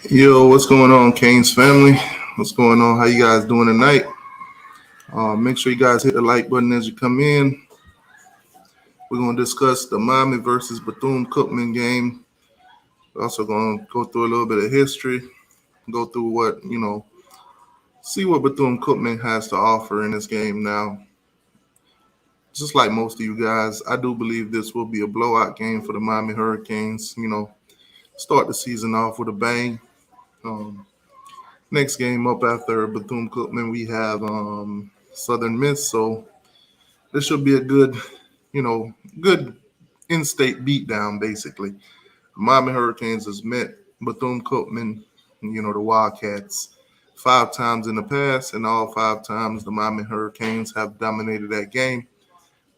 Yo, what's going on, Kane's family? What's going on? How you guys doing tonight? Make sure you guys hit the like button as you come in. We're going to discuss the Miami versus Bethune Cookman game. We're also going to go through a little bit of history, go through see what Bethune Cookman has to offer in this game now. Just like most of you guys, I do believe this will be a blowout game for the Miami Hurricanes. Start the season off with a bang. Um, Next game up after Bethune Cookman, we have Southern Miss. So this should be a good in-state beatdown, basically. Miami Hurricanes has met Bethune Cookman, the Wildcats, 5 times in the past, and all 5 times the Miami Hurricanes have dominated that game.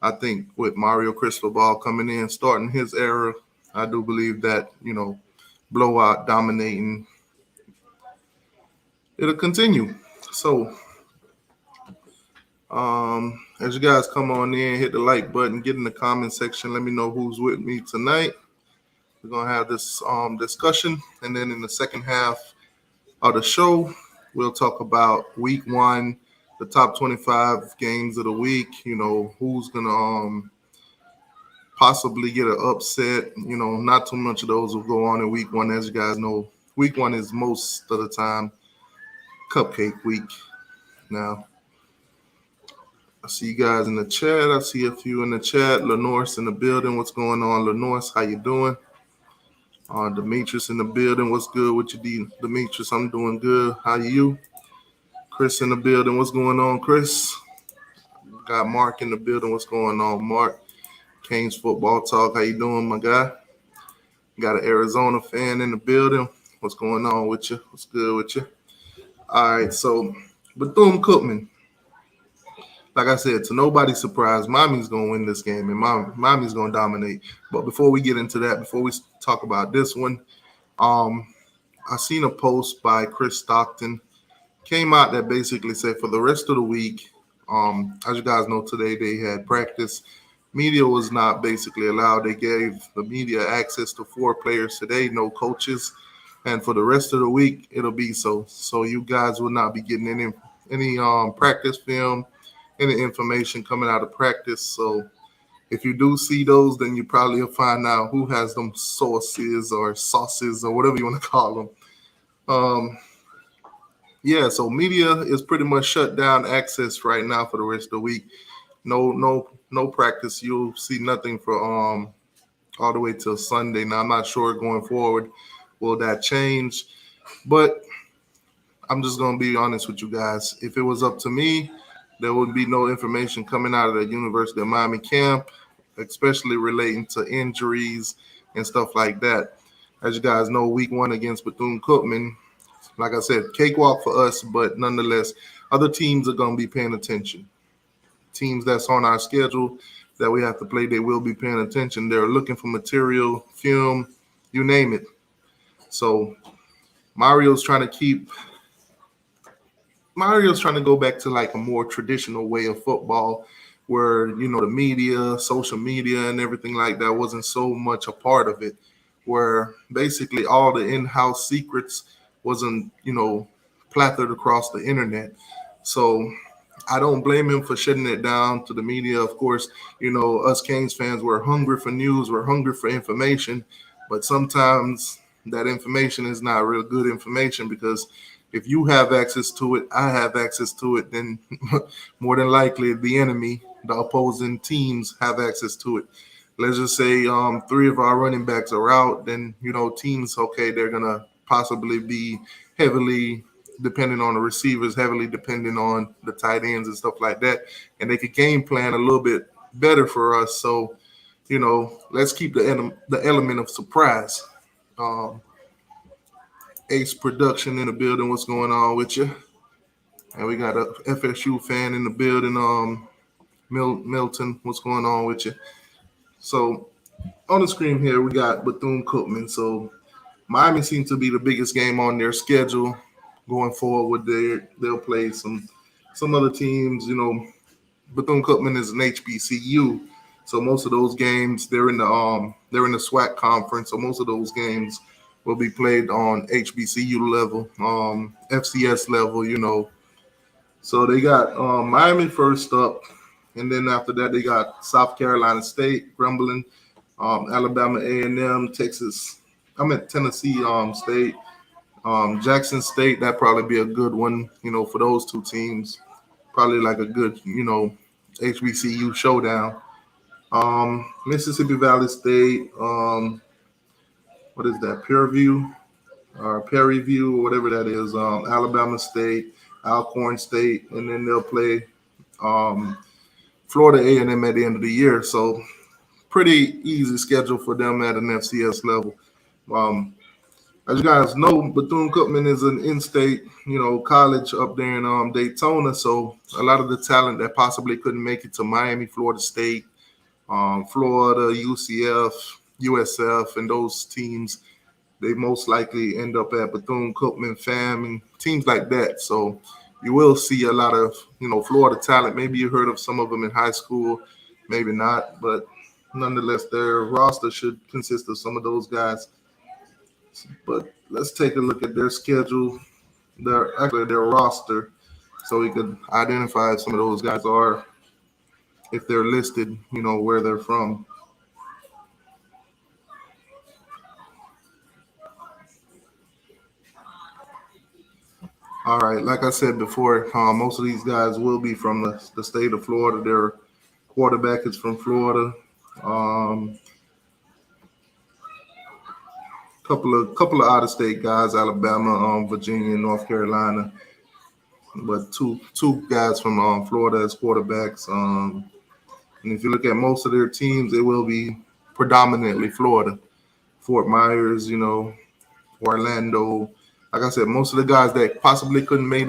I think with Mario Cristobal coming in, starting his era, I do believe that, blowout dominating, it'll continue. So as you guys come on in, hit the like button, get in the comment section. Let me know who's with me tonight. We're gonna have this discussion, and then in the second half of the show, we'll talk about week one, the top 25 games of the week. Who's gonna possibly get an upset. Not too much of those will go on in week one, as you guys know. Week one is most of the time cupcake week. Now, I see you guys in the chat. I see a few in the chat. Lenore's in the building. What's going on, Lenore? How you doing? Demetrius in the building. What's good with you, Demetrius? I'm doing good. How are you? Chris in the building. What's going on, Chris? Got Mark in the building. What's going on, Mark? Canes Football Talk. How you doing, my guy? Got an Arizona fan in the building. What's going on with you? What's good with you? All right, so Bethune Cookman. Like I said, to nobody's surprise, Miami's going to win this game, and Miami's going to dominate. But before we get into that, before we talk about this one, I seen a post by Chris Stockton. Came out that basically said for the rest of the week, as you guys know, today they had practice. Media was not basically allowed. They gave the media access to 4 players today, no coaches. And for the rest of the week, it'll be so. So you guys will not be getting any practice film, any information coming out of practice. So if you do see those, then you probably will find out who has them sources or sauces or whatever you want to call them. So media is pretty much shut down access right now for the rest of the week. No practice. You'll see nothing for all the way till Sunday. Now I'm not sure going forward will that change, but I'm just gonna be honest with you guys. If it was up to me, there would be no information coming out of the University of Miami camp, especially relating to injuries and stuff like that. As you guys know, week one against Bethune Cookman, like I said, cakewalk for us, but nonetheless, other teams are going to be paying attention. Teams that's on our schedule that we have to play, they will be paying attention. They're looking for material, film, you name it. So Mario's trying to go back to like a more traditional way of football where, the media, social media and everything like that wasn't so much a part of it, where basically all the in-house secrets wasn't, plastered across the internet. So I don't blame him for shutting it down to the media. Of course, us Canes fans, we're hungry for news, we're hungry for information, but sometimes that information is not real good information because if you have access to it, I have access to it, then more than likely the enemy, the opposing teams have access to it. Let's just say 3 of our running backs are out, then, teams, okay, they're going to possibly be heavily depending on the receivers, heavily depending on the tight ends and stuff like that. And they could game plan a little bit better for us. So, let's keep the element of surprise. Ace Production in the building. What's going on with you? And we got a FSU fan in the building. Milton, what's going on with you? So on the screen here, we got Bethune Cookman. So Miami seems to be the biggest game on their schedule going forward. They'll play some other teams. Bethune Cookman is an HBCU, so most of those games they're in the SWAC conference. So most of those games will be played on HBCU level, FCS level, So they got Miami first up, and then after that they got South Carolina State, Grambling, Alabama A&M, Tennessee State, Jackson State. That probably be a good one, for those two teams. Probably like a good, HBCU showdown. Mississippi Valley State, what is that? Pureview or Perry View or whatever that is. Alabama State, Alcorn State, and then they'll play um, Florida A&M at the end of the year. So pretty easy schedule for them at an FCS level. Um, as you guys know, Bethune Cookman is an in-state, college up there in Daytona. So a lot of the talent that possibly couldn't make it to Miami, Florida State, Florida, UCF, USF, and those teams, they most likely end up at Bethune Cookman, FAM, and teams like that. So you will see a lot of, Florida talent. Maybe you heard of some of them in high school, maybe not, but nonetheless, their roster should consist of some of those guys. But let's take a look at their schedule, their roster, so we could identify if some of those guys are, if they're listed, where they're from. All right, like I said before, most of these guys will be from the state of Florida. Their quarterback is from Florida. Um, couple of out of state guys, Alabama, Virginia, North Carolina, but two guys from Florida as quarterbacks. And if you look at most of their teams, it will be predominantly Florida. Fort Myers, Orlando. Like I said, most of the guys that possibly couldn't make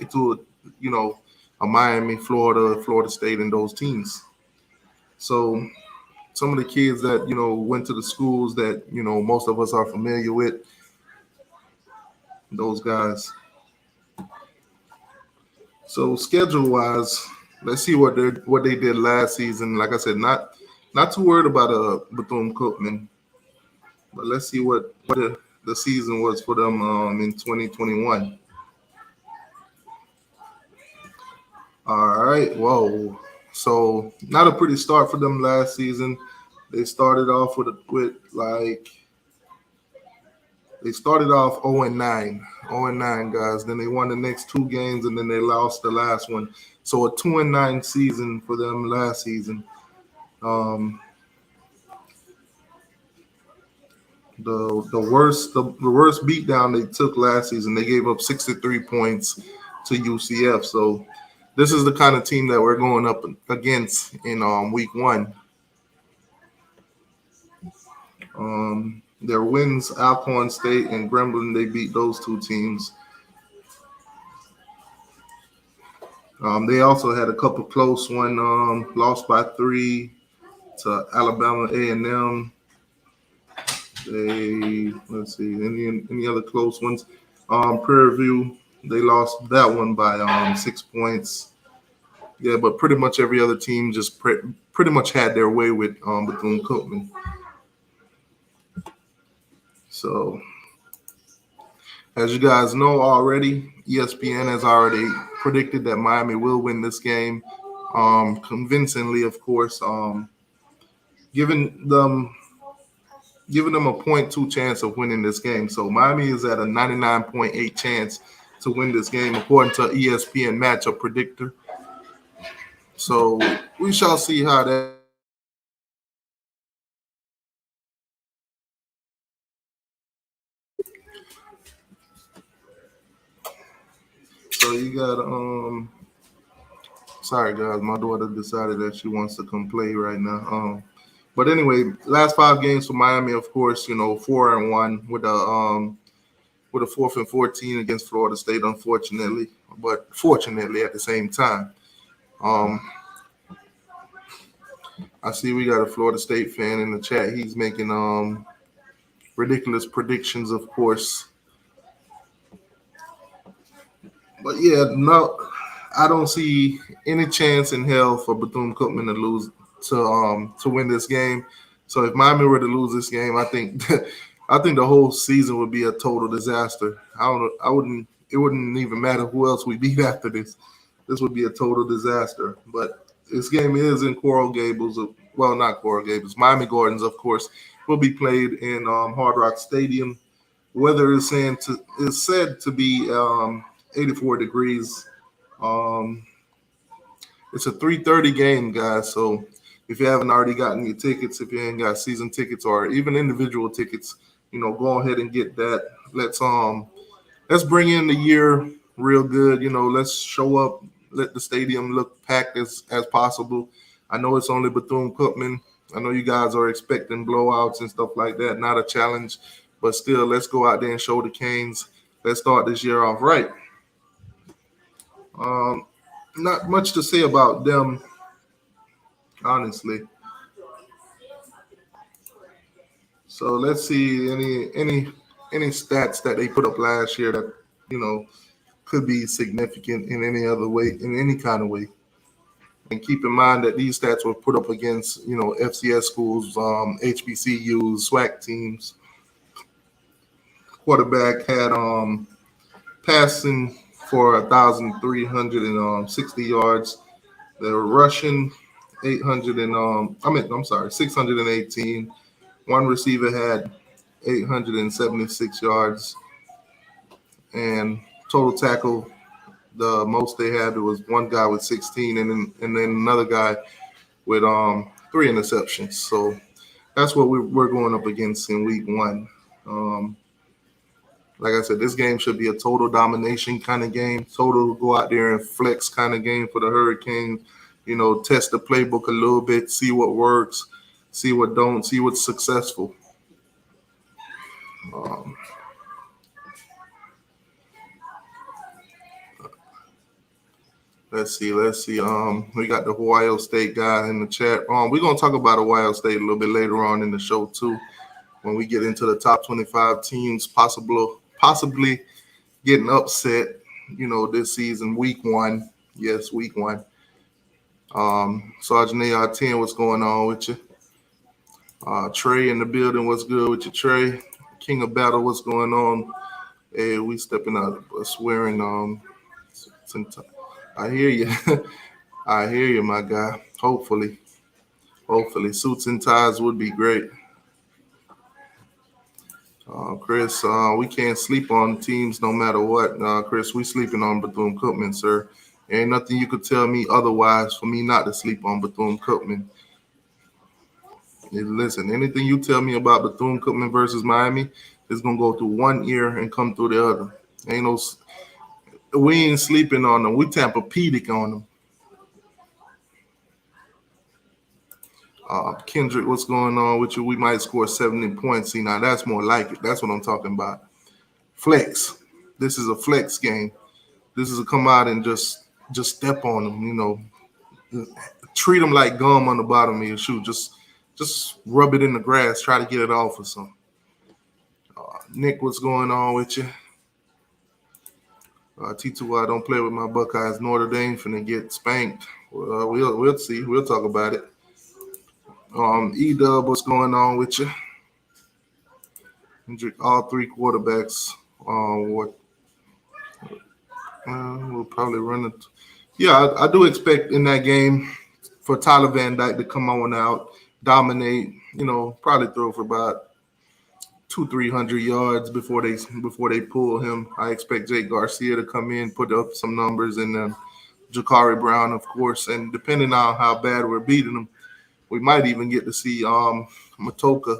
it to a Miami, Florida, Florida State, and those teams. So some of the kids that went to the schools that most of us are familiar with, those guys. So schedule wise, let's see what they did last season. Like I said, not too worried about Bethune Cookman, but let's see what the season was for them in 2021. All right, whoa. So not a pretty start for them last season. They started off they started off 0-9, 0-9 guys. Then they won the next two games, and then they lost the last one. So a 2-9 season for them last season. The worst beatdown they took last season. They gave up 63 points to UCF. So this is the kind of team that we're going up against in week one. Their wins, Alcorn State and Grambling, they beat those two teams. They also had a couple close one, lost by 3 to Alabama A&M. Let's see, any other close ones? Prairie View, they lost that one by 6 points. Yeah, but pretty much every other team just pretty much had their way with Bethune Cookman. So, as you guys know already, ESPN has already predicted that Miami will win this game, convincingly, of course, giving them a 0.2 chance of winning this game. So Miami is at a 99.8 chance to win this game, according to ESPN matchup predictor. So we shall see how that. So you got sorry guys, my daughter decided that she wants to come play right now. But anyway, last 5 games for Miami, of course, 4-1 with a 4th and 14 against Florida State, unfortunately, but fortunately at the same time. I see we got a Florida State fan in the chat. He's making ridiculous predictions, of course. But yeah, no, I don't see any chance in hell for Bethune Cookman to lose to win this game. So if Miami were to lose this game, I think I think the whole season would be a total disaster. I don't. I wouldn't. It wouldn't even matter who else we beat after this. This would be a total disaster. But this game is in Coral Gables. Well, not Coral Gables. Miami Gardens, of course, will be played in Hard Rock Stadium. Weather is said to be 84 degrees. Um, it's a 3:30 game, guys. So if you haven't already gotten your tickets, if you ain't got season tickets or even individual tickets, go ahead and get that. Let's bring in the year real good. Let's show up, let the stadium look packed as possible. I know it's only Bethune Cookman. I know you guys are expecting blowouts and stuff like that. Not a challenge, but still, let's go out there and show the Canes. Let's start this year off right. Um, Not much to say about them, honestly. So let's see any stats that they put up last year that you know could be significant in any other way, in any kind of way. And keep in mind that these stats were put up against FCS schools, HBCUs, SWAC teams. Quarterback had passing for 1,360 yards. They were rushing 800 and I'm sorry, 618. One receiver had 876 yards, and total tackle, the most they had was one guy with 16, and then another guy with three interceptions. So that's what we're going up against in week one. Like I said, this game should be a total domination kind of game, total go out there and flex kind of game for the Hurricanes. Test the playbook a little bit, see what works, see what don't, see what's successful. Um, let's see. We got the Ohio State guy in the chat. We're gonna talk about Ohio State a little bit later on in the show too, when we get into the top 25 teams possibly getting upset. This season, week one. Yes, week one. Sergeant AR10, what's going on with you? Trey in the building, what's good with you, Trey? King of Battle, what's going on? Hey, we stepping out, swearing. I hear you. I hear you, my guy. Hopefully, suits and ties would be great. Chris, we can't sleep on teams no matter what. Chris, we sleeping on Bethune Cookman, sir. Ain't nothing you could tell me otherwise for me not to sleep on Bethune Cookman. Listen, anything you tell me about Bethune Cookman versus Miami is gonna go through one ear and come through the other. We ain't sleeping on them. We Tampa-pedic on them. Kendrick, what's going on with you? We might score 70 points. See, now that's more like it. That's what I'm talking about. Flex. This is a flex game. This is a come out and just step on them. Treat them like gum on the bottom of your shoe. Just rub it in the grass. Try to get it off or something. Nick, what's going on with you? T2, I don't play with my Buckeyes. Notre Dame finna get spanked. We'll see. We'll talk about it. E-Dub, what's going on with you? All three quarterbacks. We'll probably run it. Yeah, I do expect in that game for Tyler Van Dyke to come on out, dominate. Probably throw for about 200-300 yards before they pull him. I expect Jake Garcia to come in, put up some numbers, and then Jakari Brown, of course. And depending on how bad we're beating them, we might even get to see Matoka.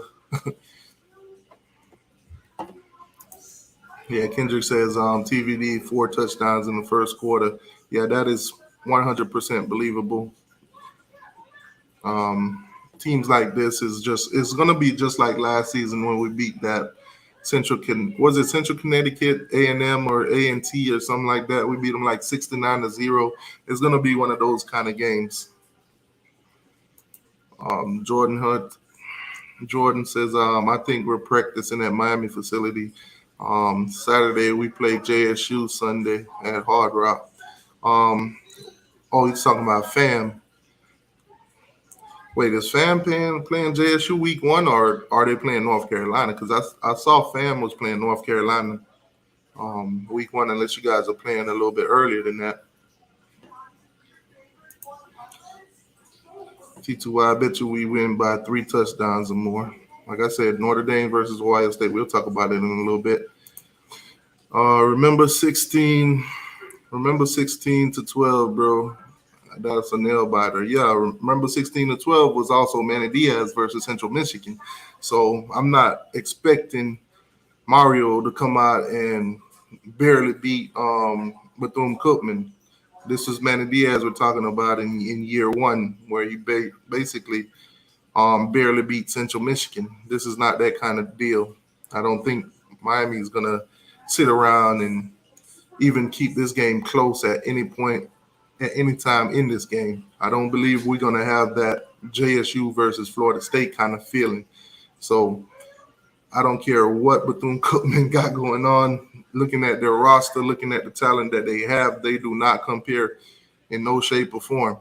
Yeah, Kendrick says TVD 4 touchdowns in the first quarter. Yeah, that is 100% believable. Teams like this it's going to be just like last season when we beat that Central Connecticut A&M or A&T or something like that. We beat them like 69-0. It's going to be one of those kind of games. Jordan says, I think we're practicing at Miami facility. Saturday we play JSU, Sunday at Hard Rock. He's talking about FAM. Wait, is Fam playing JSU week 1 or are they playing North Carolina? Because I saw Fam was playing North Carolina week 1, unless you guys are playing a little bit earlier than that. T2Y, I bet you we win by 3 touchdowns or more. Like I said, Notre Dame versus Ohio State. We'll talk about it in a little bit. Remember 16 to 12, bro. That's a nail biter. Yeah, remember 16 to 12 was also Manny Diaz versus Central Michigan. So I'm not expecting Mario to come out and barely beat Bethune Cookman. This was Manny Diaz we're talking about in year 1, where he basically barely beat Central Michigan. This is not that kind of deal. I don't think Miami is going to sit around and even keep this game close at any point, at any time in this game. I don't believe we're going to have that JSU versus Florida State kind of feeling. So I don't care what Bethune Cookman got going on. Looking at their roster, looking at the talent that they have, they do not compare in no shape or form.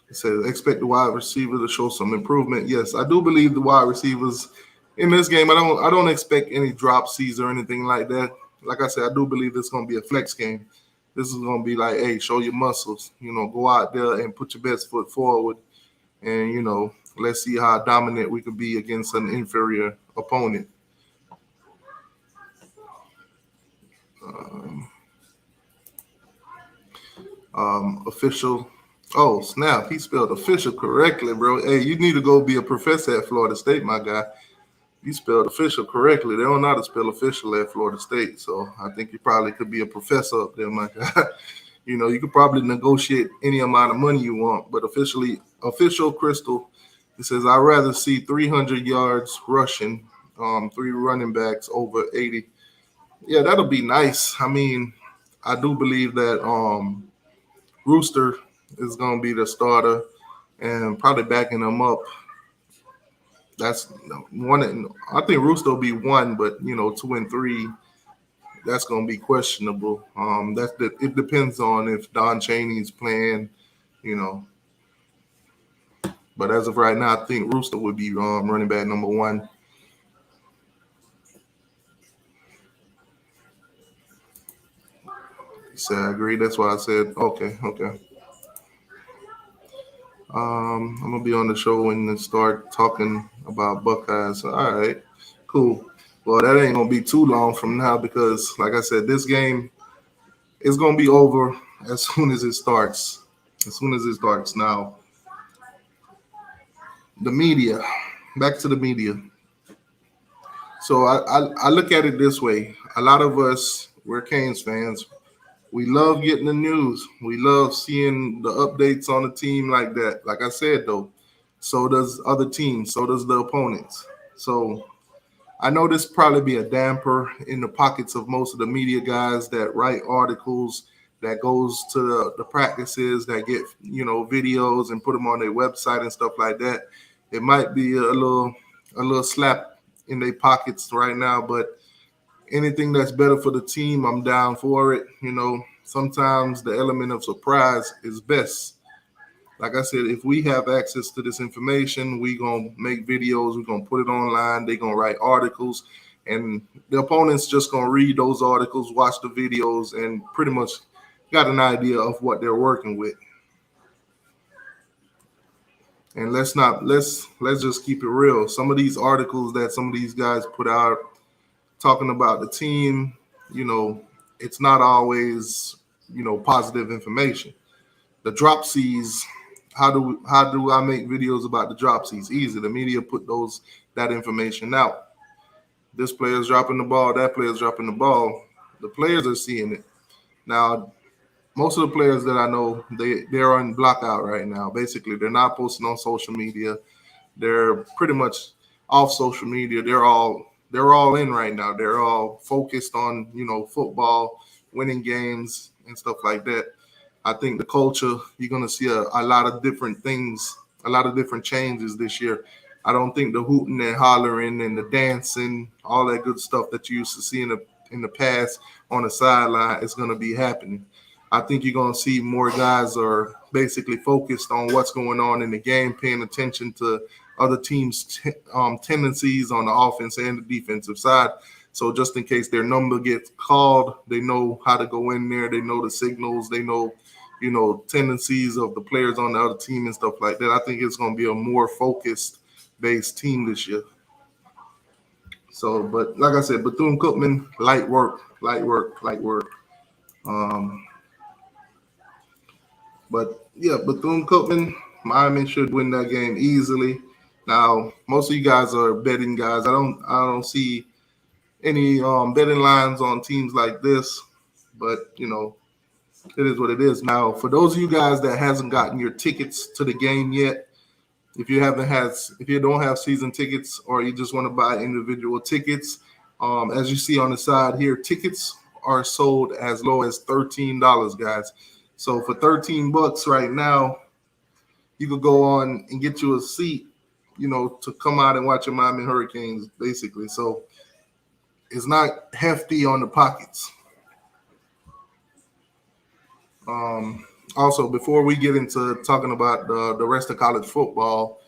It says expect the wide receiver to show some improvement. Yes, I do believe the wide receivers in this game. I don't expect any drop C's or anything like that. Like I said, I do believe it's going to be a flex game. This is going to be like, hey, show your muscles. Go out there and put your best foot forward, and let's see how dominant we can be against an inferior opponent. Official. Oh, snap. He spelled official correctly, bro. Hey, you need to go be a professor at Florida State, my guy. You spelled official correctly. They don't know how to spell official at Florida State. So I think you probably could be a professor up there, my guy. You could probably negotiate any amount of money you want. But official Crystal, it says, I'd rather see 300 yards rushing, 3 running backs over 80. Yeah, that'll be nice. I mean, I do believe that Rooster is going to be the starter and probably backing him up. That's one. I think Rooster will be 1, but 2 and 3, that's going to be questionable. It depends on if Don Chaney's playing, But as of right now, I think Rooster would be running back number 1. He said, I agree. That's why I said, okay. I'm going to be on the show when they start talking about Buckeyes. All right, cool. Well, that ain't going to be too long from now because, like I said, this game is going to be over as soon as it starts. Now, the media. Back to the media. So I look at it this way. A lot of us, we're Canes fans. We love getting the news. We love seeing the updates on the team like that. Like I said, though, so does other teams. So does the opponents. So I know this probably be a damper in the pockets of most of the media guys that write articles, that goes to the practices, that get videos and put them on their website and stuff like that. It might be a little slap in their pockets right now, but anything that's better for the team, I'm down for it. Sometimes the element of surprise is best. Like I said, if we have access to this information, we're going to make videos, we're going to put it online, they're going to write articles, and the opponent's just going to read those articles, watch the videos, and pretty much got an idea of what they're working with. And let's just keep it real. Some of these articles that some of these guys put out talking about the team, it's not always, positive information. The drop C's, how do I make videos about the drop C's? Easy. The media put that information out. This player's dropping the ball, that player's dropping the ball. The players are seeing it. Now, most of the players that I know, they're on blockout right now. Basically, they're not posting on social media. They're pretty much off social media. They're all in right now. They're all focused on, football, winning games and stuff like that. I think the culture, you're going to see a lot of different things, a lot of different changes this year. I don't think the hooting and hollering and the dancing, all that good stuff that you used to see in the past on the sideline is going to be happening. I think you're going to see more guys are basically focused on what's going on in the game, paying attention to other teams' tendencies on the offense and the defensive side. So just in case their number gets called, they know how to go in there. They know the signals. They know, tendencies of the players on the other team and stuff like that. I think it's going to be a more focused-based team this year. So, but like I said, Bethune Cookman, light work. But yeah, Bethune Cookman, Miami should win that game easily. Now, most of you guys are betting guys. I don't see any betting lines on teams like this, but it is what it is. Now, for those of you guys that hasn't gotten your tickets to the game yet, if you don't have season tickets or you just want to buy individual tickets, as you see on the side here, tickets are sold as low as $13, guys. So for $13 right now, you could go on and get you a seat, to come out and watch your Miami Hurricanes, basically. So it's not hefty on the pockets. Also, before we get into talking about the rest of college football,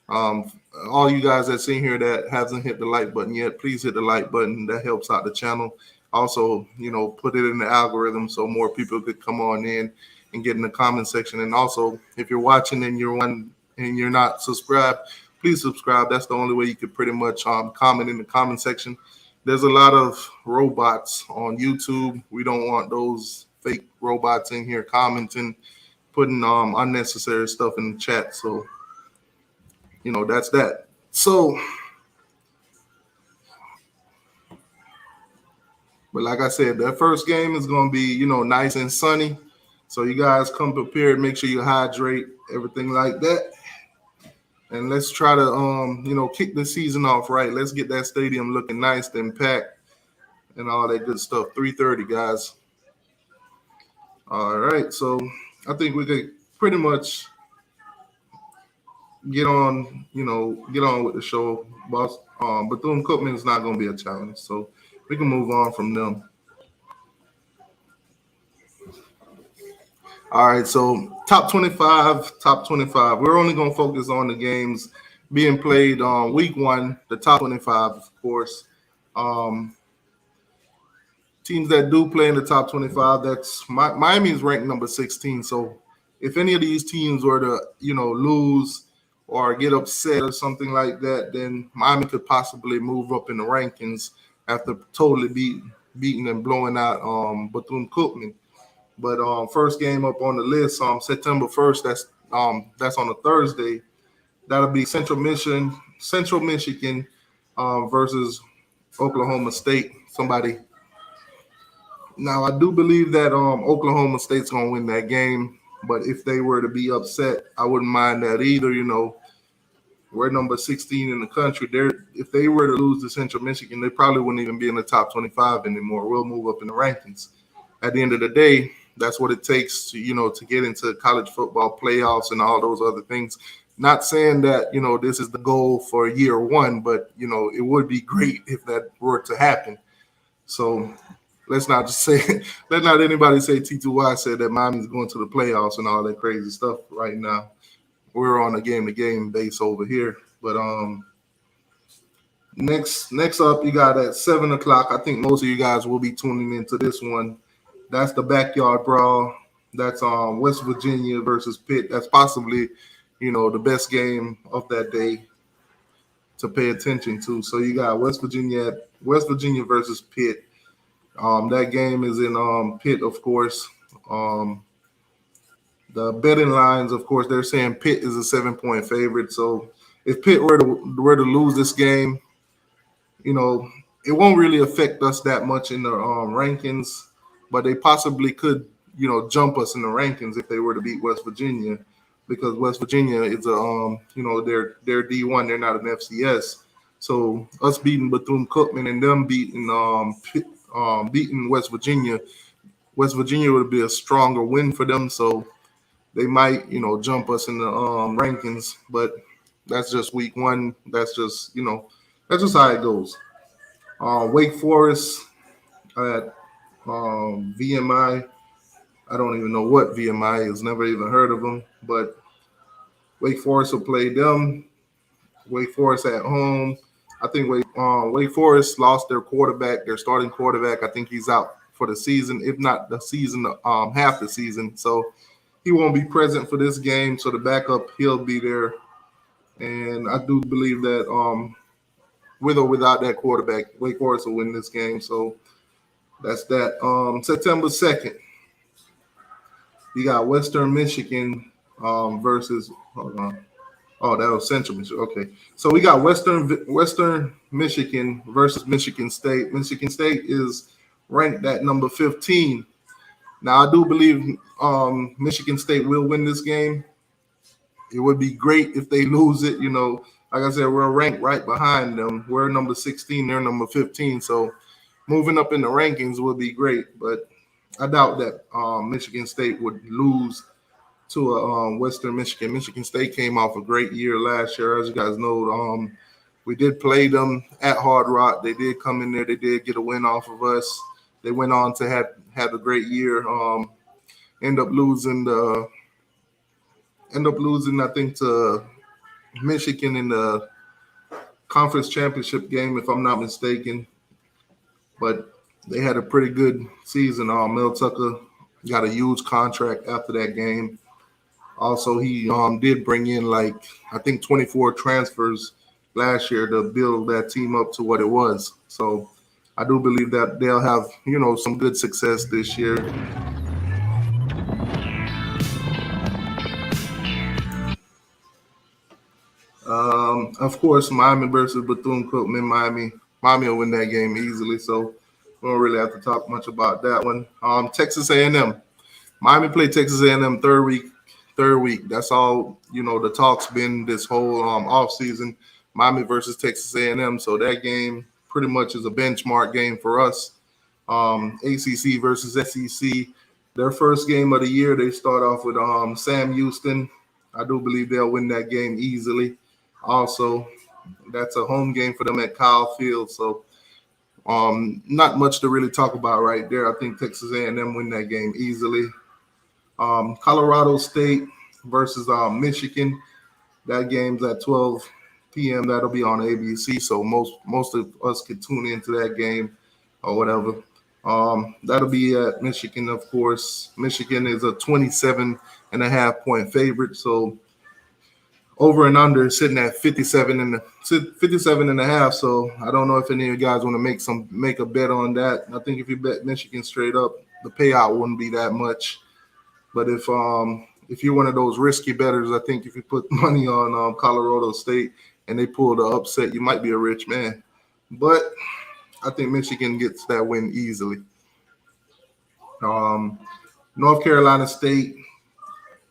all you guys that seen here that hasn't hit the like button yet, please hit the like button. That helps out the channel. Also, put it in the algorithm so more people could come on in and get in the comment section. And also, if you're watching and you're not subscribed, please subscribe. That's the only way you could pretty much comment in the comment section. There's a lot of robots on YouTube. We don't want those fake robots in here commenting, putting unnecessary stuff in the chat. So, that's that. So, but like I said, that first game is going to be, nice and sunny. So you guys come prepared, make sure you hydrate, everything like that. And let's try to, kick the season off right. Let's get that stadium looking nice and packed and all that good stuff. 3:30, guys. All right. So I think we could pretty much get on with the show. Boss, Bethune Cookman is not going to be a challenge. So we can move on from them. All right, so top 25. We're only going to focus on the games being played on week one, the top 25, of course. Teams that do play in the top 25, that's Miami is ranked number 16. So if any of these teams were to, lose or get upset or something like that, then Miami could possibly move up in the rankings after totally beating and blowing out Bethune Cookman. But first game up on the list, September 1st. That's on a Thursday. That'll be Central Michigan versus Oklahoma State. Now I do believe that Oklahoma State's gonna win that game. But if they were to be upset, I wouldn't mind that either. We're number 16 in the country. If they were to lose to Central Michigan, they probably wouldn't even be in the top 25 anymore. We'll move up in the rankings. At the end of the day, that's what it takes to get into college football playoffs and all those other things. Not saying that, this is the goal for year one, but, it would be great if that were to happen. So let not anybody say T2Y said that Miami's going to the playoffs and all that crazy stuff right now. We're on a game-to-game base over here. But next up, you got at 7 o'clock. I think most of you guys will be tuning into this one. That's the backyard brawl. That's West Virginia versus Pitt. That's possibly, the best game of that day to pay attention to. So you got West Virginia versus Pitt. That game is in Pitt, of course. The betting lines, of course, they're saying Pitt is a 7-point favorite. So if Pitt were to lose this game, it won't really affect us that much in the rankings. But they possibly could, jump us in the rankings if they were to beat West Virginia, because West Virginia is they're D1, they're not an FCS. So us beating Bethune Cookman and them beating West Virginia would be a stronger win for them. So they might, jump us in the rankings. But that's just week one. That's just how it goes. Wake Forest at VMI. I don't even know what VMI is. Never even heard of them. But Wake Forest will play them. Wake Forest at home. I think Wake Forest lost their quarterback, their starting quarterback. I think he's out for the season, if not the season, half the season. So he won't be present for this game. So the backup, he'll be there. And I do believe that with or without that quarterback, Wake Forest will win this game. So that's that. September 2nd, you got Western Michigan versus. Hold on. Oh, that was Central Michigan. Okay, so we got Western Michigan versus Michigan State. Michigan State is ranked at number 15. Now, I do believe Michigan State will win this game. It would be great if they lose it. Like I said, we're ranked right behind them. We're number 16, they're number 15. So moving up in the rankings would be great. But I doubt that Michigan State would lose to Western Michigan. Michigan State came off a great year last year. As you guys know, we did play them at Hard Rock. They did come in there. They did get a win off of us. They went on to have a great year. End up losing, I think, to Michigan in the conference championship game, if I'm not mistaken. But they had a pretty good season. Mel Tucker got a huge contract after that game. Also, he did bring in I think 24 transfers last year to build that team up to what it was. So I do believe that they'll have, some good success this year. Of course, Miami versus Bethune Cookman. Miami will win that game easily. So we don't really have to talk much about that one. Texas A&M. Miami played Texas A&M third week. That's all, the talk's been this whole off season. Miami versus Texas A&M. So that game pretty much is a benchmark game for us. ACC versus SEC. Their first game of the year, they start off with Sam Houston. I do believe they'll win that game easily. Also, that's a home game for them at Kyle Field. So not much to really talk about right there. I think Texas A&M win that game easily. Colorado State versus Michigan. That game's at 12 p.m. That'll be on ABC, so most of us could tune into that game or whatever. That'll be at Michigan, of course. Michigan is a 27.5-point favorite, so over and under is sitting at 57 and a half. So I don't know if any of you guys want to make a bet on that. I think if you bet Michigan straight up, the payout wouldn't be that much. But if you're one of those risky bettors, I think if you put money on Colorado State and they pull the upset, you might be a rich man. But I think Michigan gets that win easily. North Carolina State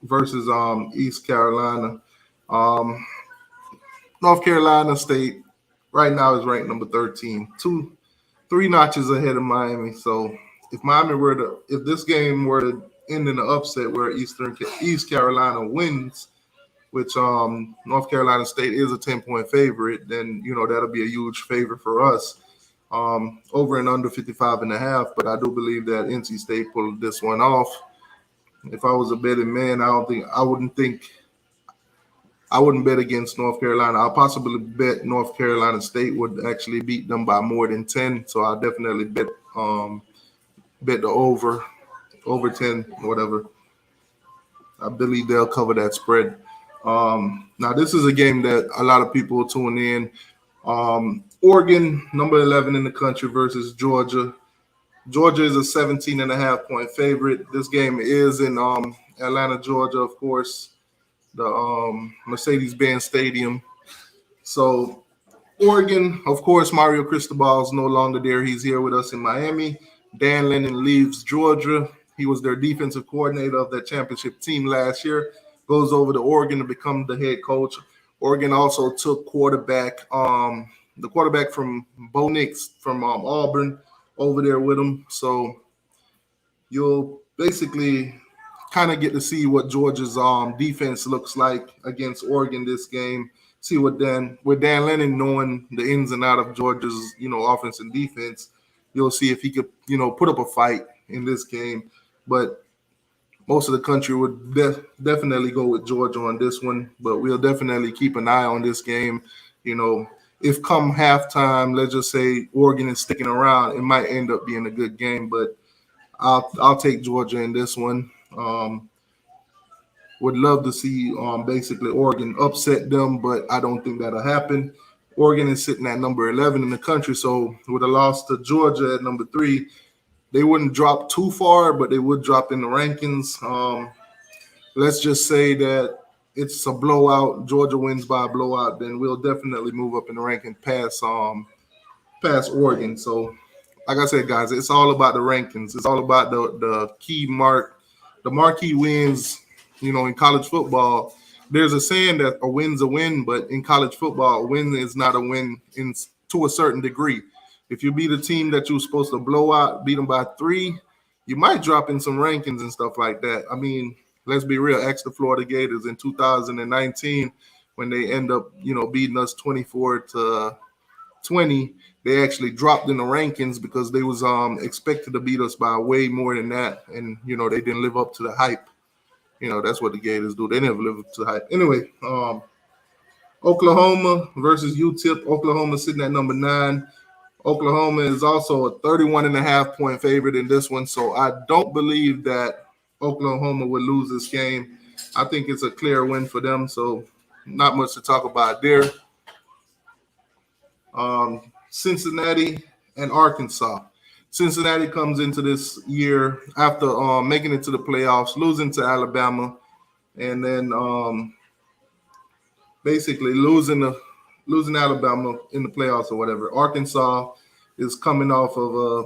versus East Carolina. North Carolina State right now is ranked number 13, 3 notches ahead of Miami. So if this game were to end in an upset where East Carolina wins, which North Carolina State is a 10-point favorite, then that'll be a huge favor for us. Over and under 55.5, but I do believe that NC State pulled this one off. If I was a betting man, I wouldn't bet against North Carolina. I'll possibly bet North Carolina State would actually beat them by more than 10. So I'll definitely bet the over 10, whatever. I believe they'll cover that spread. Now, this is a game that a lot of people tune in. Oregon, number 11 in the country versus Georgia. Georgia is a 17.5-point favorite. This game is in Atlanta, Georgia, of course, the Mercedes-Benz Stadium. So Oregon, of course, Mario Cristobal is no longer there. He's here with us in Miami. Dan Lennon leaves Georgia. He was their defensive coordinator of that championship team last year. Goes over to Oregon to become the head coach. Oregon also took the quarterback from Bo Nix from Auburn over there with him. So you'll basically kind of get to see what Georgia's defense looks like against Oregon this game. See with Dan Lennon knowing the ins and out of Georgia's offense and defense, you'll see if he could, put up a fight in this game. But most of the country would definitely go with Georgia on this one. But we'll definitely keep an eye on this game. If come halftime, let's just say Oregon is sticking around, it might end up being a good game. But I'll take Georgia in this one. Would love to see basically Oregon upset them, but I don't think that'll happen. Oregon is sitting at number 11 in the country, so with a loss to Georgia at number 3, they wouldn't drop too far, but they would drop in the rankings. Let's just say that it's a blowout. Georgia wins by a blowout, then we'll definitely move up in the ranking past Oregon. So, like I said, guys, it's all about the rankings. It's all about the marquee wins. In college football, there's a saying that a win's a win, but in college football, a win is not a win to a certain degree. If you beat a team that you were supposed to blow out, beat them by 3, you might drop in some rankings and stuff like that. I mean, let's be real. Ask the Florida Gators in 2019 when they end up, beating us 24-20. They actually dropped in the rankings because they was expected to beat us by way more than that, and they didn't live up to the hype. That's what the Gators do. They never live up to the hype. Anyway, Oklahoma versus UTEP. Oklahoma sitting at number 9. Oklahoma is also a 31.5-point favorite in this one, so I don't believe that Oklahoma would lose this game. I think it's a clear win for them, so not much to talk about there. Cincinnati and Arkansas. Cincinnati comes into this year after making it to the playoffs, losing to Alabama, and then basically losing Alabama in the playoffs or whatever. Arkansas is coming off of a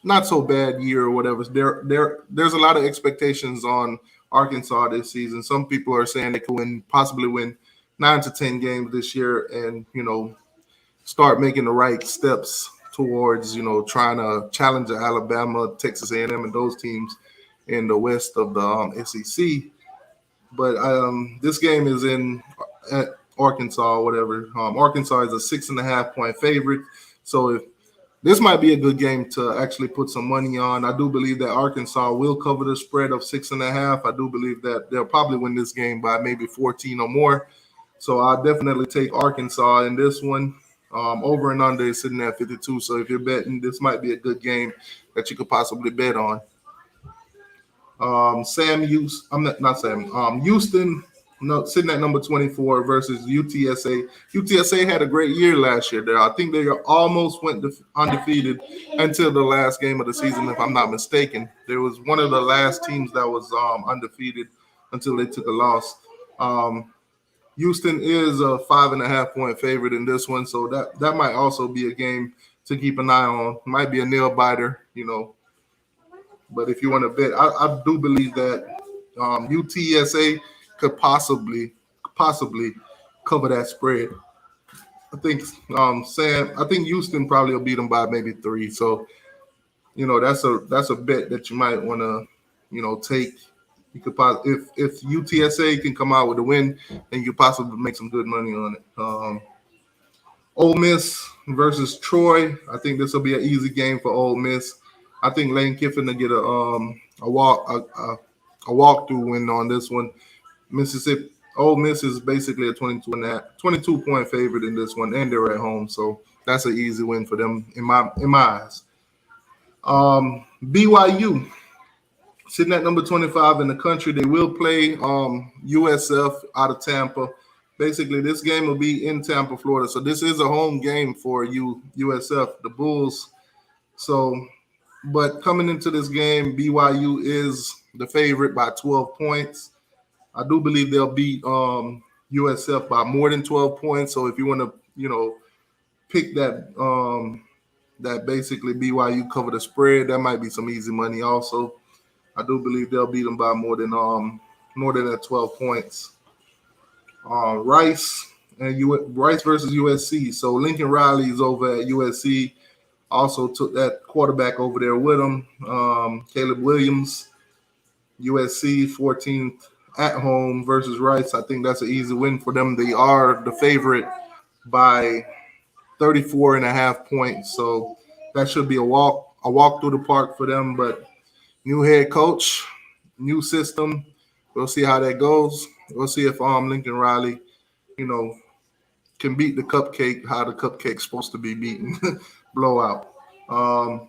not so bad year or whatever. There's a lot of expectations on Arkansas this season. Some people are saying they could possibly win 9 to 10 games this year, and start making the right steps towards, trying to challenge Alabama, Texas A&M, and those teams in the west of the SEC. But this game is at Arkansas, whatever. Arkansas is a 6.5-point favorite. So this might be a good game to actually put some money on. I do believe that Arkansas will cover the spread of 6.5. I do believe that they'll probably win this game by maybe 14 or more. So I'll definitely take Arkansas in this one. Over and under is sitting at 52. So if you're betting, this might be a good game that you could possibly bet on. Houston, sitting at number 24 versus UTSA. UTSA had a great year last year there. I think they almost went undefeated until the last game of the season, if I'm not mistaken. There was one of the last teams that was undefeated until they took a loss. Houston is a 5.5-point favorite in this one, so that might also be a game to keep an eye on. Might be a nail biter, But if you want to bet, I do believe that UTSA could possibly cover that spread. I think I think Houston probably will beat them by maybe 3. So that's a bet that you might want to take. You could if UTSA can come out with a win, then you could possibly make some good money on it. Ole Miss versus Troy. I think this will be an easy game for Ole Miss. I think Lane Kiffin will get a walkthrough win on this one. Ole Miss is basically a 22-point favorite in this one, and they're at home, so that's an easy win for them in my eyes. BYU. Sitting at number 25 in the country, they will play USF out of Tampa. Basically, this game will be in Tampa, Florida. So this is a home game for USF, the Bulls. So, but coming into this game, BYU is the favorite by 12 points. I do believe they'll beat USF by more than 12 points. So if you want to, pick that basically BYU cover the spread, that might be some easy money also. I do believe they'll beat them by more than that 12 points. Rice versus USC. So Lincoln Riley is over at USC. Also took that quarterback over there with him. Caleb Williams, USC 14th at home versus Rice. I think that's an easy win for them. They are the favorite by 34.5 points. So that should be a walk through the park for them. But new head coach, new system. We'll see how that goes. We'll see if Lincoln Riley, you know, can beat the cupcake, how the cupcake's supposed to be beaten, blowout. A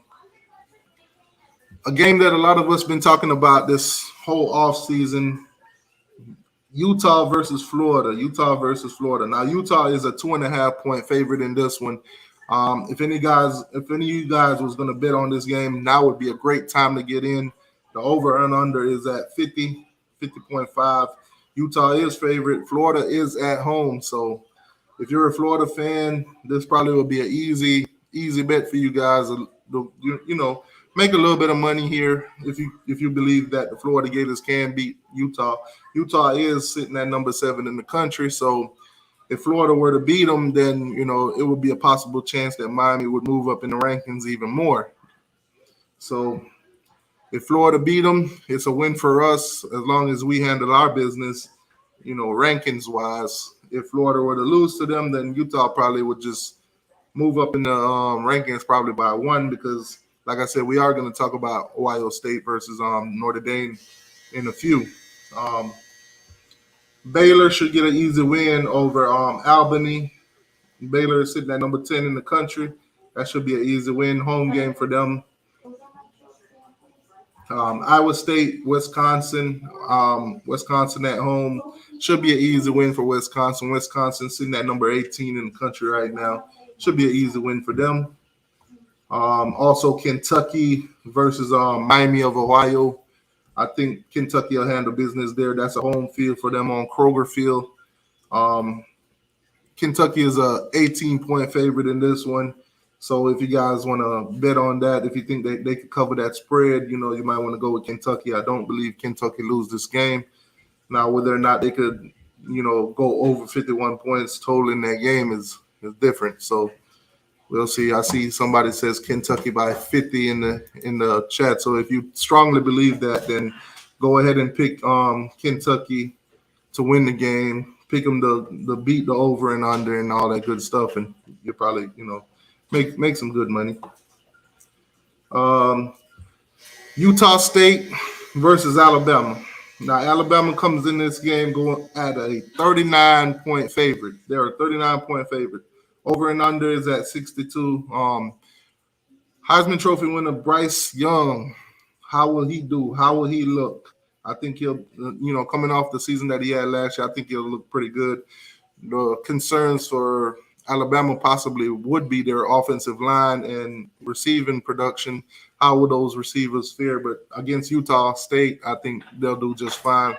game that a lot of us been talking about this whole off season, Utah versus Florida. Utah versus Florida. Now Utah is a 2.5-point favorite in this one. If any of you guys was going to bet on this game, now would be a great time to get in. The over and under is at 50.5. Utah is favorite. Florida is at home. So if you're a Florida fan, this probably will be an easy bet for you guys. Make a little bit of money here if you believe that the Florida Gators can beat Utah. Utah is sitting at number 7 in the country. So if Florida were to beat them, then, it would be a possible chance that Miami would move up in the rankings even more. So if Florida beat them, it's a win for us as long as we handle our business, rankings-wise. If Florida were to lose to them, then Utah probably would just move up in the rankings probably by 1 because, like I said, we are going to talk about Ohio State versus Notre Dame in a few. Baylor should get an easy win over Albany. Baylor is sitting at number 10 in the country. That should be an easy win, home game for them. Iowa State, Wisconsin. Wisconsin at home should be an easy win for Wisconsin. Wisconsin sitting at number 18 in the country right now. Should be an easy win for them. Also, Kentucky versus Miami of Ohio. I think Kentucky will handle business there. That's a home field for them on Kroger Field. Kentucky is a 18-point favorite in this one. So if you guys want to bet on that, if you think they could cover that spread, you might want to go with Kentucky. I don't believe Kentucky lose this game. Now, whether or not they could, go over 51 points total in that game is different. So we'll see. I see somebody says Kentucky by 50 in the chat. So if you strongly believe that, then go ahead and pick Kentucky to win the game. Pick them to beat the over and under and all that good stuff, and you'll probably make some good money. Utah State versus Alabama. Now Alabama comes in this game going at a 39-point favorite. They're a 39-point favorite. Over and under is at 62. Heisman Trophy winner Bryce Young. How will he do? How will he look? I think he'll, coming off the season that he had last year, I think he'll look pretty good. The concerns for Alabama possibly would be their offensive line and receiving production. How will those receivers fare? But against Utah State, I think they'll do just fine.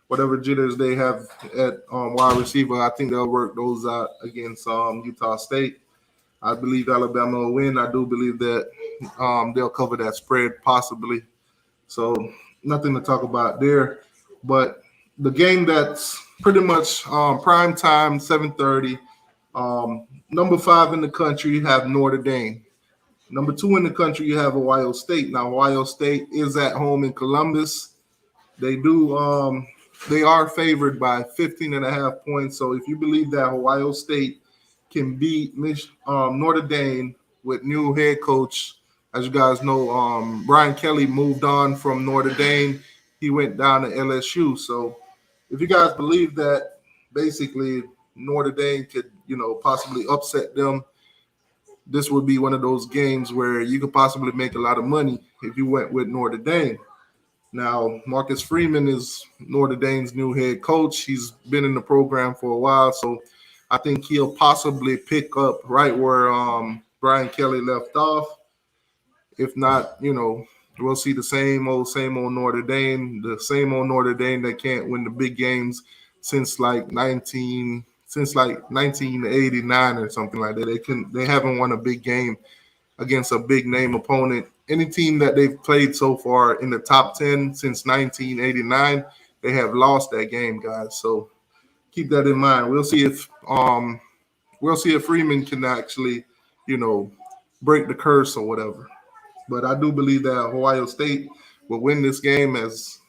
Whatever jitters they have at wide receiver, I think they'll work those out against Utah State. I believe Alabama will win. I do believe that they'll cover that spread possibly. So nothing to talk about there. But the game that's pretty much prime time, 7:30. Number 5 in the country, you have Notre Dame. Number 2 in the country, you have Ohio State. Now, Ohio State is at home in Columbus. They are favored by 15.5 points. So if you believe that Ohio State can beat Notre Dame with new head coach, as you guys know, Brian Kelly moved on from Notre Dame. He went down to LSU. So if you guys believe that basically Notre Dame could, possibly upset them, this would be one of those games where you could possibly make a lot of money if you went with Notre Dame. Now, Marcus Freeman is Notre Dame's new head coach. He's been in the program for a while, so I think he'll possibly pick up right where Brian Kelly left off. If not, we'll see the same old Notre Dame, the same old Notre Dame that can't win the big games since like 1989 or something like that. They haven't won a big game against a big name opponent. Any team that they've played so far in the top 10 since 1989, they have lost that game, guys. So keep that in mind. We'll see if Freeman can actually, break the curse or whatever. But I do believe that Ohio State will win this game as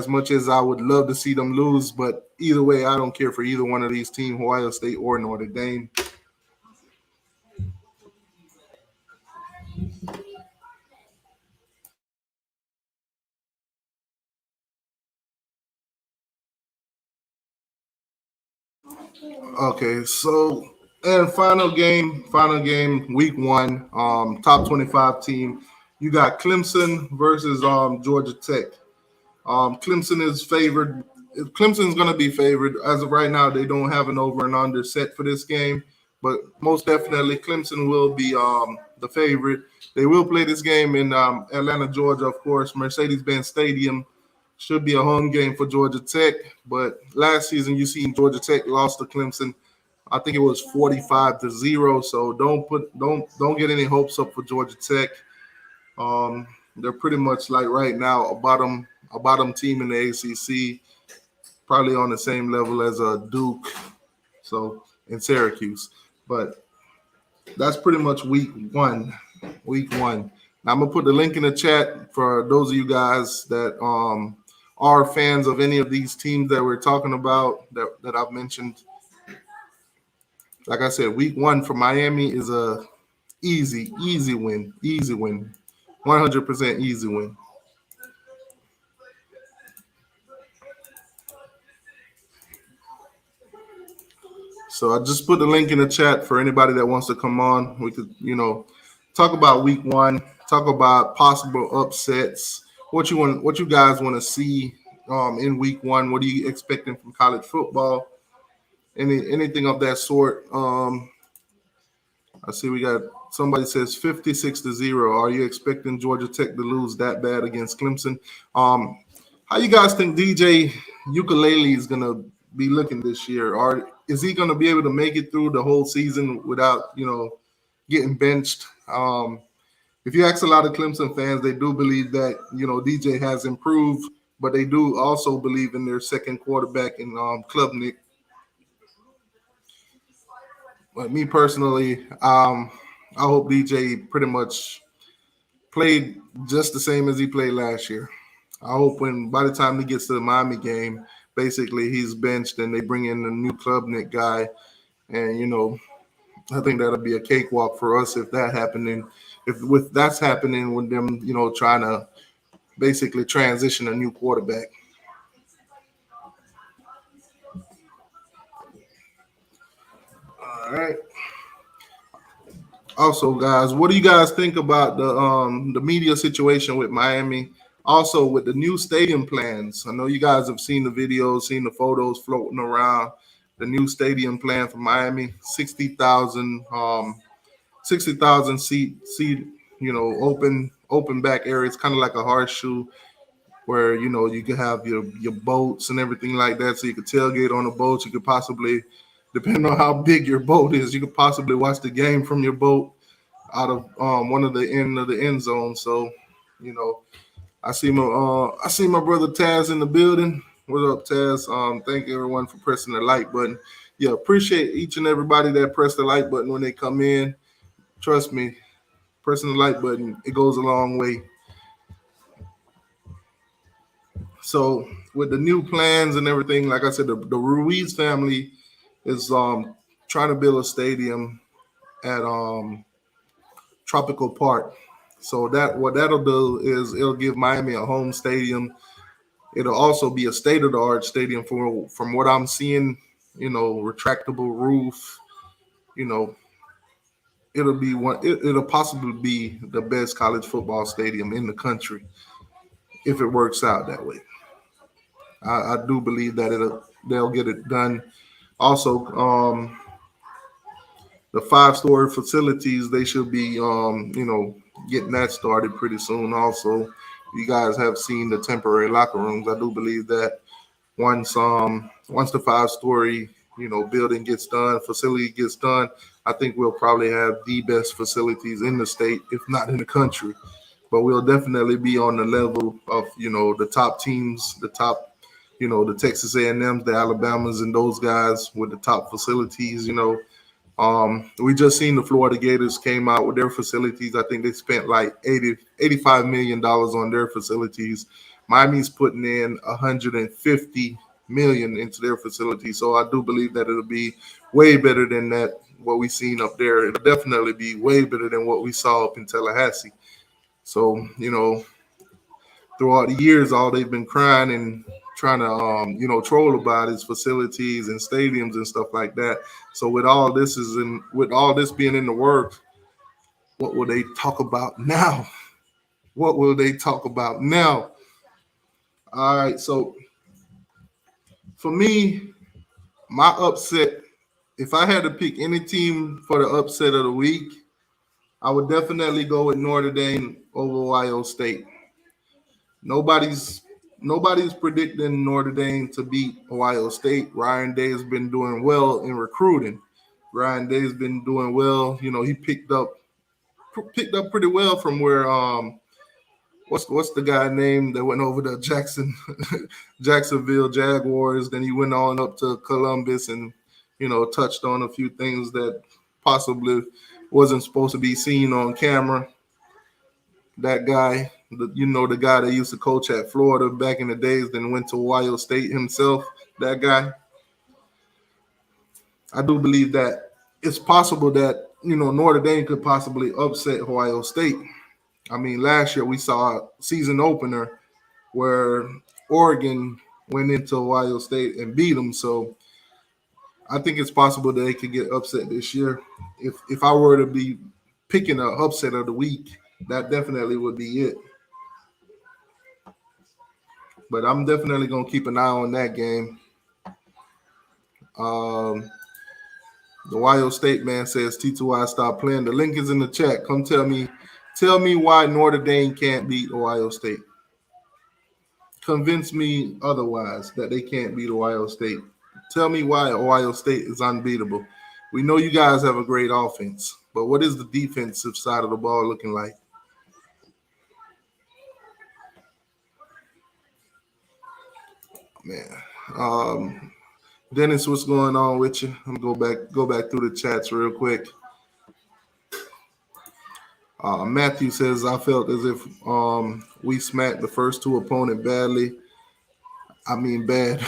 much as I would love to see them lose. But either way, I don't care for either one of these teams, Ohio State or Notre Dame. Okay, so and final game, week one, top 25 team. You got Clemson versus Georgia Tech. Clemson is favored. Clemson's going to be favored as of right now. They don't have an over and under set for this game, but most definitely Clemson will be the favorite. They will play this game in Atlanta, Georgia, of course. Mercedes-Benz Stadium should be a home game for Georgia Tech. But last season, you seen Georgia Tech lost to Clemson. I think it was 45-0. So don't get any hopes up for Georgia Tech. Um, they're pretty much like right now a bottom team in the ACC, probably on the same level as Duke, so in Syracuse. But that's pretty much week one. Week one. Now I'm gonna put the link in the chat for those of you guys that are fans of any of these teams that we're talking about that I've mentioned. Like I said, week one for Miami is a easy win, 100% easy win. So I just put the link in the chat for anybody that wants to come on. We could, talk about week one, talk about possible upsets. What you guys want to see in week one? What are you expecting from college football? Anything of that sort? I see we got somebody says 56-0. Are you expecting Georgia Tech to lose that bad against Clemson? How you guys think DJ Ukulele is gonna be looking this year? Or is he gonna be able to make it through the whole season without, getting benched? If you ask a lot of Clemson fans, they do believe that, DJ has improved, but they do also believe in their second quarterback in Klubnik. But me personally, I hope DJ pretty much played just the same as he played last year. I hope by the time he gets to the Miami game, basically he's benched and they bring in a new Klubnik guy, and I think that'll be a cakewalk for us if that happening. If with that's happening with them, trying to basically transition a new quarterback. All right. Also, guys, what do you guys think about the media situation with Miami? Also, with the new stadium plans, I know you guys have seen the videos, seen the photos floating around. The new stadium plan for Miami, 60,000 seat, open back area. It's kind of like a horseshoe where you can have your boats and everything like that, so you could tailgate on the boats. You could possibly, depending on how big your boat is, you could possibly watch the game from your boat out of one of the end zones. So, you know, I see my brother Taz in the building. What up, Taz? Thank everyone for pressing the like button. Yeah, appreciate each and everybody that pressed the like button when they come in. Trust me, pressing the like button, it goes a long way. So with the new plans and everything, like I said, the Ruiz family is trying to build a stadium at Tropical Park. So that what that'll do is it'll give Miami a home stadium. It'll also be a state of the art stadium from what I'm seeing. Retractable roof. You know, it'll be it'll possibly be the best college football stadium in the country if it works out that way. I do believe that they'll get it done. Also, the 5-story facilities, they should be getting that started pretty soon. Also, you guys have seen the temporary locker rooms. I do believe that once the 5-story building gets done, facility gets done, I think we'll probably have the best facilities in the state, if not in the country. But we'll definitely be on the level of the top teams, the top, the Texas A&Ms, the Alabamas, and those guys with the top facilities. We just seen the Florida Gators came out with their facilities. I think they spent like 85 million dollars on their facilities. Miami's putting in 150 million into their facilities. So I do believe that it'll be way better than that what we seen up there. It'll definitely be way better than what we saw up in Tallahassee. So, throughout the years, all they've been crying and trying to troll about his facilities and stadiums and stuff like that. So with all this being in the works, what will they talk about now? What will they talk about now? All right, so for me, my upset, if I had to pick any team for the upset of the week, I would definitely go with Notre Dame over Ohio State. Nobody's predicting Notre Dame to beat Ohio State. Ryan Day has been doing well in recruiting. Ryan Day has been doing well. He picked up pretty well from where what's the guy name that went over to Jacksonville Jaguars. Then he went on up to Columbus and touched on a few things that possibly wasn't supposed to be seen on camera. That guy, the guy that used to coach at Florida back in the days, then went to Ohio State himself, that guy. I do believe that it's possible that, Notre Dame could possibly upset Ohio State. I mean, last year we saw a season opener where Oregon went into Ohio State and beat them. So I think it's possible that they could get upset this year. If I were to be picking an upset of the week, that definitely would be it. But I'm definitely going to keep an eye on that game. The Ohio State man says T2I stop playing. The link is in the chat. Come tell me why Notre Dame can't beat Ohio State. Convince me otherwise that they can't beat Ohio State. Tell me why Ohio State is unbeatable. We know you guys have a great offense, but what is the defensive side of the ball looking like? Man. Dennis, what's going on with you? I'm gonna go back through the chats real quick. Matthew says, I felt as if we smacked the first two opponent badly. I mean, bad.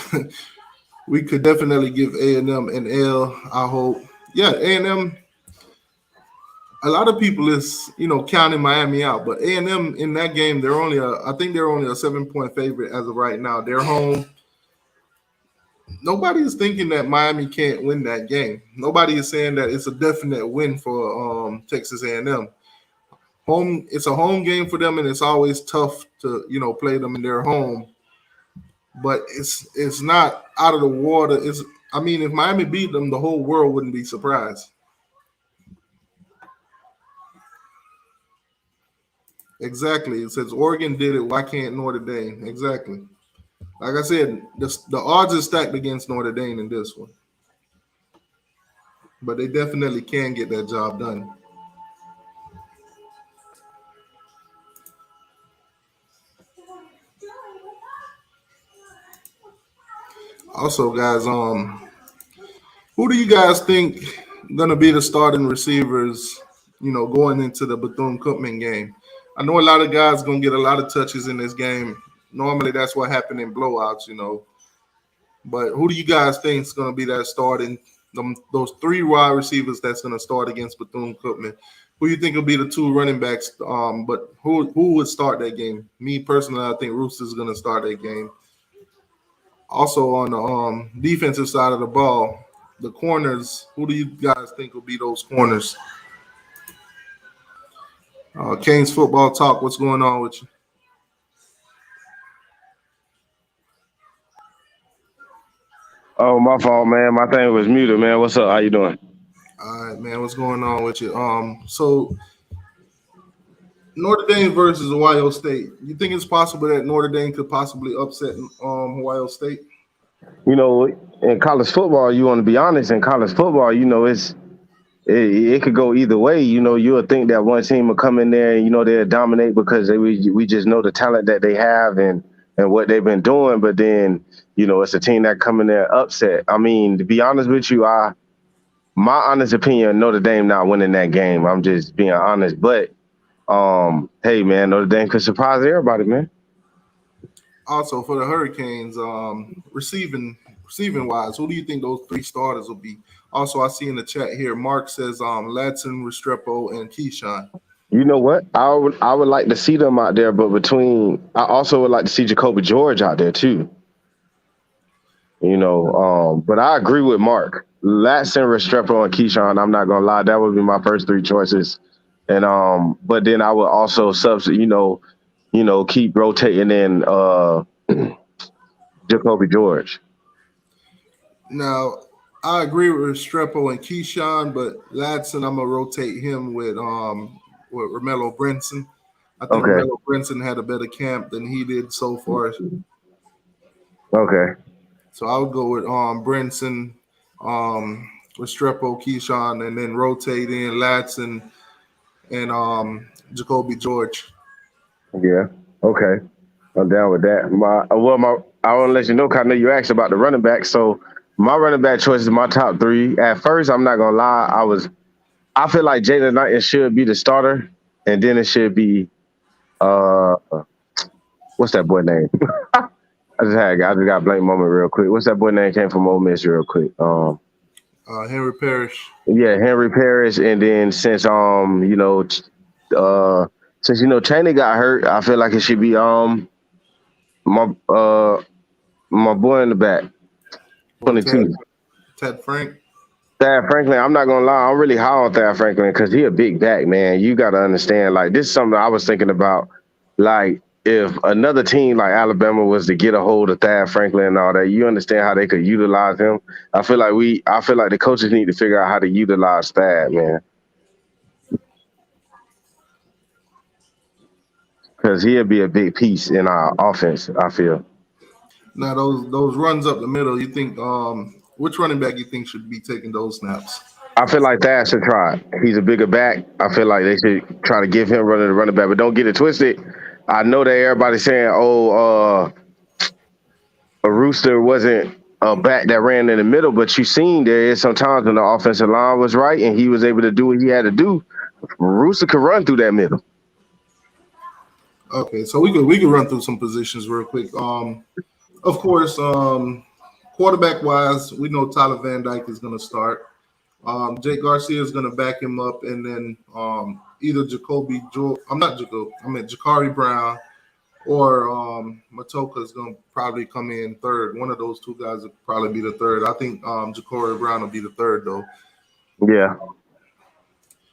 We could definitely give A&M an L, I hope. Yeah, A&M, a lot of people is, counting Miami out, but A&M in that game, I think they're only a 7-point favorite as of right now. They're home. Nobody is thinking that Miami can't win that game. Nobody is saying that it's a definite win for Texas A&M. It's a home game for them, and it's always tough to play them in their home. But it's not out of the water. If Miami beat them, the whole world wouldn't be surprised. Exactly. It says Oregon did it. Why can't Notre Dame? Exactly. Like I said, the odds are stacked against Notre Dame in this one. But they definitely can get that job done. Also, guys, who do you guys think going to be the starting receivers, going into the Bethune Cookman game? I know a lot of guys going to get a lot of touches in this game. Normally, that's what happened in blowouts, But who do you guys think is going to be that starting, those three wide receivers that's going to start against Bethune-Cookman? Who do you think will be the two running backs? But who would start that game? Me, personally, I think Rooster's going to start that game. Also, on the defensive side of the ball, the corners, who do you guys think will be those corners? Canes Football Talk, what's going on with you? Oh, my fault, man. My thing was muted, man. What's up? How you doing? All right, man. What's going on with you? So Notre Dame versus Ohio State. You think it's possible that Notre Dame could possibly upset Ohio State? In college football, you want to be honest. In college football, it could go either way. You'll think that one team will come in there and they'll dominate because we just know the talent that they have and what they've been doing. But then it's a team that come in there upset. I mean, to be honest with you, my honest opinion, Notre Dame not winning that game. I'm just being honest. But hey, man, Notre Dame could surprise everybody, man. Also, for the Hurricanes, receiving wise, who do you think those three starters will be? Also, I see in the chat here, Mark says Ladson, Restrepo, and Keyshawn. You know what? I would like to see them out there, but I also would like to see Jacoby George out there too. But I agree with Mark. Latson, Restrepo, and Keyshawn. I'm not gonna lie, that would be my first three choices. And but then I would also keep rotating in Jacoby George. Now, I agree with Restrepo and Keyshawn, but Ladson, I'm gonna rotate him with Romello Brinson. I think Okay. Romello Brinson had a better camp than he did so far. Okay. So I would go with Brinson, Restrepo, Keyshawn, and then rotate in Ladson and Jacoby George. Yeah. Okay. I'm down with that. I want to let you know, 'cause I know you asked about the running back. So my running back choice is my top three. At first, I'm not gonna lie, I feel like Jalen Knight should be the starter, and then it should be uh what's that boy name? I just got a blank moment real quick. What's that boy name came from Ole Miss real quick? Henry Parrish. Yeah, Henry Parrish, and then since Chaney got hurt, I feel like it should be my my boy in the back, Or 22. Ted Frank. Thad Franklin, I'm not gonna lie, I'm really high on Thad Franklin because he a big back, man. You gotta understand, like, this is something I was thinking about. Like, if another team like Alabama was to get a hold of Thad Franklin and all that, you understand how they could utilize him. I feel like the coaches need to figure out how to utilize Thad, man. Because he'll be a big piece in our offense, I feel. Now those runs up the middle, you think which running back you think should be taking those snaps? I feel like Thad should try. He's a bigger back. I feel like they should try to give him running back, but don't get it twisted. I know that everybody's saying, a Rooster wasn't a back that ran in the middle, but you seen there is sometimes when the offensive line was right and he was able to do what he had to do. Rooster could run through that middle. Okay, so we could run through some positions real quick. Of course, quarterback wise, we know Tyler Van Dyke is going to start. Jake Garcia is going to back him up, and then either Jacoby George, Jakari Brown, or Matoka is going to probably come in third. One of those two guys will probably be the third. I think Jakari Brown will be the third, though. Yeah.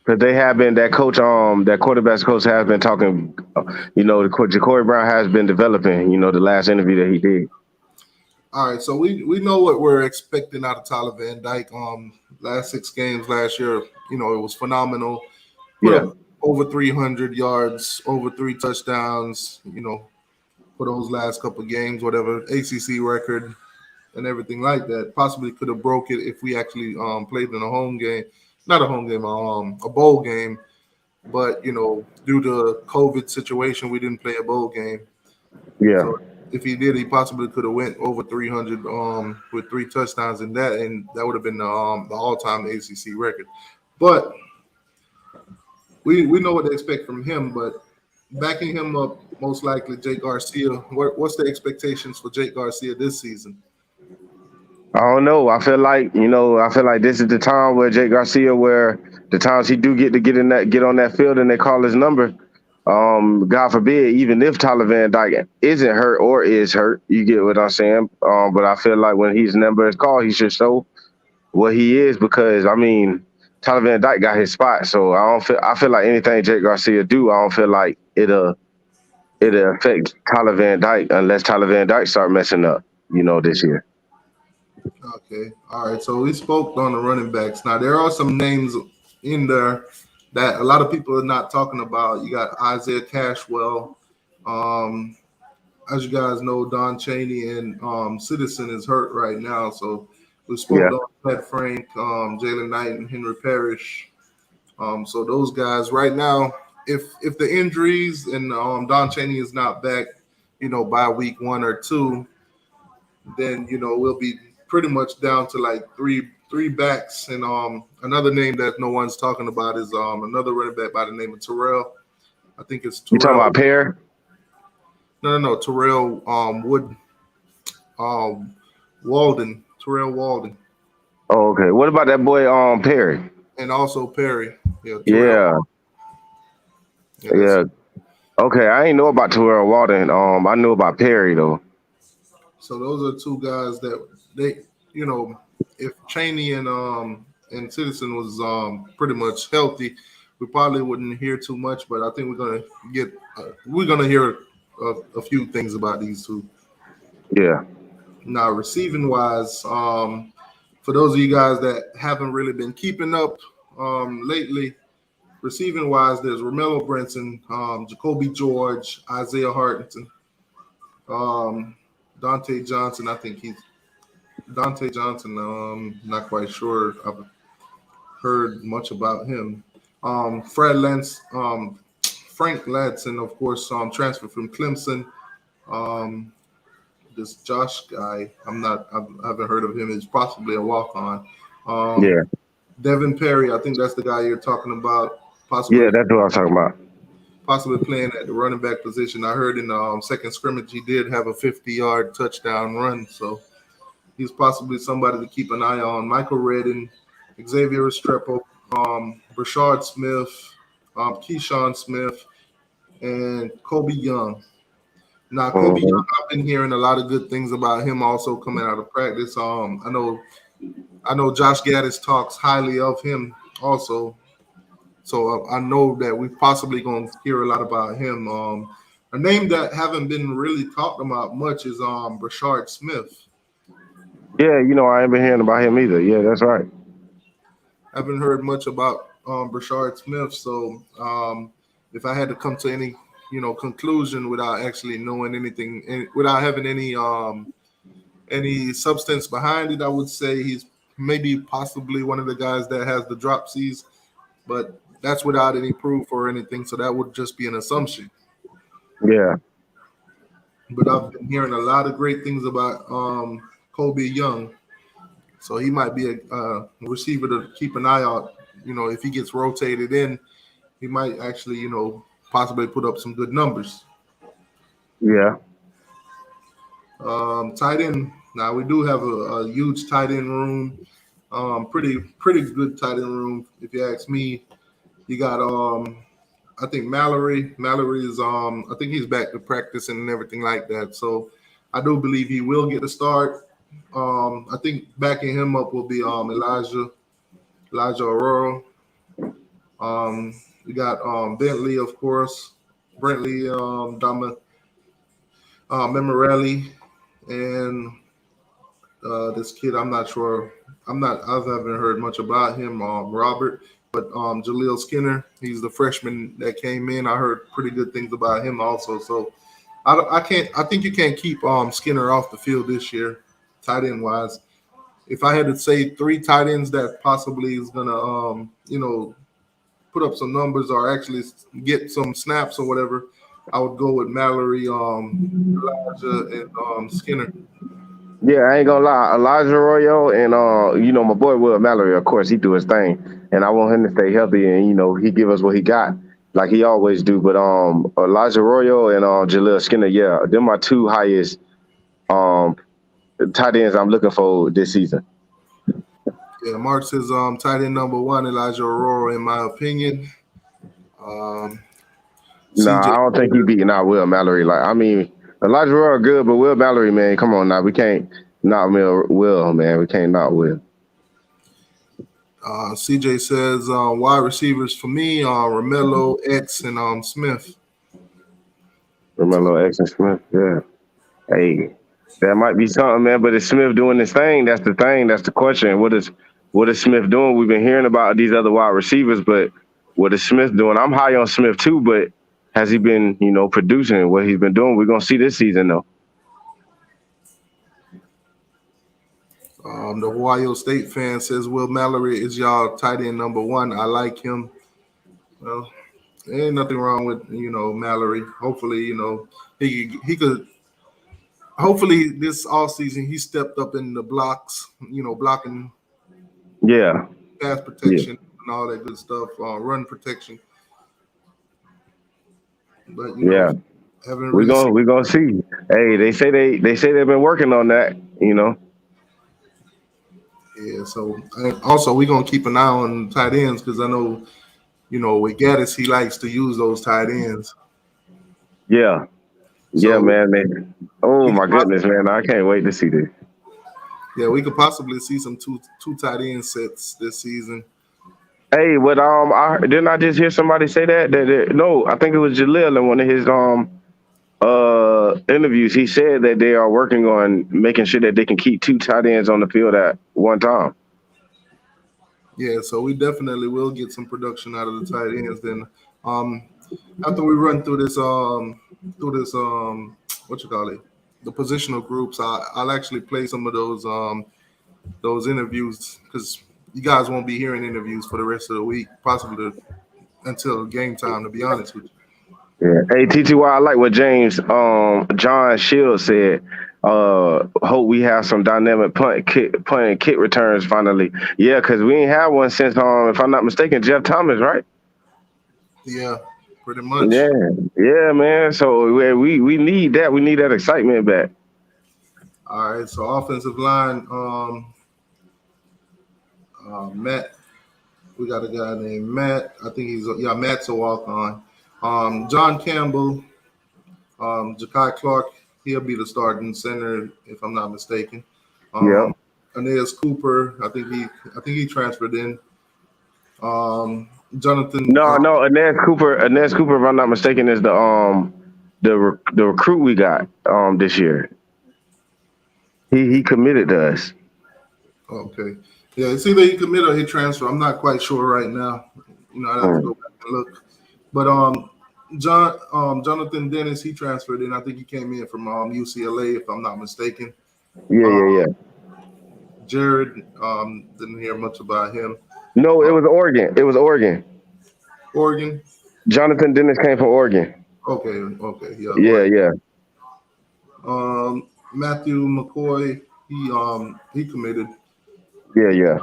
Because they have been, that quarterback's coach has been talking, Jakari Brown has been developing, the last interview that he did. All right, so we know what we're expecting out of Tyler Van Dyke. Last 6 games last year, it was phenomenal. Put up over 300 yards, over 3 touchdowns, for those last couple of games, whatever, ACC record and everything like that. Possibly could have broke it if we actually played in a home game. Not a home game, a bowl game. But, due to COVID situation, we didn't play a bowl game. Yeah. So if he did, he possibly could have went over 300 with 3 touchdowns in that, and that would have been the all-time ACC record. But we know what to expect from him. But backing him up, most likely Jake Garcia. What's the expectations for Jake Garcia this season? I don't know. I feel like this is the time where Jake Garcia, where the times he do get on that field and they call his number. God forbid, even if Tyler Van Dyke isn't hurt or is hurt, you get what I'm saying. But I feel like when his number is called, he should show what he is, because Tyler Van Dyke got his spot. So I feel like anything Jake Garcia do, I don't feel like it'll affect Tyler Van Dyke unless Tyler Van Dyke start messing up, this year. Okay. All right. So we spoke on the running backs. Now there are some names in there that a lot of people are not talking about. You got Isaiah Cashwell. As you guys know, Don Chaney and Citizen is hurt right now. So we spoke on Ted Frank, Jalen Knight, and Henry Parrish. So those guys right now, if the injuries and Don Chaney is not back, by week 1 or 2, then we'll be pretty much down to like three backs. And another name that no one's talking about is another running back by the name of Terrell. I think it's Terrell. You talking about Pear? No. Terrell Walden. Terrell Walden. Oh, okay. What about that boy Perry? And also Perry. Yeah. Okay, I ain't know about Terrell Walden. I knew about Perry though. So those are 2 guys that they, you know, if Cheney and Citizen was pretty much healthy, we probably wouldn't hear too much. But I think we're gonna hear a few things about these two. Yeah. Now, receiving wise, for those of you guys that haven't really been keeping up lately, receiving wise, there's Romello Brinson, Jacoby George, Isaiah Hartington, um, Dante Johnson. I think he's Dante Johnson. Not quite sure. I've heard much about him. Fred Lentz, Frank Ladson, of course, transferred from Clemson. Um, this Josh guy, I haven't heard of him. He's possibly a walk on. Um, Yeah. Devin Perry, I think that's the guy you're talking about. Yeah, Possibly, that's what I was talking about. possibly playing at the running back position. I heard in the second scrimmage he did have a 50-yard touchdown run, so he's possibly somebody to keep an eye on. Michael Redden, Xavier Restrepo, Brashard Smith, Keyshawn Smith, and Kobe Young. Now, Kobe Mhm. Young, I've been hearing a lot of good things about him also coming out of practice. I know Josh Gaddis talks highly of him also. So I know that we possibly going to hear a lot about him. A name that haven't been really talked about much is Brashard Smith. Yeah, I ain't been hearing about him either. Yeah, that's right. Haven't heard much about Brashard Smith. So if I had to come to any conclusion without actually knowing anything, without having any substance behind it, I would say he's maybe possibly one of the guys that has the dropsies, but that's without any proof or anything. So that would just be an assumption. Yeah. But I've been hearing a lot of great things about Kobe Young. So he might be a receiver to keep an eye out. If he gets rotated in, he might actually, possibly put up some good numbers. Yeah. Tight end. Now we do have a huge tight end room. Pretty good tight end room, if you ask me. You got I think Mallory. Mallory is I think he's back to practicing and everything like that. So I do believe he will get a start. I think backing him up will be Elijah Aurora. We got Bentley, of course, Brentley, Memorelli, and this kid. I'm not sure. I haven't heard much about him. Robert, but Jaleel Skinner. He's the freshman that came in. I heard pretty good things about him also. So I can't. I think you can't keep Skinner off the field this year, tight end wise. If I had to say three tight ends that possibly is gonna put up some numbers or actually get some snaps or whatever, I would go with Mallory, Elijah, and Skinner. Yeah, I ain't gonna lie. Elijah Arroyo and my boy Will Mallory, of course, he do his thing. And I want him to stay healthy and he give us what he got, like he always do. But Elijah Arroyo and Jaleel Skinner, yeah, they're my two highest um tight ends I'm looking for this season. Yeah, Mark says tight end number one, Elijah Aurora, in my opinion. Um, Nah, CJ, I don't think he beating out Will Mallory. Like, I mean, Elijah Arroyo good, but Will Mallory, man, come on now. We can't knock Will, man. We can't knock Will. CJ says wide receivers for me, Romello, X, and Smith. So Romello X and Smith, yeah. Hey, that might be something, man. But is Smith doing this thing? That's the thing. That's the question. What is Smith doing? We've been hearing about these other wide receivers, but what is Smith doing? I'm high on Smith too, but has he been, producing what he's been doing? We're gonna see this season though. the Ohio State fan says Will Mallory is y'all tight end number one. I like him. Well, there ain't nothing wrong with Mallory. Hopefully, he could. Hopefully, this all season he stepped up in the blocks. Blocking, Yeah, pass yeah, protection, and all that good stuff. Run protection. But yeah. haven't We're really seen. gonna we're gonna see. Hey, they say they've been working on that. Yeah. So and also we're gonna keep an eye on tight ends because I know with Gaddis he likes to use those tight ends. Yeah, yeah, So man. Oh we my could goodness, man. I can't wait to see this. Yeah, we could possibly see some two tight end sets this season. Hey, what didn't I just hear somebody say that no, I think it was Jaleel in one of his interviews. He said that they are working on making sure that they can keep two tight ends on the field at one time. Yeah, so we definitely will get some production out of the tight ends. Then, um, after we run through this what you call it, the positional groups, I'll actually play some of those interviews because you guys won't be hearing interviews for the rest of the week, possibly until game time. To be honest with you. Yeah. Hey, TTY, I like what James John Shields said. Hope we have some dynamic punt and kick returns finally. Yeah, because we ain't had one since if I'm not mistaken, Jeff Thomas, right? Yeah, pretty much. Yeah, yeah, man. So we need that. We need that excitement back. All right, so offensive line, Matt. We got a guy named Matt. I think Matt's a walk on. John Campbell, Ja'Kai Clark. He'll be the starting center if I'm not mistaken. Yeah. Aeneas Cooper. I think he transferred in. Jonathan. No. Inez Cooper, if I'm not mistaken, is the recruit we got this year. He committed to us. Okay. Yeah, it's either he commit or he transfer. I'm not quite sure right now. I'd have to go back and look. But Jonathan Dennis, he transferred in. I think he came in from UCLA, if I'm not mistaken. Yeah. Jared, didn't hear much about him. No, it was Oregon. Oregon. Jonathan Dennis came from Oregon. Okay. Yeah. Matthew McCoy, he committed. Yeah.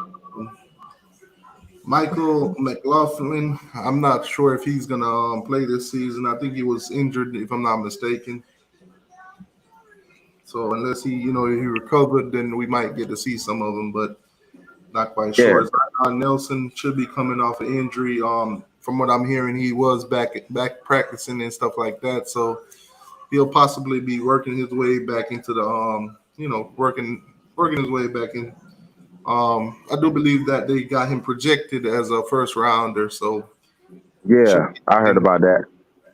Michael McLaughlin, I'm not sure if he's gonna play this season. I think he was injured, if I'm not mistaken. So unless he recovered, then we might get to see some of them, but not quite sure. Nelson should be coming off an injury. From what I'm hearing, he was back practicing and stuff like that. So he'll possibly be working his way back into the working his way back in. I do believe that they got him projected as a first rounder. So yeah, I heard about that.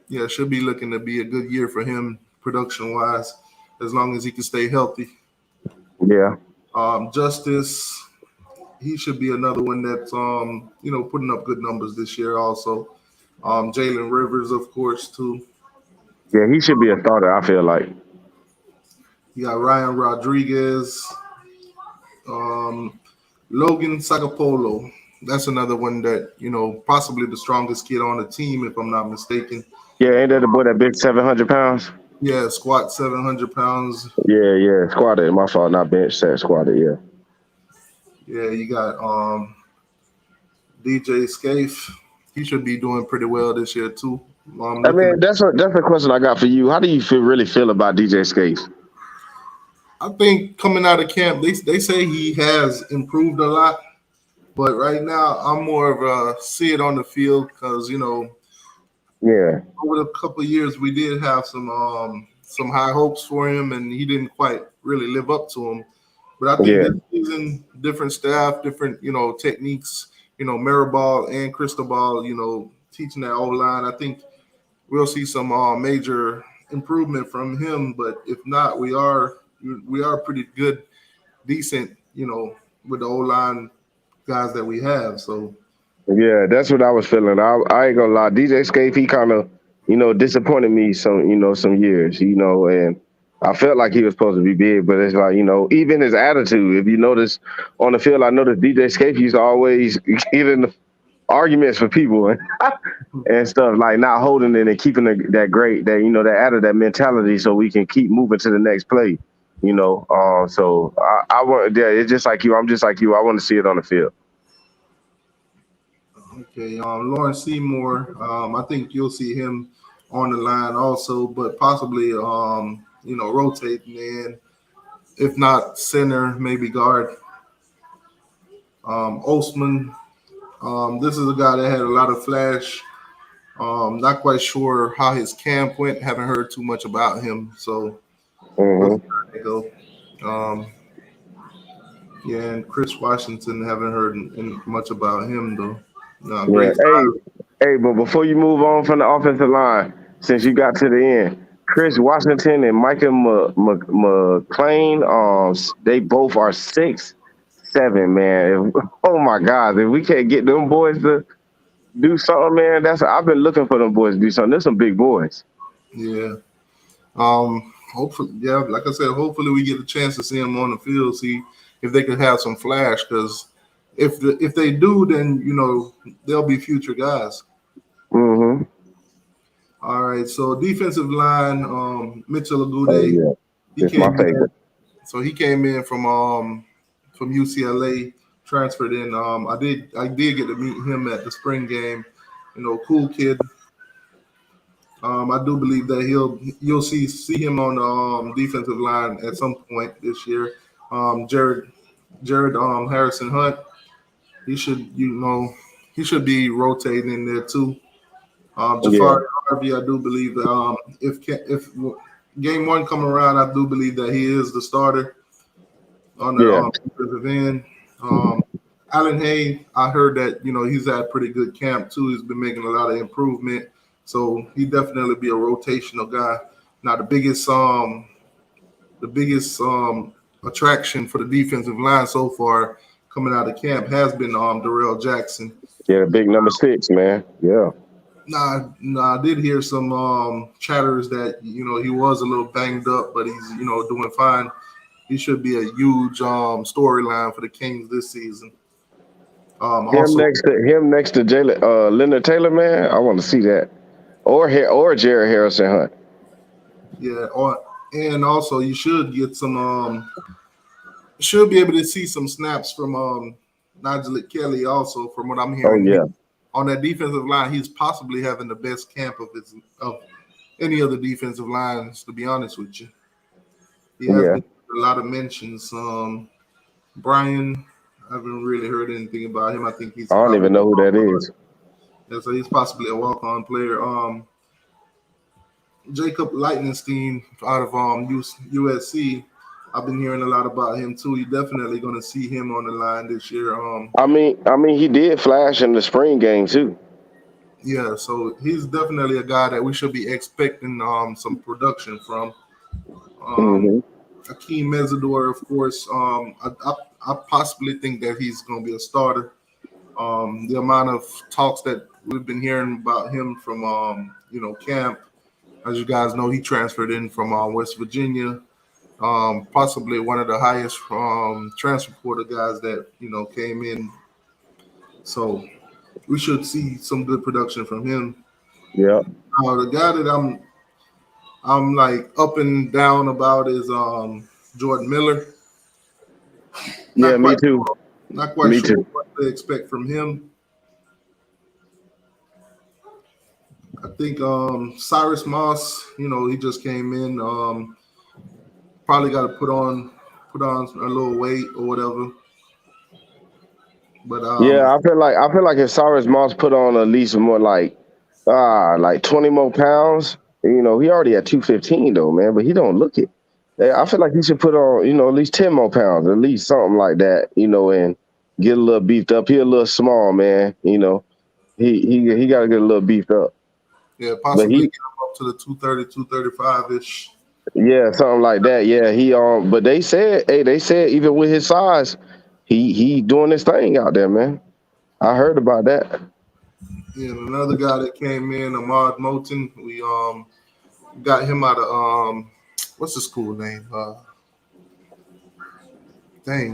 Yeah, should be looking to be a good year for him production wise, as long as he can stay healthy. Yeah. Justice, he should be another one that's putting up good numbers this year also. Jalen Rivers, of course, too. Yeah, he should be a starter, I feel like. You got Ryan Rodriguez, Logan Sagapolo. That's another one that, possibly the strongest kid on the team, if I'm not mistaken. Yeah, ain't that the boy that big 700 pounds? Yeah, squat 700 pounds. Yeah, squatted. My fault, not bench, set squatted, yeah. Yeah, you got DJ Scaife. He should be doing pretty well this year too. That's a question I got for you. How do you really feel about DJ Scaife? I think coming out of camp, they say he has improved a lot, but right now I'm more of a see it on the field because yeah, over the couple of years we did have some high hopes for him, and he didn't quite really live up to them. But I think this season, different staff, different techniques, Maribal and Cristobal, teaching that O line. I think we'll see some major improvement from him. But if not, we are pretty good, decent, with the O line guys that we have. So yeah, that's what I was feeling. I ain't gonna lie, DJ Scaife, he kind of disappointed me some years, and I felt like he was supposed to be big, but it's like even his attitude. If you notice on the field, I noticed DJ Scaife used to always get in arguments for people and stuff, like not holding it and keeping that great that added that mentality so we can keep moving to the next play. So I want, yeah, it's just like you. I'm just like you. I want to see it on the field. Okay, Lawrence Seymour. I think you'll see him on the line also, but possibly rotating in, if not center, maybe guard. Osman. This is a guy that had a lot of flash. Not quite sure how his camp went. Haven't heard too much about him, so we'll see how they go. Yeah, and Chris Washington, haven't heard much about him though. No, Yeah. great five. Hey, but before you move on from the offensive line, since you got to the end, Chris Washington and Micah McLean, they both are 6'7", man. Oh my God, if we can't get them boys to do something, man, I've been looking for them boys to do something. There's some big boys. Yeah. Hopefully, yeah, like I said, hopefully we get a chance to see them on the field, see if they could have some flash. Because if they do, then they'll be future guys. Mm-hmm. All right. So defensive line, Mitchell Oh Agude, yeah, he it's my came in. favorite. So he came in from UCLA, transferred in. I did get to meet him at the spring game. Cool kid. I do believe that you'll see him on the defensive line at some point this year. Jared Harrison Hunt, he should he should be rotating in there too. Yeah, Jafari Harvey, I do believe that if game one come around, I do believe that he is the starter on the yeah, defensive end. Um, Allen Hay, I heard that he's had a pretty good camp too. He's been making a lot of improvement, so he definitely be a rotational guy. Now the biggest attraction for the defensive line so far coming out of camp has been Darrell Jackson. yeah. The big number 6, man. Yeah, Nah, I did hear some chatters that he was a little banged up, but he's doing fine. He should be a huge storyline for the Kings this season. him Also, next to Jalen, Leonard Taylor, man. I want to see that, or Jared Harrison Hunt. yeah, and also you should get some should be able to see some snaps from Nigel Kelly. Also, from what I'm Oh hearing, yeah, on that defensive line, he's possibly having the best camp of any of the defensive lines. To be honest with you, he has yeah. been a lot of mentions. Brian, I haven't really heard anything about him. I think he's I don't probably even know who that is. yeah, so he's possibly a walk-on player. Jacob Lightningstein out of USC. I've been hearing a lot about him too. You're definitely going to see him on the line this year. I mean, he did flash in the spring game too. Yeah, so he's definitely a guy that we should be expecting some production from. Um, Hmm. Akeem Mesidor, of course. I possibly think that he's going to be a starter. The amount of talks that we've been hearing about him from camp, as you guys know, he transferred in from West Virginia. Possibly one of the highest transfer portal guys that came in. So we should see some good production from him. Yeah, The guy that I'm like up and down about is Jordan Miller. yeah. Not Me quite too. not quite Me sure too. what to expect from him. I think Cyrus Moss, he just came in. Probably got to put on a little weight or whatever. But Yeah, I feel like if Cyrus Moss put on at least more like 20 more pounds, he already at 215 though, man. But he don't look it. Yeah, I feel like he should put on at least 10 more pounds, at least something like that, and get a little beefed up. He a little small, man. He got to get a little beefed up. yeah, But possibly he, get him up to the 230, 235 ish. yeah, something like that. Yeah, but they said even with his size, he doing his thing out there, man. I heard about that. Yeah, and another guy that came in, Ahmad Moten, we got him out of what's the school name?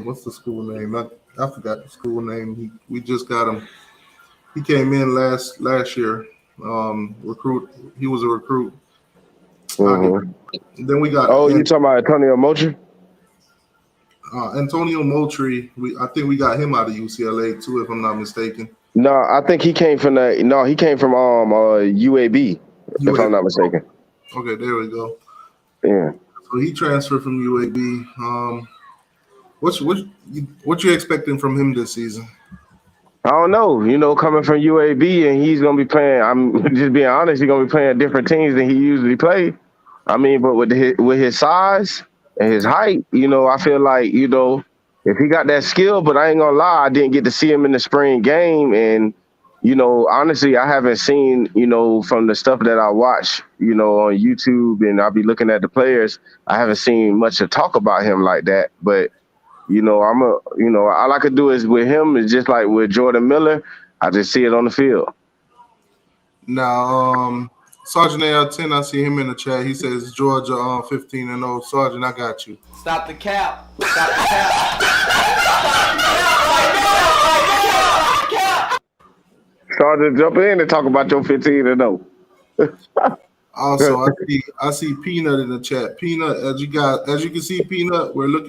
What's the school name? I forgot the school name. We just got him. He came in last year. Recruit. He was a recruit. Hmm. Then we got Oh, you talking about Antonio Moultrie? Antonio Moultrie. I think we got him out of UCLA too, if I'm not mistaken. No, I think he came from UAB, if I'm not UAB. mistaken. Okay, there we go. Yeah. So he transferred from UAB. What you expecting from him this season? I don't know, coming from UAB and he's gonna be playing. I'm just being honest. He's gonna be playing different teams than he usually played. I mean, but with his size and his height, I feel like if he got that skill, but I ain't gonna lie, I didn't get to see him in the spring game. And, honestly, I haven't seen, from the stuff that I watch, on YouTube and I'll be looking at the players, I haven't seen much to talk about him like that. But, all I could do is with him is just like with Jordan Miller, I just see it on the field. Now, Sergeant AL10, I see him in the chat. He says Georgia 15-0. Sergeant, I got you. Stop the cap. Stop the cap. Sergeant, jump in and talk about your 15-0. Also, I see Peanut in the chat. Peanut, as you can see, Peanut, we're going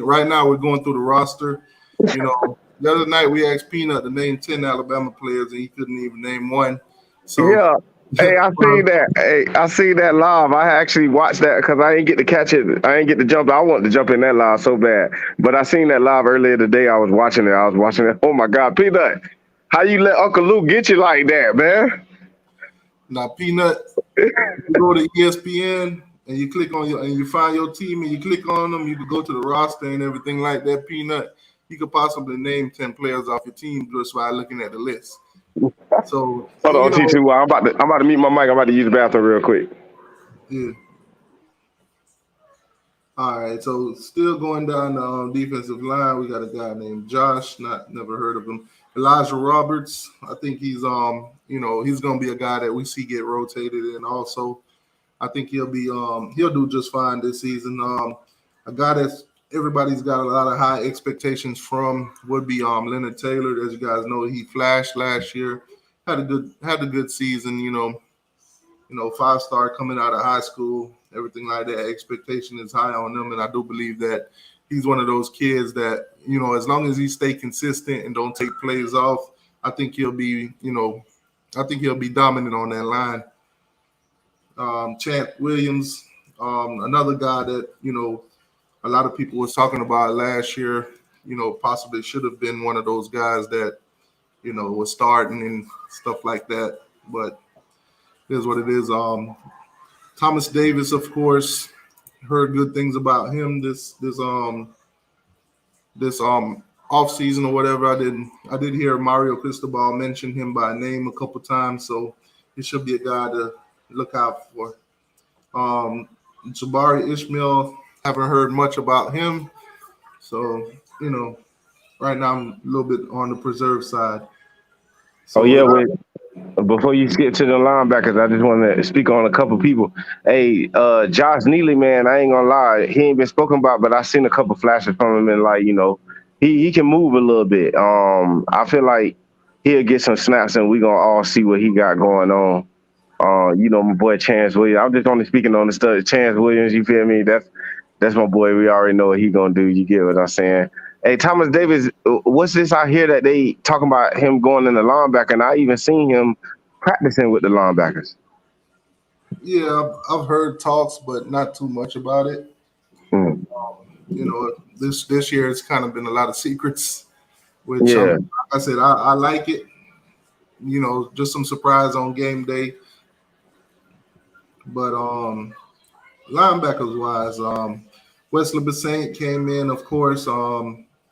through the roster. The other night we asked Peanut to name 10 Alabama players and he couldn't even name one. So yeah. Hey, I seen that. Hey, I seen that live. I actually watched that because I didn't get to catch it. I didn't get to jump. I wanted to jump in that live so bad. But I seen that live earlier today. I was watching it. Oh my God, Peanut. How you let Uncle Luke get you like that, man? Now, Peanut, you go to ESPN and you click on and you find your team and you click on them, you can go to the roster and everything like that. Peanut, you could possibly name 10 players off your team just by looking at the list. So hold on, T2. I'm about to mute my mic. I'm about to use the bathroom real quick. Yeah. All right, so still going down the defensive line, we got a guy named Josh. Never heard of him. Elijah Roberts. I think he's he's gonna be a guy that we see get rotated, and also I think he'll do just fine this season. A guy that's everybody's got a lot of high expectations from would be Leonard Taylor. As you guys know, he flashed last year, had a good season. 5-star coming out of high school, everything like that. Expectation is high on him, and I do believe that he's one of those kids that, as long as he stay consistent and don't take plays off, I think he'll be dominant on that line. Chant Williams, another guy that, a lot of people was talking about last year, possibly should have been one of those guys that, was starting and stuff like that. But here's what it is. Thomas Davis, of course, heard good things about him this off season or whatever. I did hear Mario Cristobal mention him by name a couple times, so he should be a guy to look out for. Jabari Ishmael, haven't heard much about him, so right now I'm a little bit on the preserve side. So, before you skip to the linebackers, I just want to speak on a couple people. Hey, Josh Neely, man, I ain't gonna lie, he ain't been spoken about, but I seen a couple flashes from him, and he can move a little bit. I feel like he'll get some snaps, and we gonna all see what he got going on. My boy Chance Williams. I'm just only speaking on the stud. Chance Williams, you feel me? That's my boy. We already know what he gonna do. You get what I'm saying? Hey, Thomas Davis, what's this I hear that they talking about him going in the linebacker, and I even seen him practicing with the linebackers. Yeah, I've heard talks, but not too much about it. This year it's kind of been a lot of secrets, which like I said, I like it. Just some surprise on game day. But linebackers wise, Wesley Bissant came in, of course.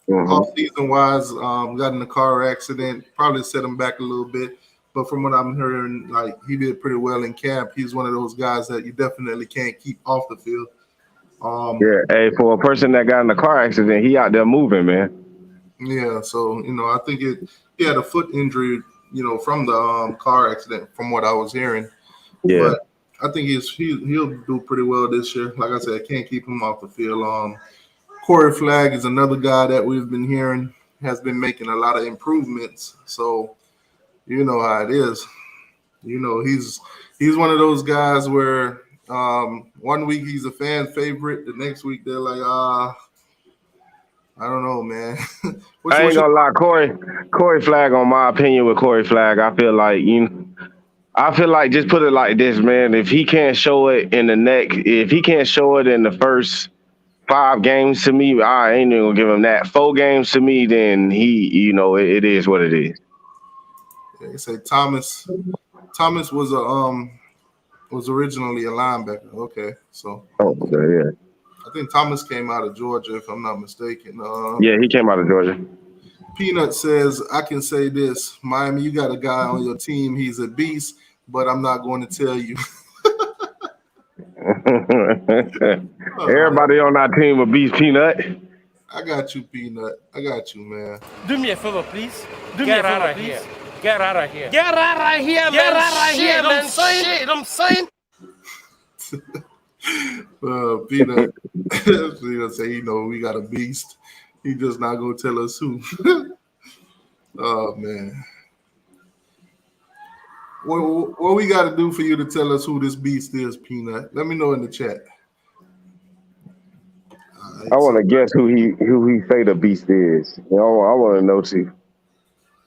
Off season wise, got in a car accident, probably set him back a little bit. But from what I'm hearing, like he did pretty well in camp. He's one of those guys that you definitely can't keep off the field. Hey, for a person that got in a car accident, he out there moving, man. Yeah, so I think he had a foot injury, from the car accident, from what I was hearing. Yeah, but I think he'll do pretty well this year. Like I said, I can't keep him off the field. Corey Flagg is another guy that we've been hearing has been making a lot of improvements. So you know how it is. He's one of those guys where 1 week he's a fan favorite, the next week they're like, I don't know, man. I ain't gonna lie, Corey Flagg, on my opinion with Corey Flagg, I feel like just put it like this, man. If he can't show it in the first 5 games to me, I ain't even gonna give him that. 4 games to me, then it is what it is. They say Thomas was originally a linebacker. Okay, so. Oh, okay, yeah. I think Thomas came out of Georgia, if I'm not mistaken. Yeah, he came out of Georgia. Peanut says, I can say this. Miami, you got a guy on your team. He's a beast, but I'm not going to tell you. Everybody on our team will beat Peanut. I got you, Peanut. I got you, man. Do me a favor, please. Get out of here. Get out of here. Get out of here, man. Get out of here, man. Shit, I'm saying. Peanut, Peanut say, we got a beast. He just not gonna tell us who. Oh man, what we got to do for you to tell us who this beast is, Peanut? Let me know in the chat. I want to guess who he say the beast is. I want to know too.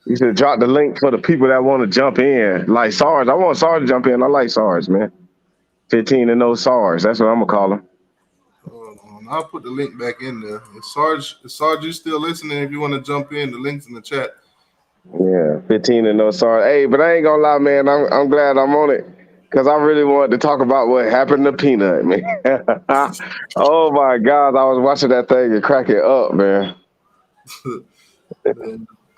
You should drop the link for the people that want to jump in. Like SARS, I want SARS to jump in. I like SARS, man. 15-0 SARS. That's what I'm gonna call him. I'll put the link back in there. Sarge, you still listening? If you want to jump in, the link's in the chat. Yeah, 15-0 SARS. Hey, but I ain't gonna lie, man. I'm glad I'm on it because I really wanted to talk about what happened to Peanut, man. Oh my God, I was watching that thing and cracking up, man.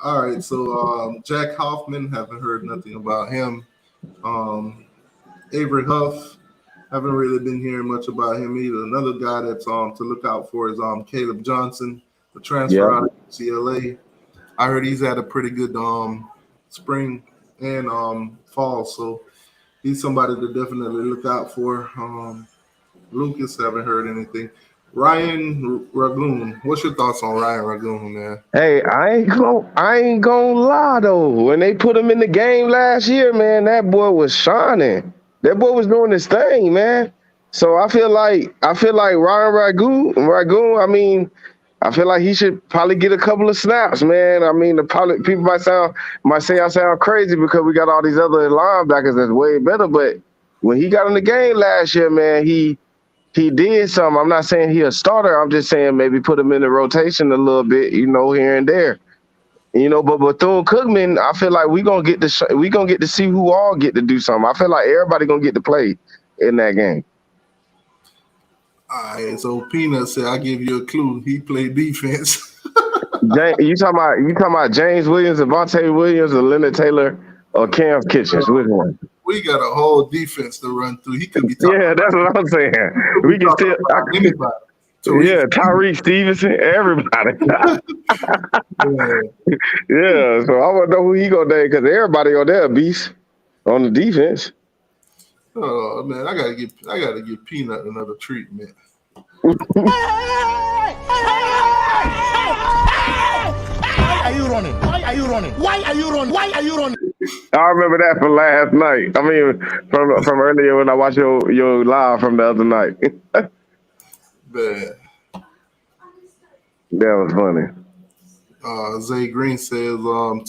All right, so Jack Hoffman, haven't heard nothing about him. Avery Huff, haven't really been hearing much about him either. Another guy that's to look out for is Caleb Johnson, the transfer out of UCLA. I heard he's had a pretty good spring and fall, so he's somebody to definitely look out for. Lucas, haven't heard anything. Ryan Ragoon, what's your thoughts on Ryan Ragoon, man? Hey, I ain't gonna lie though. When they put him in the game last year, man, that boy was shining. That boy was doing his thing, man. So I feel like Ryan Ragoon. I mean, I feel like he should probably get a couple of snaps, man. I mean, people might say I sound crazy because we got all these other linebackers that's way better. But when he got in the game last year, man, he did something. I'm not saying he a starter. I'm just saying maybe put him in the rotation a little bit, here and there. But Bethune Cookman, I feel like we gonna get to see who all get to do something. I feel like everybody gonna get to play in that game. All right, so Peanut said, "I give you a clue. He played defense." You talking about James Williams, Devontae Williams, or Leonard Taylor, or Cam Kitchens? Which one? We got a whole defense to run through. He could be. Yeah, that's what I'm saying. We can still anybody. Tyrese Stevenson, everybody. Yeah, so I want to know who he gonna name because everybody on there beast on the defense. Oh man, I gotta give Peanut another treatment. Why are you running? Why are you running? Why are you running? Why are you running? I remember that from last night. I mean, from earlier when I watched your live from the other night. Man. That was funny. Zay Green says,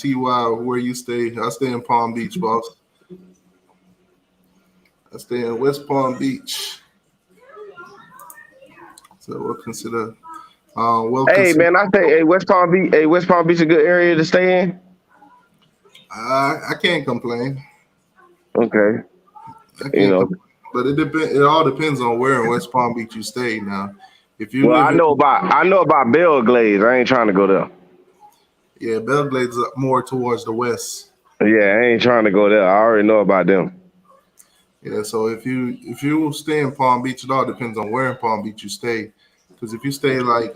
TY, where you stay? I stay in Palm Beach, boss. I stay in West Palm Beach. So we'll consider. Man, I say, West Palm Beach a good area to stay in? I can't complain. Okay. But it all depends on where in West Palm Beach you stay now. If you I know about Belglades. I ain't trying to go there. Yeah, Belglade's more towards the west. Yeah, I ain't trying to go there. I already know about them. Yeah, so if you stay in Palm Beach, it all depends on where in Palm Beach you stay. Because if you stay like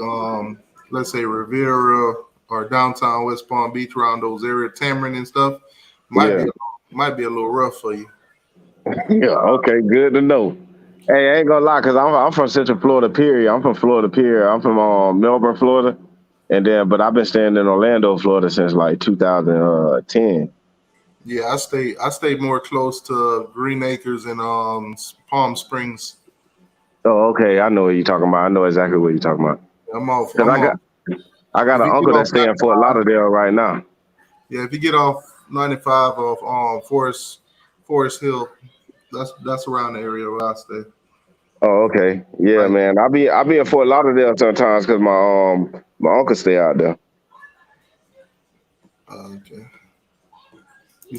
let's say Riviera or downtown West Palm Beach around those areas, Tamarind and stuff, might be a little rough for you. Yeah, okay, good to know. Hey, I ain't gonna lie, because I'm from Central Florida, period. I'm from Florida, period. I'm from Melbourne, Florida. But I've been staying in Orlando, Florida since like 2010. Yeah, I stay more close to Green Acres and Palm Springs. Oh, okay. I know what you're talking about. I know exactly what you're talking about. I got an uncle that's staying in Fort Lauderdale right now. Yeah, if you get off 95 of Forest Hill, that's around the area where I stay. Oh, okay. Yeah, right. Man. I'll be in Fort Lauderdale sometimes because my uncle stay out there. Okay.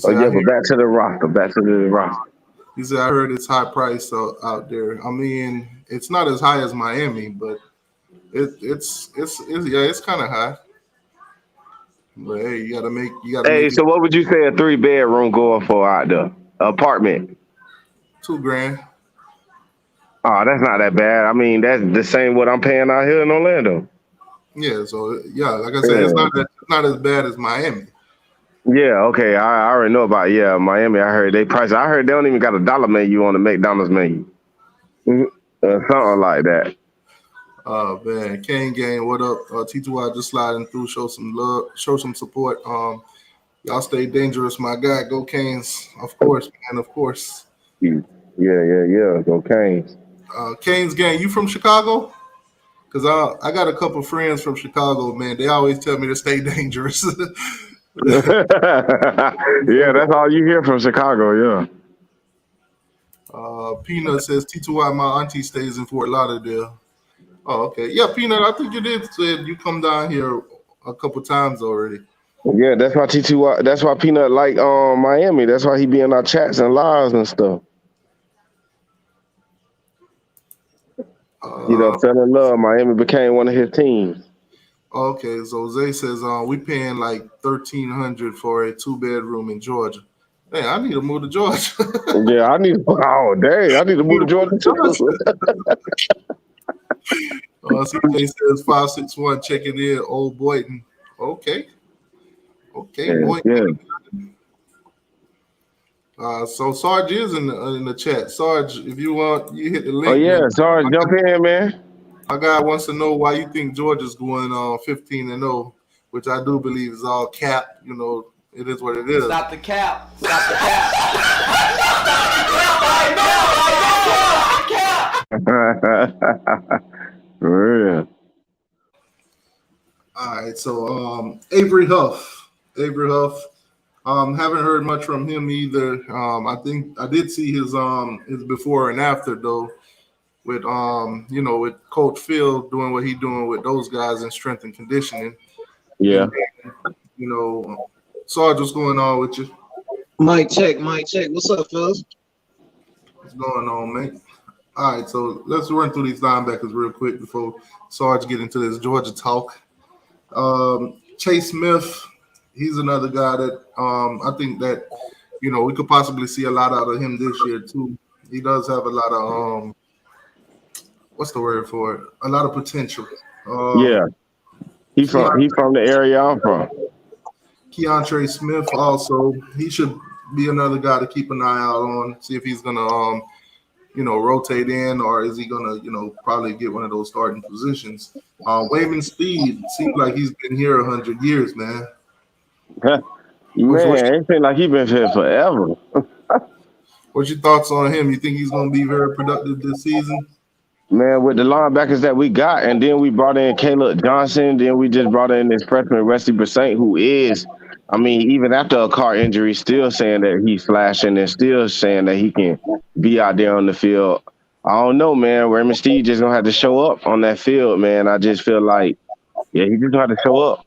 But back to the roster. He said, I heard it's high price out there. I mean, it's not as high as Miami, but it's kind of high. But hey, you gotta Hey, make it so what would you say a 3-bedroom going for out there? Apartment. $2,000. Oh, that's not that bad. I mean, that's the same what I'm paying out here in Orlando. Yeah, so yeah, like I said, it's not as bad as Miami. Yeah, okay. I already know about Miami. I heard they price. I heard they don't even got a dollar menu on the McDonald's menu. Something like that. Oh man, Kane Gang, what up? T2I just sliding through, show some love, show some support. Y'all stay dangerous, my guy. Go Canes, of course, man, of course. Yeah. Go Canes. Canes Gang, you from Chicago? Cause I got a couple friends from Chicago, man. They always tell me to stay dangerous. Yeah, that's all you hear from Chicago. Yeah. Peanut says T2I, my auntie stays in Fort Lauderdale. Oh, okay. Yeah, Peanut, I think you did say you come down here a couple times already. Yeah, that's why T2. That's why Peanut like Miami. That's why he be in our chats and lives and stuff. Fell in love. Miami became one of his teams. Okay, so Zay says we paying like $1,300 for a 2-bedroom in Georgia. Hey, I need to move to Georgia. Yeah, I need. Oh, dang! I need to move to Georgia too. CJ says 561 checking in. Old Boyton. Okay, Boyton. Yeah. So Sarge is in the chat. Sarge, if you want, you hit the link. Oh yeah, man. Sarge, jump in, man. My guy wants to know why you think Georgia's going 15-0, which I do believe is all cap. You know, it is what it is. Stop the cap. Stop the cap. For real. All right, so Avery Huff. Haven't heard much from him either. I think I did see his before and after though, with with Coach Phil doing what he's doing with those guys in strength and conditioning. Yeah. And, Sarge, what's going on with you? Mic check. What's up, fellas? What's going on, mate? All right, so let's run through these linebackers real quick before Sarge get into this Georgia talk. Chase Smith, he's another guy that I think that we could possibly see a lot out of him this year too. He does have a lot of what's the word for it? A lot of potential. Yeah, he's from the area I'm from. Keontre Smith also, he should be another guy to keep an eye out on. See if he's gonna rotate in, or is he gonna probably get one of those starting positions. Wayman Steed seems like he's been here 100 years, man. Man, it seems like he's been here forever. What's your thoughts on him? You think he's going to be very productive this season? Man, with the linebackers that we got, and then we brought in Caleb Johnson, then we just brought in this freshman, Rusty Brissant, who is, even after a car injury, still saying that he's flashing and still saying that he can be out there on the field. I don't know, man. Raymond Steed just going to have to show up on that field, man. I just feel like, he just going to have to show up.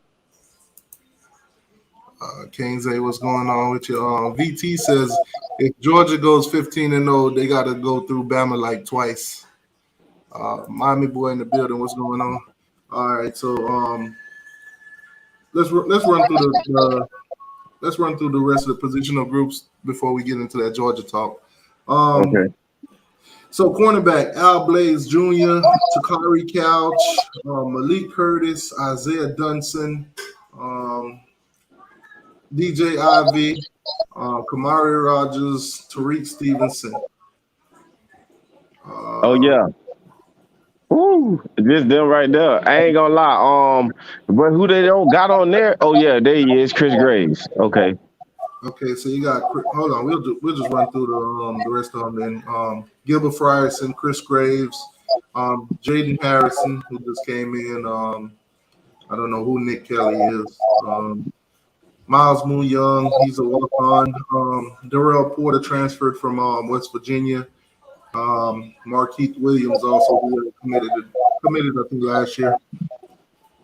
Kingsley, what's going on with you? VT says if Georgia goes 15-0, they got to go through Bama like twice. Miami boy in the building, what's going on? All right, so let's run through the rest of the positional groups before we get into that Georgia talk. Okay. So cornerback Al Blaze Jr., Takari Couch, Malik Curtis, Isaiah Dunson, DJ Ivy, Kamari Rogers, Tariq Stevenson. Woo, just them right there. I ain't gonna lie. But who they don't got on there? Oh yeah, there he is, Chris Graves. Okay. Okay, so you got. Hold on, we'll just run through the rest of them. Then Gilbert Frierson, Chris Graves, Jaden Harrison, who just came in. I don't know who Nick Kelly is. Miles Moon Young, he's a walk-on. Darrell Porter transferred from West Virginia. Markeith Williams also committed I think last year.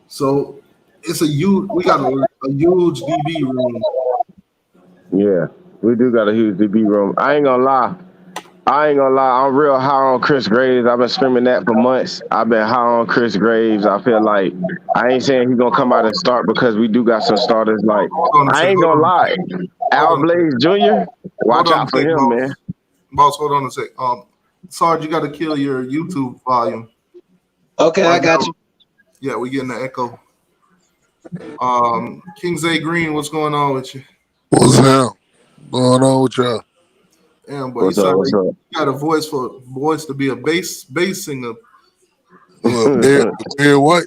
So it's we got a huge DB room. Yeah, we do got a huge DB room. I ain't gonna lie. I ain't gonna lie, I'm real high on Chris Graves. I've been screaming that for months. I've been high on Chris Graves. I feel like I ain't saying he's gonna come out and start because we do got some starters. Like Hold on a I sec. ain't Hold gonna on a lie, sec. Al Hold on a sec. Blaze Jr. Watch Hold on a out for sec, him, man. Boss, hold on a sec. Sarge, you got to kill your YouTube volume. Okay, I got you. Yeah, we getting the echo. Kings A Green, what's going on with you? What's up? Going on with y'all? Damn, boy, What's you up? sound What's like up? you got a voice to be a bass singer. Barry White.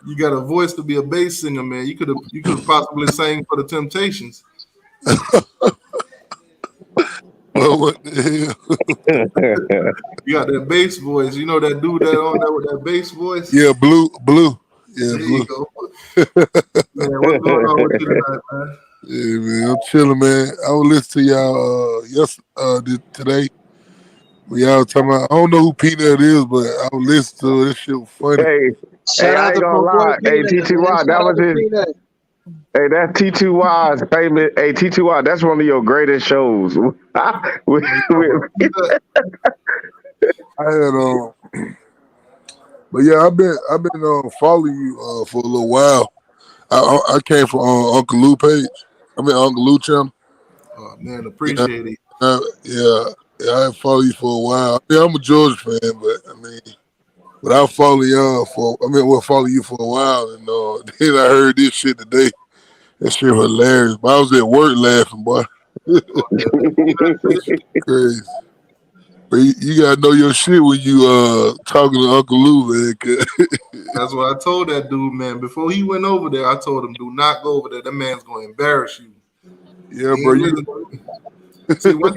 You got a voice to be a bass singer, man. You could have possibly sang for the Temptations. Well, what the hell? You got that bass voice. You know that dude that on there with that bass voice? Yeah, blue. Yeah, There blue. you go. Man, what's going on with you tonight, man? Yeah, man, I'm chilling, man. I was listening to y'all today. When y'all talking about, I don't know who Peanut is, but I was listening to it. This shit was funny. Hey, Shout I out ain't to gonna my boy lie. Hey, Peanut, man. T2Y, that Shout out was to his. Peanut. Hey, that's T2Y's famous. Hey, T2Y, that's one of your greatest shows. I had but yeah, I've been following you for a little while. I came from Uncle Lou page. I mean Uncle Lou channel. Oh man, appreciate it. Yeah, I follow you for a while. I mean, I'm a Georgia fan, but I follow y'all follow you for a while, and then I heard this shit today. That shit was hilarious. But I was at work laughing, boy. Crazy. But you gotta know your shit when you talking to Uncle Lou, man. That's what I told that dude, man. Before he went over there, I told him, do not go over there. That man's going to embarrass you. Yeah, bro. See, one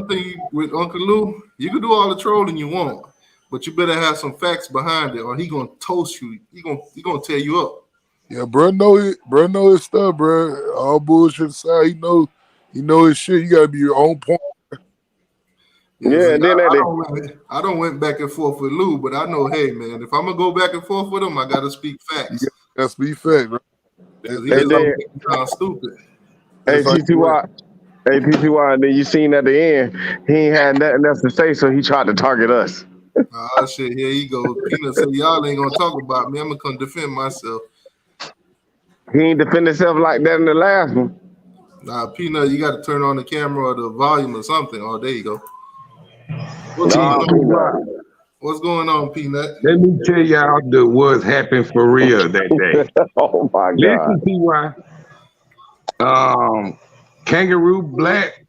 thing with Uncle Lou, you can do all the trolling you want, but you better have some facts behind it, or he gonna toast you. He gonna tear you up. Yeah, bro know it. Bro know his stuff, bro. All bullshit aside, he know his shit. You gotta be your own point. Yeah, then I don't went back and forth with Lou, but I know, hey man, if I'm gonna go back and forth with him, I gotta speak facts. You gotta speak facts, bro. He just don't sound stupid. Hey, T2Y. Hey, T2Y, and then you seen at the end, he ain't had nothing else to say, so he tried to target us. Oh shit, here you go. Peanut said, y'all ain't gonna talk about me. I'm gonna come defend myself. He ain't defend himself like that in the last one. Nah, Peanut, you got to turn on the camera or the volume or something. Oh, there you go. What's going on, Peanut? Let me tell y'all what's happened for real that day. Oh my God. Listen to why. Kangaroo Black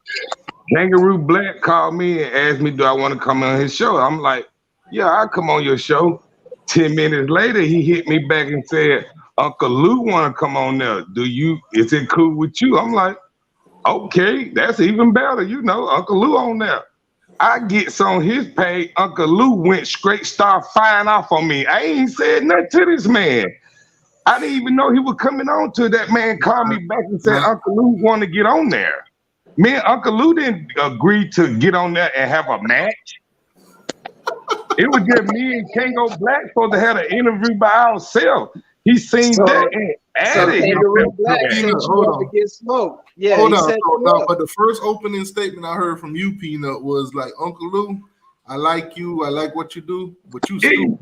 called me and asked me, do I want to come on his show? I'm like, yeah, I'll come on your show. 10 minutes later, he hit me back and said, Uncle Lou want to come on there. Is it cool with you? I'm like, okay, that's even better. Uncle Lou on there. I gets on his page, Uncle Lou went straight, start firing off on me. I ain't said nothing to this man. I didn't even know he was coming on till that man called me back and said, Uncle Lou want to get on there. Me and Uncle Lou didn't agree to get on there and have a match. It was just me and Kango Black supposed to have an interview by ourselves. He seen that and added Kangaroo Black said you want to get smoked. Yeah, hold on. But the first opening statement I heard from you, Peanut, was like, Uncle Lou, I like you. I like what you do, but you stupid.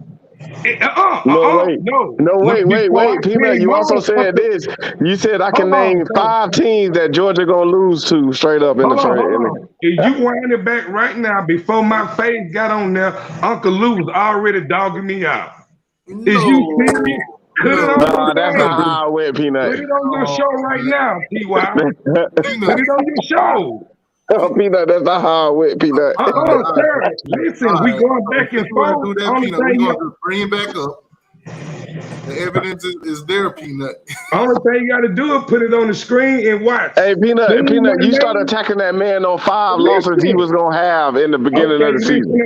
Wait, Peanut, you also said this. You said I can name 5 teams that Georgia gonna lose to straight up in the first. If you wind it back right now, before my face got on there, Uncle Lou was already dogging me out. No. Is you serious? Nah, that's not how I went, Peanut. Put it on your show right now, T.Y. Put it on your show. Oh, Peanut, that's not how I went, Peanut. Sir, listen, we going back and forth. We're going to bring it back up. The evidence is there, Peanut. Only thing you got to do is put it on the screen and watch. Hey, Peanut, you started attacking that man on 5 losses he was going to have in the beginning of the season.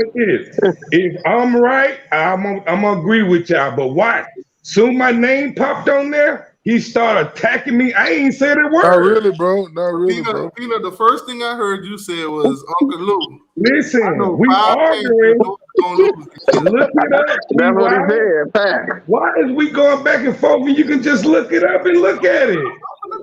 If I'm right, I'm gonna agree with y'all, but watch. Soon my name popped on there, he started attacking me. I ain't said a word. Not really, bro. Peanut, the first thing I heard you say was Uncle Lou. Listen, we arguing. Look it up. That's what he said. Fact. Why is we going back and forth when you can just look it up and look at it? I'm gonna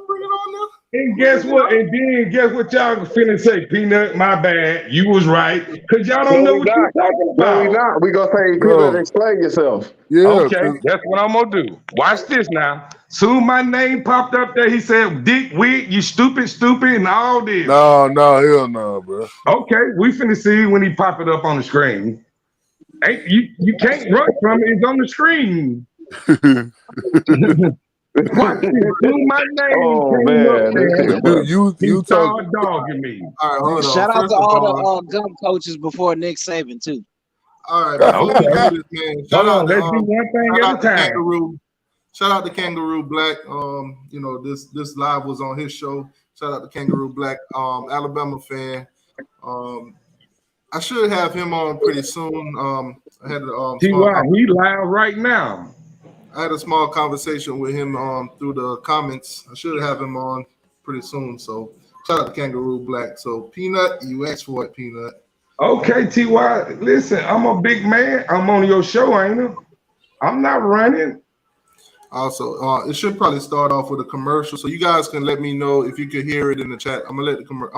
bring it on And guess what? And then guess what y'all finna say? Peanut, my bad. You was right. Because y'all don't know what you're talking about. No, we not. We gonna say, Peanut, explain yourself. Yeah. Okay, that's what I'm gonna do. Watch this now. Soon my name popped up there. He said, Dick Wick, you stupid, and all this. No, hell no, bro. Okay, we finna see when he pop it up on the screen. Hey, you can't run from it. It's on the screen. Watch this. Soon my name. Oh came man, up there, You he talk. started dogging me. All right, hold on. Shout out First to of all the gum coaches before Nick Saban too. All right, before we do this, man, shout Hold out on, to, let's do one thing shout at a out to time. Kangaroo. Shout out to Kangaroo Black. You know, this live was on his show. Shout out to Kangaroo Black, Alabama fan. I should have him on pretty soon. I had he live right now. I had a small conversation with him through the comments. I should have him on pretty soon. So shout out to Kangaroo Black. So Peanut, you asked for it, Peanut. Okay, TY. Listen, I'm a big man. I'm on your show, ain't I? I'm not running. Also, it should probably start off with a commercial, so you guys can let me know if you could hear it in the chat. I'm gonna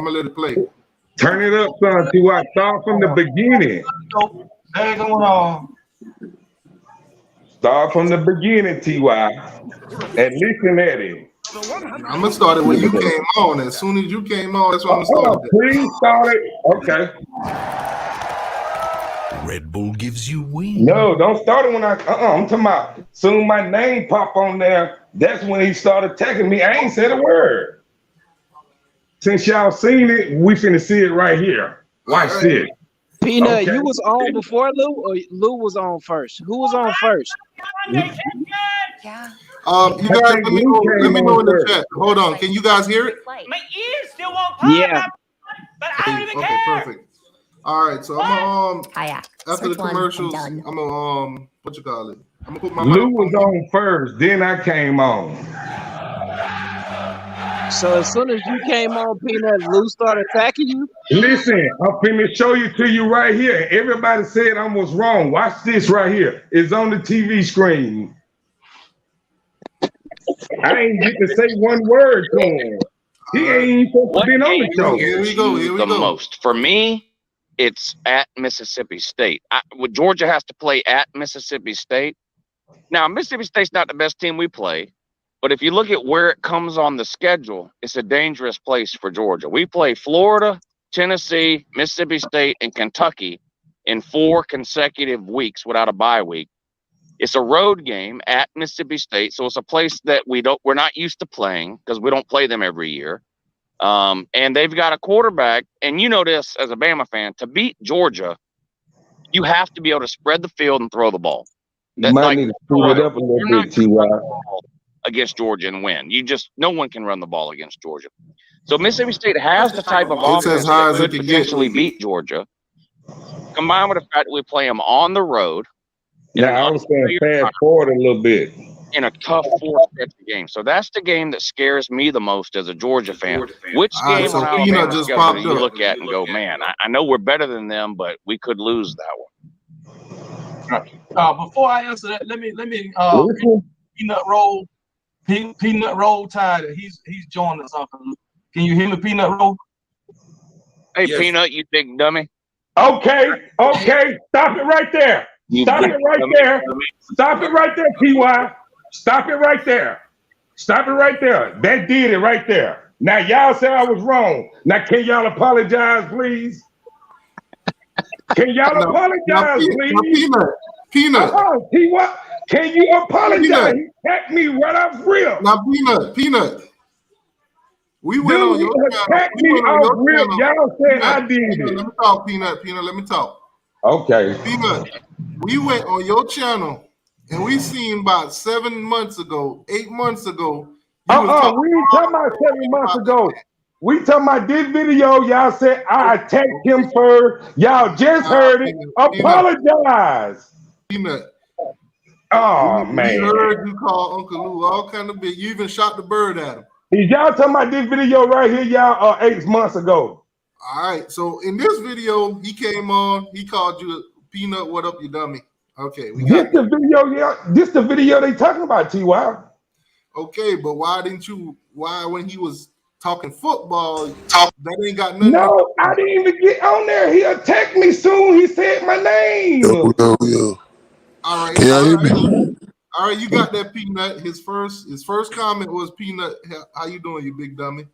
let it play. Turn it up, son. TY. Start from the beginning. Hey, going on. Start from the beginning, TY, and listen at it. I'm gonna start it when you came on. As soon as you came on, that's what I'm gonna start it. Please start it. Okay. Red Bull gives you wings. No, don't start it when I'm talking about soon my name pop on there. That's when he started attacking me. I ain't said a word. Since y'all seen it, we finna see it right here. Watch this. Peanut, Okay. you was on before Lou, or Lou was on first? Who was on first? You guys, let me know in the chat. Hold on, can you guys hear it? My ears still won't pop. Yeah. But I don't even Okay, care. perfect. All right, so I'm Kayak. after the Search one and commercials, done. I'm gonna what you call it? I'm gonna put my Lou was on first, then I came on. So as soon as you came on, Peanut, Lou started attacking you. Listen, I'm finna show you to you right here. Everybody said I was wrong. Watch this right here. It's on the TV screen. I ain't get to say one word to him. He ain't supposed to be on the show. Here we go. the most. For me, it's at Mississippi State. Georgia has to play at Mississippi State. Now, Mississippi State's not the best team we play, but if you look at where it comes on the schedule, it's a dangerous place for Georgia. We play Florida, Tennessee, Mississippi State, and Kentucky in 4 consecutive weeks without a bye week. It's a road game at Mississippi State, so it's a place that we're not used to playing because we don't play them every year. And they've got a quarterback, and you know this as a Bama fan, to beat Georgia, you have to be able to spread the field and throw the ball. You might need to screw it up a little bit, TY. Against Georgia and win. No one can run the ball against Georgia. So Mississippi State has the type of offense that could potentially beat Georgia. Combined with the fact that we play them on the road. Yeah, I was saying fast forward a little bit. In a tough 4-stretch game. So that's the game that scares me the most as a Georgia fan. Which game so on Peanut Alabama just schedule popped do you up. look at and go, man, I know we're better than them, but we could lose that one. Before I answer that, let me Peanut Roll Tide. He's joined us. Can you hear me, Peanut Roll? Hey, yes. Peanut, you big dummy. Okay. Stop it right there. Stop it right there. Stop it right there, TY. Stop it right there. Stop it right there. That did it right there. Now, y'all say I was wrong. Now, can y'all apologize, please? Can y'all apologize, please? Peanut. TY, can you apologize? He attacked me right off real. Now, Peanut. We went on your channel. Y'all said I did it. Let me talk, Peanut. Let me talk. Okay. Peanut, we went on your channel and we seen about 7 months ago, 8 months ago. We ain't talking about 7 months ago. We talking about this video. Y'all said I attacked him first. Y'all just heard it. Apologize. Peanut. Oh, man. We heard you call Uncle Lou all kind of big. You even shot the bird at him. Is y'all talking about this video right here, y'all, 8 months ago? All right. So in this video, he came on. He called you Peanut. What up, you dummy? Okay. This the video they talking about, TY. Okay, but why when he was talking football, that ain't got nothing. No, I didn't even get on there. He attacked me soon. He said my name. Yo. All right. Can y'all hear me? All right, you got that, Peanut. His first comment was, Peanut, how you doing, you big dummy?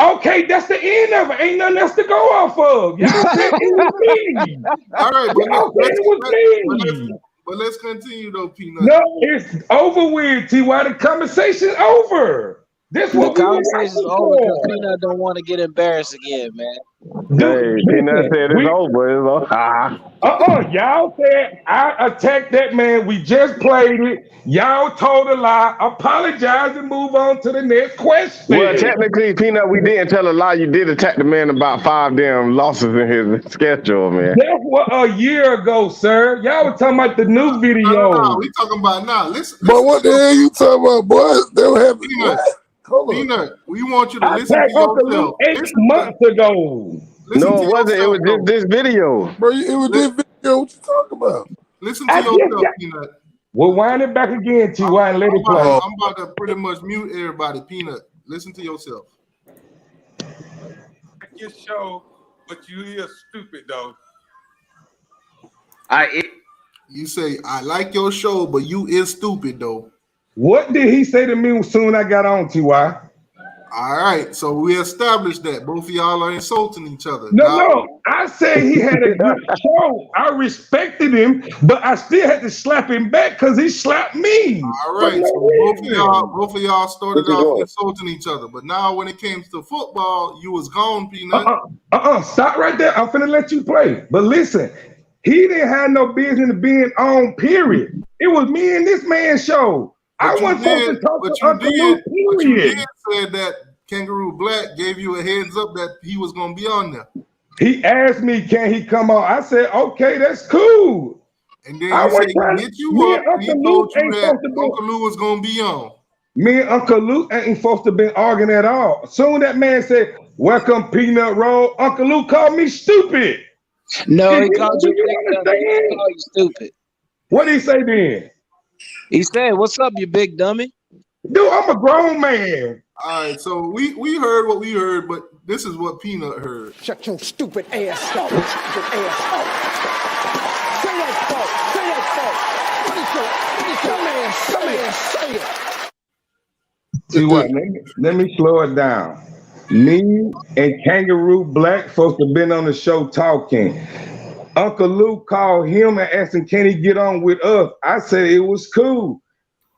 Okay, that's the end of it. Ain't nothing else to go off of. Y'all said it was me. All right, but let's continue though, Peanut. No, it's over with, T.Y. The conversation's over. This The what we conversation's over because Peanut don't want to get embarrassed again, man. Hey, Peanut said it's over. It's over. Y'all said I attacked that man. We just played it. Y'all told a lie. Apologize and move on to the next question. Well, technically, Peanut, we didn't tell a lie. You did attack the man about 5 damn losses in his schedule, man. That was a year ago, sir. Y'all were talking about the new video. No, we talking about now. Listen. But what the hell you talking about, boy? They were having Peanut, we want you to listen to yourself. 8 months ago. No, it wasn't. It was this video. Bro, it was this video. What you talking about? Listen to yourself, Peanut. We'll wind it back again, T.Y. and let it play. I'm about to pretty much mute everybody. Peanut, listen to yourself. Your show, but you is stupid though. You say I like your show, but you is stupid though. What did he say to me soon I got on, T.Y.? All right, so we established that both of y'all are insulting each other. No, I said he had a good show. I respected him, but I still had to slap him back because he slapped me. All right, so both of y'all started off insulting each other, but now when it came to football, you was gone, Peanut. Stop right there. I'm finna let you play. But listen, he didn't have no business being on, period. It was me and this man's show. I wasn't supposed to talk to Uncle Luke, period. But you did say that Kangaroo Black gave you a heads up that he was going to be on there. He asked me, can he come on? I said, okay, that's cool. And then he said he hit you up and he told you that Uncle Lou was going to be on. Me and Uncle Luke ain't supposed to be arguing at all. Soon that man said, welcome, Peanut Roll. Uncle Luke called me stupid. No, he called you stupid. What did he say then? He said, what's up, you big dummy? Dude, I'm a grown man. All right, so we heard what we heard, but this is what Peanut heard. Shut your stupid ass up. Shut your ass up. Say that fault. Say that fault. What is your say it. See what? Let me slow it down. Me and Kangaroo Black supposed to have been on the show talking. Uncle Luke called him and asked him, can he get on with us? I said it was cool.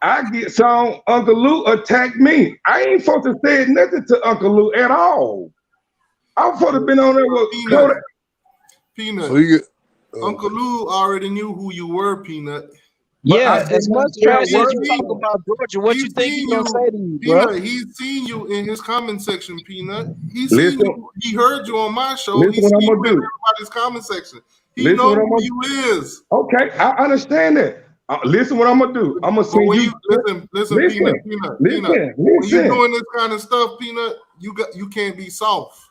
Uncle Luke attacked me. I ain't supposed to say nothing to Uncle Luke at all. I'm supposed to have been on there with Peanut. So Uncle Lou already knew who you were, Peanut. Yeah, as much trash as you talk about Georgia, what you think he's gonna say to you, bro? Peanut, he's seen you in his comment section, Peanut. He's seen you. He heard you on my show. He's seen you in everybody's comment section. He knows who you is. Okay, I understand that. Listen what I'm gonna do. I'm gonna send you. Listen, Peanut. When you're doing this kind of stuff, Peanut, you can't be soft.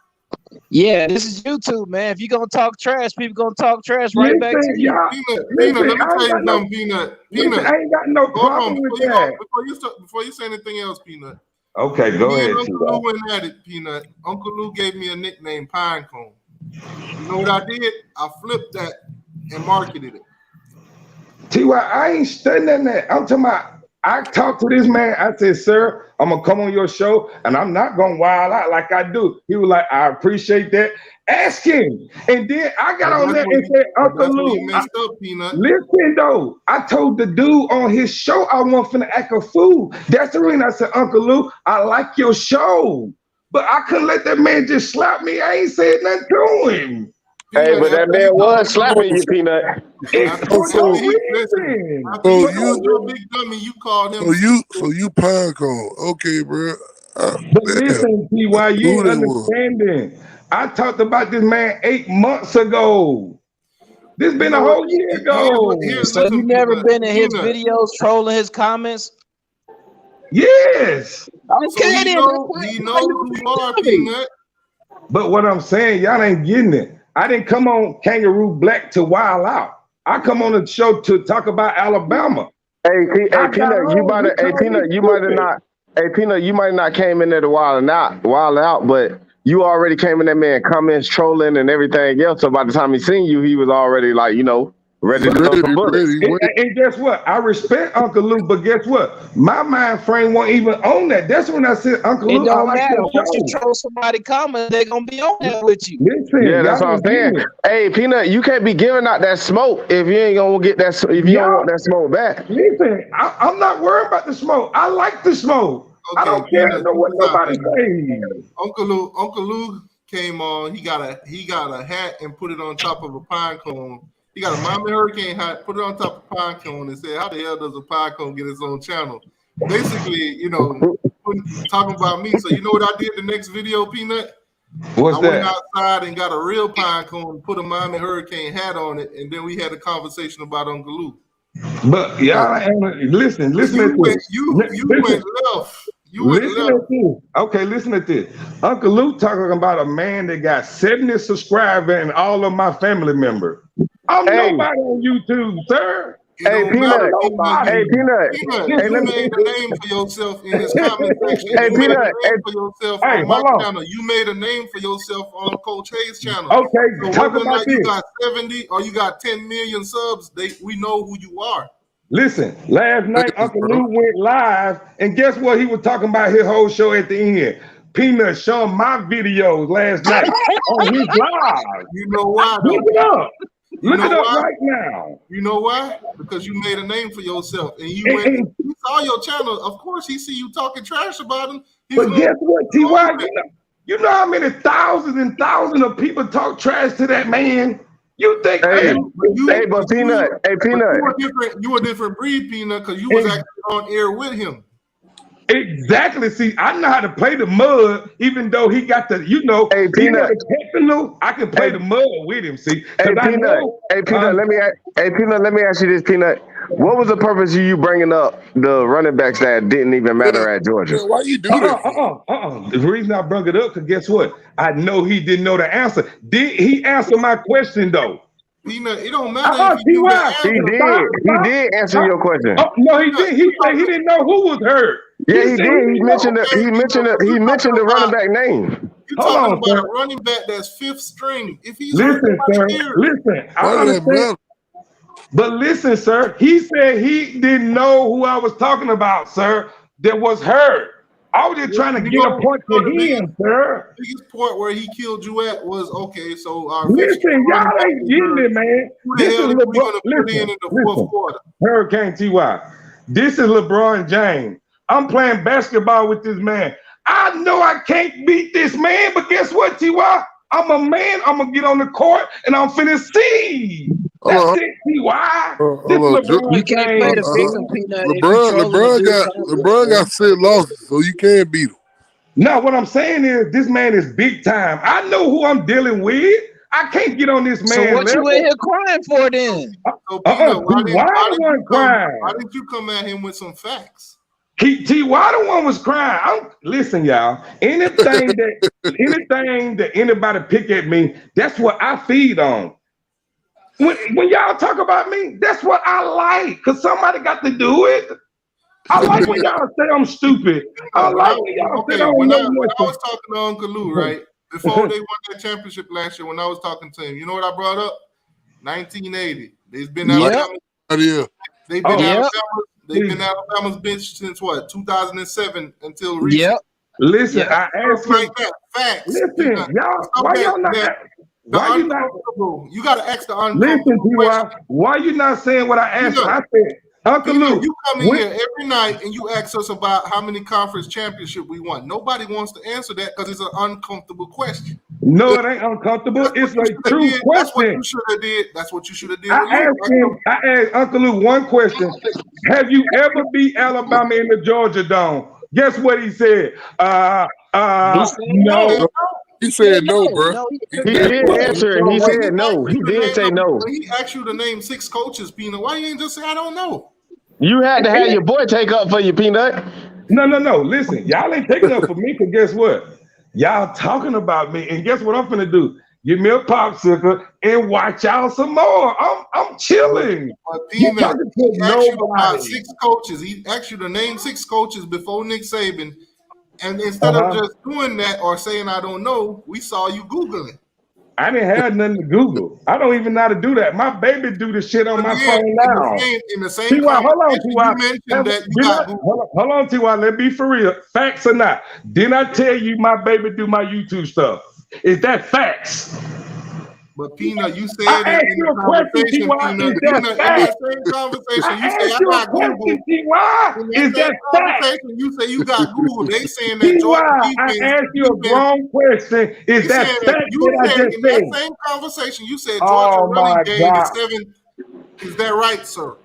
Yeah, this is YouTube, man. If you're gonna talk trash, people gonna talk trash right back to you. Peanut, let me tell you something, Peanut. I ain't got no problem with that. Before you say anything else, Peanut. Okay, go ahead. Uncle Lou went at it, Peanut. Uncle Lou gave me a nickname, Pine Cone. You know what I did? I flipped that and marketed it. T.Y., I ain't studying that. I'm talking about, I talked to this man. I said, sir, I'm going to come on your show, and I'm not going to wild out like I do. He was like, I appreciate that. Ask him. And then I got on there and said, Uncle Lou, listen, though. I told the dude on his show I wasn't finna act a fool. That's the reason I said, Uncle Lou, I like your show. But I couldn't let that man just slap me. I ain't said nothing to him. Hey, but that man was slapping you, Peanut. So you big dummy, you called him. So you pine cone. Okay, bro. But listen, T.Y., you ain't understanding. I talked about this man 8 months ago. This been a whole year ago. So you never been in his videos trolling his comments? Yes. Okay, he knows who you are, Peanut. But what I'm saying, y'all ain't getting it. I didn't come on Kangaroo Black to wild out. I come on the show to talk about Alabama. Peanut, you might have not. Peanut, you might not came in there to wild out, but you already came in there, man, comments, trolling, and everything else. So by the time he seen you, he was already like, ready to throw some bullets. And guess what? I respect Uncle Luke, but guess what? My mind frame wasn't even on that. That's when I said, Uncle Luke, It don't I like matter. your Once you show. troll somebody comment, they're gonna be on there with you. Listen, Yeah, that's what I'm saying. Hey, Peanut, you can't be giving out that smoke if you ain't gonna get that. If you don't want that smoke back. Listen, I'm not worried about the smoke. I like the smoke. Okay, I don't care what nobody says. Uncle Luke came on. He got a hat and put it on top of a pine cone. He got a Miami Hurricane hat, put it on top of a pine cone, and said, "How the hell does a pine cone get its own channel?" Basically, talking about me. So you know what I did the next video, Peanut? What's I that? went outside and got a real pine cone, put a Miami Hurricane hat on it, and then we had a conversation about Uncle Luke. But y'all, listen You at went this. left. Listen at this. Okay, listen at this. Uncle Luke talking about a man that got 70 subscribers and all of my family members. I'm nobody on YouTube, sir. Hey, Peanut. Hey, Peanut. You made a name for yourself in his comment section. Hey, You made a Peanut. name for yourself on my channel. You made a name for yourself on Coach Hayes' channel. Okay, so talk whether or about not you this. got 70 or you got 10 million subs, we know who you are. Listen, last night Uncle Luke went live, and guess what? He was talking about his whole show at the end. Peanut showing my videos last night on his live. You know why? Look it up. You Look know it up why? right now. You know why? Because you made a name for yourself, and you went. He saw your channel. Of course, he see you talking trash about him. But guess what, T.Y.? You know how many thousands and thousands of people talk trash to that man? You think? But Peanut. Hey, Peanut. You a different breed, Peanut, because you was actually on air with him. Exactly. See, I know how to play the mud, even though he got the, Hey, Peanut. I can play the mud with him. See, Hey, Peanut. Let me ask you this, Peanut. What was the purpose of you bringing up the running backs that didn't even matter at Georgia? Why you do that? The reason I brought it up, because guess what? I know he didn't know the answer. Did he answer my question though? Peanut, it don't matter. If you He did answer your question. Oh, no, he did. He said he didn't know who was hurt. Yeah, he did. He mentioned the running back name. You talking about a running back that's fifth string? If he's listen, sir. Listen, I understand. But listen, sir. He said he didn't know who I was talking about, sir. That was hurt. I was just trying to get a point to him, sir. The biggest point where he killed you at was okay. So listen, y'all ain't getting it, man. This is LeBron. Hurricane T.Y. This is LeBron James. I'm playing basketball with this man. I know I can't beat this man, but guess what, T.Y.? I'm a man. I'm gonna get on the court and I'm finna see. That's it, T.Y. You can't play the victim, Peanut. LeBron got 6 losses, so you can't beat him. No, what I'm saying is this man is big time. I know who I'm dealing with. I can't get on this man. So what you in here crying for then? Why did you come at him with some facts? T.Y. the one was crying. Listen, y'all. Anything that anybody pick at me, that's what I feed on. When y'all talk about me, that's what I like, because somebody got to do it. I like when y'all say I'm stupid. I like when y'all say I'm when I was talking to Uncle Lou, right, before they won that championship last year, when I was talking to him, you know what I brought up? 1980. They've been Alabama. They've been Alabama's bench since what? 2007 until recently. Yep. Listen, I asked you. Like that. Facts. Listen, y'all, why y'all not? Why you not? You got to ask the uncomfortable. Listen, T.Y. Why you not saying what I asked? I said, Uncle Lou, you come in here every night and you ask us about how many conference championship we won. Nobody wants to answer that because it's an uncomfortable question. No, it ain't uncomfortable. It's a true question. That's what you should have did. That's what you should have did. I asked Uncle Lou one question. Have you ever beat Alabama in the Georgia Dome? Guess what he said? No. He said no, bro. He did answer it. He said no. He did say no. When he asked you to name 6 coaches, Peanut, why you ain't just say I don't know? You had to have your boy take up for you, Peanut. No. Listen, y'all ain't taking up for me, because guess what? Y'all talking about me, and guess what I'm finna do? give me a popsicle, and watch out some more. I'm chilling. You Peanut, talking to he asked you about nobody. 6 coaches. He asked you to name 6 coaches before Nick Saban. And instead of just doing that or saying I don't know, we saw you Googling. I didn't have nothing to Google. I don't even know how to do that. My baby do the shit on my phone now. In the same T.Y., hold on, conversation, T.Y. you mentioned that you got Google. Hold on, T.Y. Let's be for real. Facts or not? Didn't I tell you my baby do my YouTube stuff? Is that facts? But Peanut, you said I it asked in you the a question, conversation, T.Y. Peanut. Is that In that facts? same conversation, you I say I asked you a got Google. question, T.Y. Is that facts? You say you got Google. They saying that Georgia T.Y., I defense. asked you a grown question. Is that saying facts you that I said just in said? that same conversation, you said Georgia Oh, running my game God. is 7. Is that right, sir?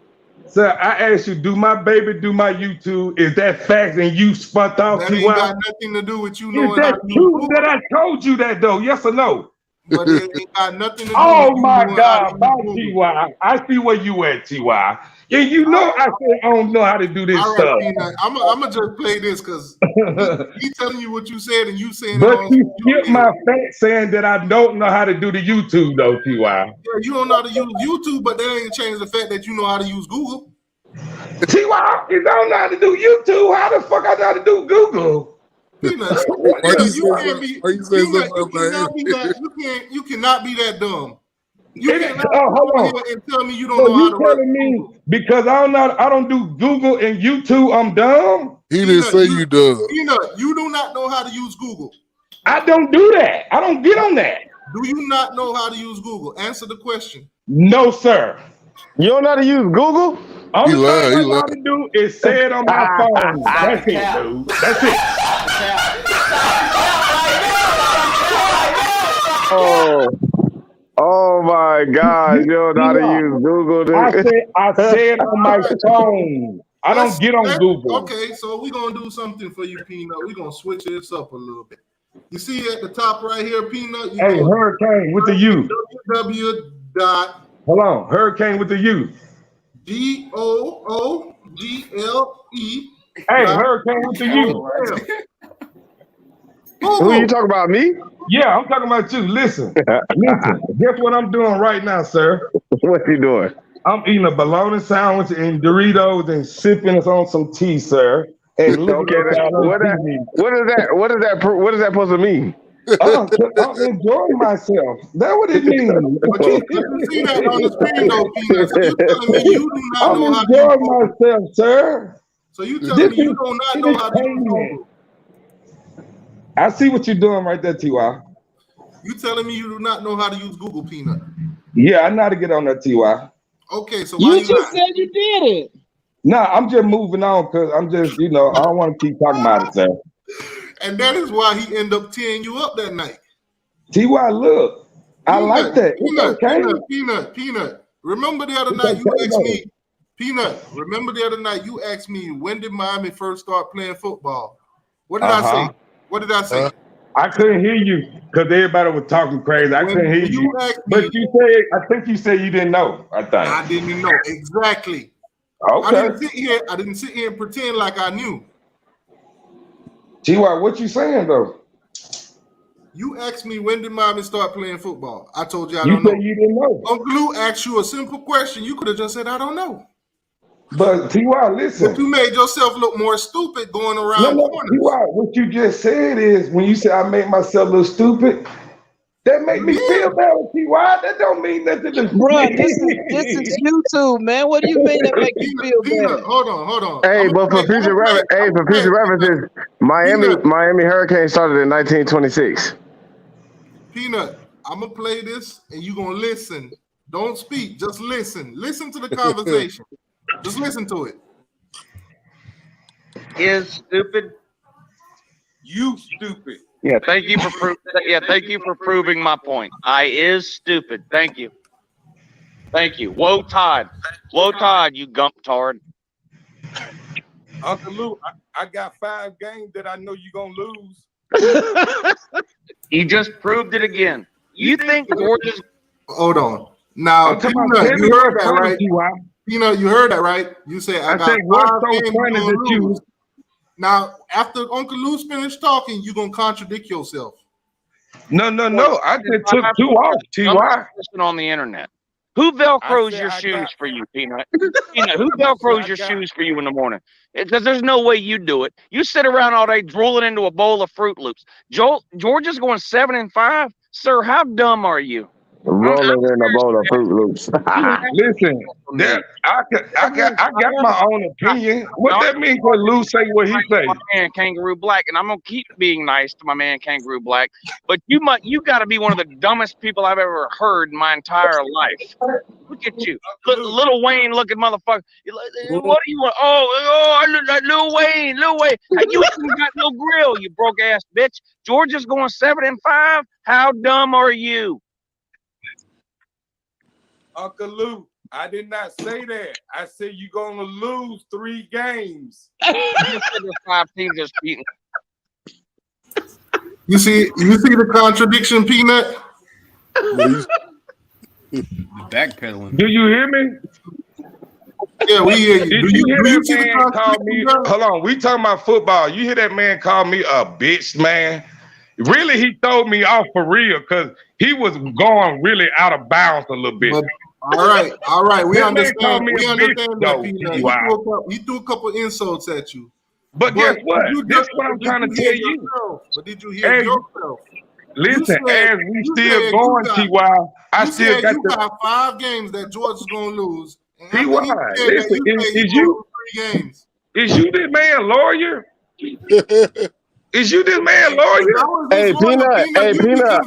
Sir, I asked you, do my baby do my YouTube? Is that facts? And you spun off That T.Y. ain't got nothing to do with you Is knowing how that to use true Google. that I told you that though? Yes or no? But it ain't got nothing to do Oh with you my knowing how to God, use bye Google. T.Y. I see where you at, T.Y. Yeah, you know I said I don't know how to do this All right, stuff. Peanut. I'm gonna just play this because he telling you what you said and you saying it But on. you skip my fact saying that I don't know how to do the YouTube though, T.Y. Yeah, you don't know how to use YouTube, but that ain't change the fact that you know how to use Google. T.Y. you don't know how to do YouTube. How the fuck I know how to do Google? Peanut, you can't be. Peanut, you cannot be that. You cannot be that dumb. You cannot come hold on on. here and tell me you don't So know how you to work telling me Google. because I don't do Google and YouTube, I'm dumb? He didn't say you dumb. Peanut, you do not know how to use Google. I don't do that. I don't get on that. Do you not know how to use Google? Answer the question. No, sir. You don't know how to use Google? Only thing I know how to do is say it on my phone. That's it, dude. That's it. Oh my God! You don't know how to use Google, dude. I say it on my phone. I don't get on Google. Okay, so we're gonna do something for you, Peanut. We're gonna switch this up a little bit. You see at the top right here, Peanut. You Hey, Hurricane with the U. Hold on, Hurricane with the U. GOOGLE. Hey, Hurricane with the U. Who you talking about? Me? Yeah, I'm talking about you. Listen. Guess what I'm doing right now, sir? What you doing? I'm eating a bologna sandwich and Doritos and sipping on some tea, sir. And looking at y'all on TV. What is that supposed to mean? I'm enjoying myself. That's what it means. But you see that on the screen, though, Peanut. So you telling me you do not know how to use enjoying Google. myself, sir. So you telling me you do not know how to use Google. I see what you're doing right there, T.Y. You telling me you do not know how to use Google, Peanut? Yeah, I know how to get on that, T.Y. Okay, so why you just said you did it. Nah, I'm just moving on because I'm just, I don't want to keep talking about it, sir. And that is why he ended up tearing you up that night. T.Y., look, I like that. Peanut. Remember the other night you asked me, Peanut, remember the other night you asked me, when did Miami first start playing football? What did I say? What did I say? I couldn't hear you because everybody was talking crazy. I couldn't hear you. But you said, I think you said you didn't know, I think. I didn't know. Exactly. Okay. I didn't sit here and pretend like I knew. T.Y., what you saying, though? You asked me, when did Miami start playing football? I told you I don't know. You said you didn't know. Uncle Lou asked you a simple question. You could have just said, I don't know. But T.Y., listen. But you made yourself look more stupid going around corners. T.Y., what you just said is, when you say I make myself look stupid, that make me feel better, T.Y. That don't mean nothing to me. Bro, this is YouTube, man. What do you mean that make you feel better? Hold on. Hey, but for future references, Miami Hurricane started in 1926. Peanut, I'm gonna play this and you're gonna listen. Don't speak, just listen. Listen to the conversation. Just listen to it. Is stupid. You stupid. Yeah, thank you for proving my point. I is stupid. Thank you. Woe Todd, you gump tard. Uncle Lou, I got 5 games that I know you're gonna lose. You just proved it again. You think Georgia's? Hold on. Now, Peanut, you heard that right? Peanut, you heard that right? You said I got 5 games you're gonna lose. Now, after Uncle Lou's finished talking, you're gonna contradict yourself. No. I just took 2 off, Ty. On the internet. Who velcros your shoes for you, Peanut? Peanut, who velcros your shoes for you in the morning? Because there's no way you do it. You sit around all day drooling into a bowl of Fruit Loops. Georgia's going 7-5. Sir, how dumb are you? Rolling in a bowl of Fruit Loops. Listen, I got my own opinion. What that mean when Lou say what he say? My man Kangaroo Black, and I'm gonna keep being nice to my man Kangaroo Black. But you got to be one of the dumbest people I've ever heard in my entire life. Look at you, Little Wayne looking motherfucker. What do you want? Oh, Lil Wayne. You even got no grill, you broke ass bitch. Georgia's going 7-5. How dumb are you? Uncle Lou, I did not say that. I said you're gonna lose 3 games. 5 teams just beating. You see the contradiction, Peanut? Backpedaling. Do you hear me? Yeah, we hear you. Did you hear that man call me? Hold on, we talking about football. You hear that man call me a bitch, man? Really, he threw me off for real because he was going really out of bounds a little bit. But, all right. We understand. We understand that, though, Peanut. He threw a couple insults at you. But guess what? That's what I'm trying to tell you. But did you hear yourself? Listen, as we still going, T.Y., I still got you got 5 games that Georgia's gonna lose. T.Y., listen, is you this man lawyer? Is you this man lawyer? Hey, Peanut,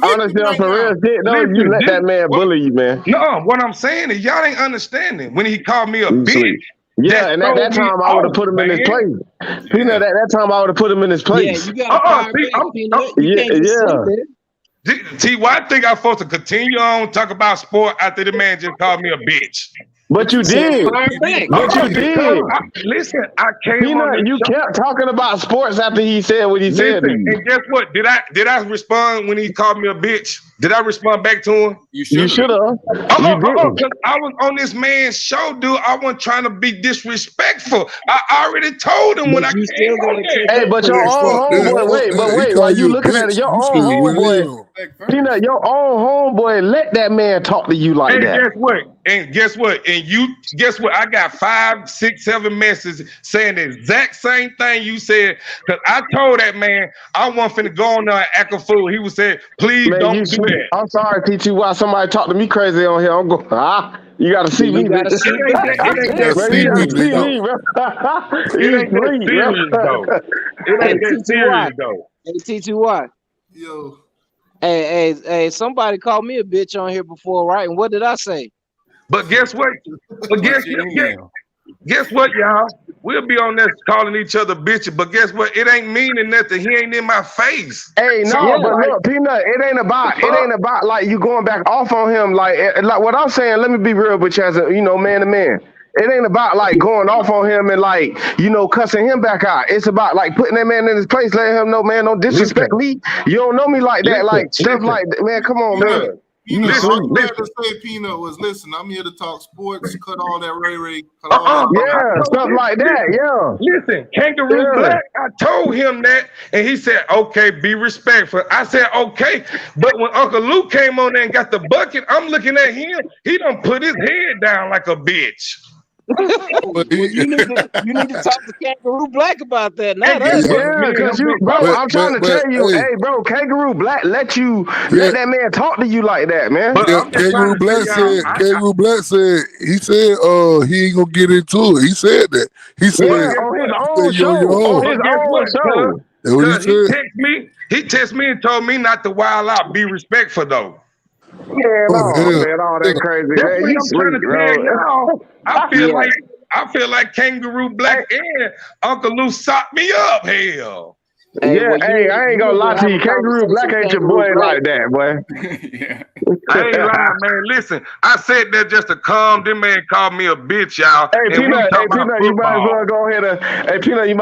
honestly, on for real shit, no, you let that man bully you, man. No, what I'm saying is y'all ain't understanding. When he called me a bitch. Yeah, and at that time, I would have put him in his place. Peanut, at that time, I would have put him in his place. Yeah, you got T.Y., think I'm supposed to continue on talk about sport after the man just called me a bitch. But you did. Listen, I came Peanut, you kept talking about sports after he said what he said. And guess what? Did I respond when he called me a bitch? Did I respond back to him? You should have. Because I was on this man's show, dude. I wasn't trying to be disrespectful. I already told him when I came on there. Hey, but your own homeboy, wait. While you looking at it, your own homeboy, Peanut, your own homeboy let that man talk to you like that. And guess what? I got 5, 6, 7 messages saying the exact same thing you said. Because I told that man I wasn't finna go on there and act a fool. He was saying, please don't do that. I'm sorry, T.Y. Somebody talk to me crazy on here. I'm going, you gotta see me. It ain't that serious, though. Hey, T.Y. Yo. Hey, somebody called me a bitch on here before, right? And what did I say? But guess what? Guess what, y'all? We'll be on there calling each other bitches, but guess what? It ain't meaning nothing. He ain't in my face. Hey, no, but look, Peanut, it ain't about like you going back off on him. Like what I'm saying, let me be real with you as a, man to man. It ain't about like going off on him and like, cussing him back out. It's about like putting that man in his place, letting him know, man, don't disrespect me. You don't know me like that. Like stuff like that, man. Come on, man. I'm glad to say Peanut was, listen, I'm here to talk sports, cut all that Ray. Stuff like that, yeah. Listen, Kangaroo Black, I told him that, and he said, okay, be respectful. I said, okay, but when Uncle Luke came on there and got the bucket, I'm looking at him, he done put his head down like a bitch. Well, you need to talk to Kangaroo Black about that. Not us. Yeah, because I'm trying to tell you, hey, bro, Kangaroo Black let that man talk to you like that, man. But Kangaroo Black said he ain't gonna get into it. He said that. He said on his own show. That's what he said. He texted me and told me not to wild out, be respectful though. Yeah, man, all that crazy. Man, you sleep, bro. I feel like Kangaroo Black and Uncle Lou socked me up. Hell. Hey, I ain't gonna lie to you. Kangaroo Black ain't your boy like that, boy. I ain't lying, man. Listen, I said that just to calm them man called me a bitch, y'all. Hey, Peanut, you might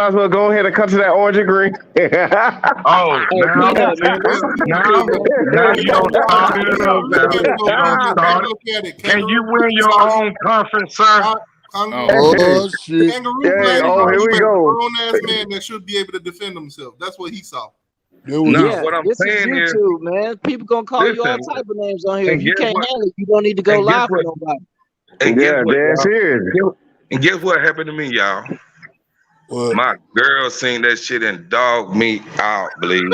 as well go ahead and cut to that orange and green. Now you don't start it up. Can you win your own conference, sir? Oh shit! Kangaroo Black, here we go. Grown ass man that should be able to defend himself. That's what he saw. No, what I'm this saying is is, YouTube, man. People gonna call you all listen, type of names on here. and If you guess can't what? handle it, you don't need to go And guess live for what? nobody. And guess Yeah, what, dead y'all? serious. And guess what happened to me, y'all? What? My girl seen that shit and dogged me out, believe.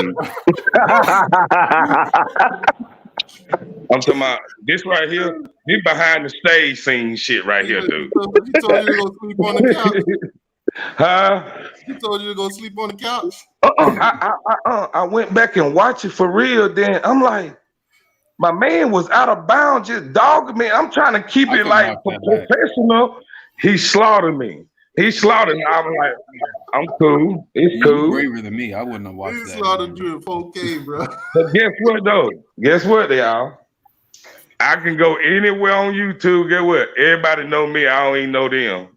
I'm talking about this right here. This behind the stage scene shit right here, dude. He told you to go sleep on the couch. Huh? He told you to go sleep on the couch. I went back and watched it for real. Then I'm like, my man was out of bounds, just dogging me. I'm trying to keep I it could like knock that back. professional. He slaughtered me. He slaughtered me. I'm like, I'm cool. It's You cool. braver than me. I wouldn't have watched He that. slaughtered you at 4K, bro. But guess what though? Guess what, y'all? I can go anywhere on YouTube. Get what? Everybody know me. I don't even know them.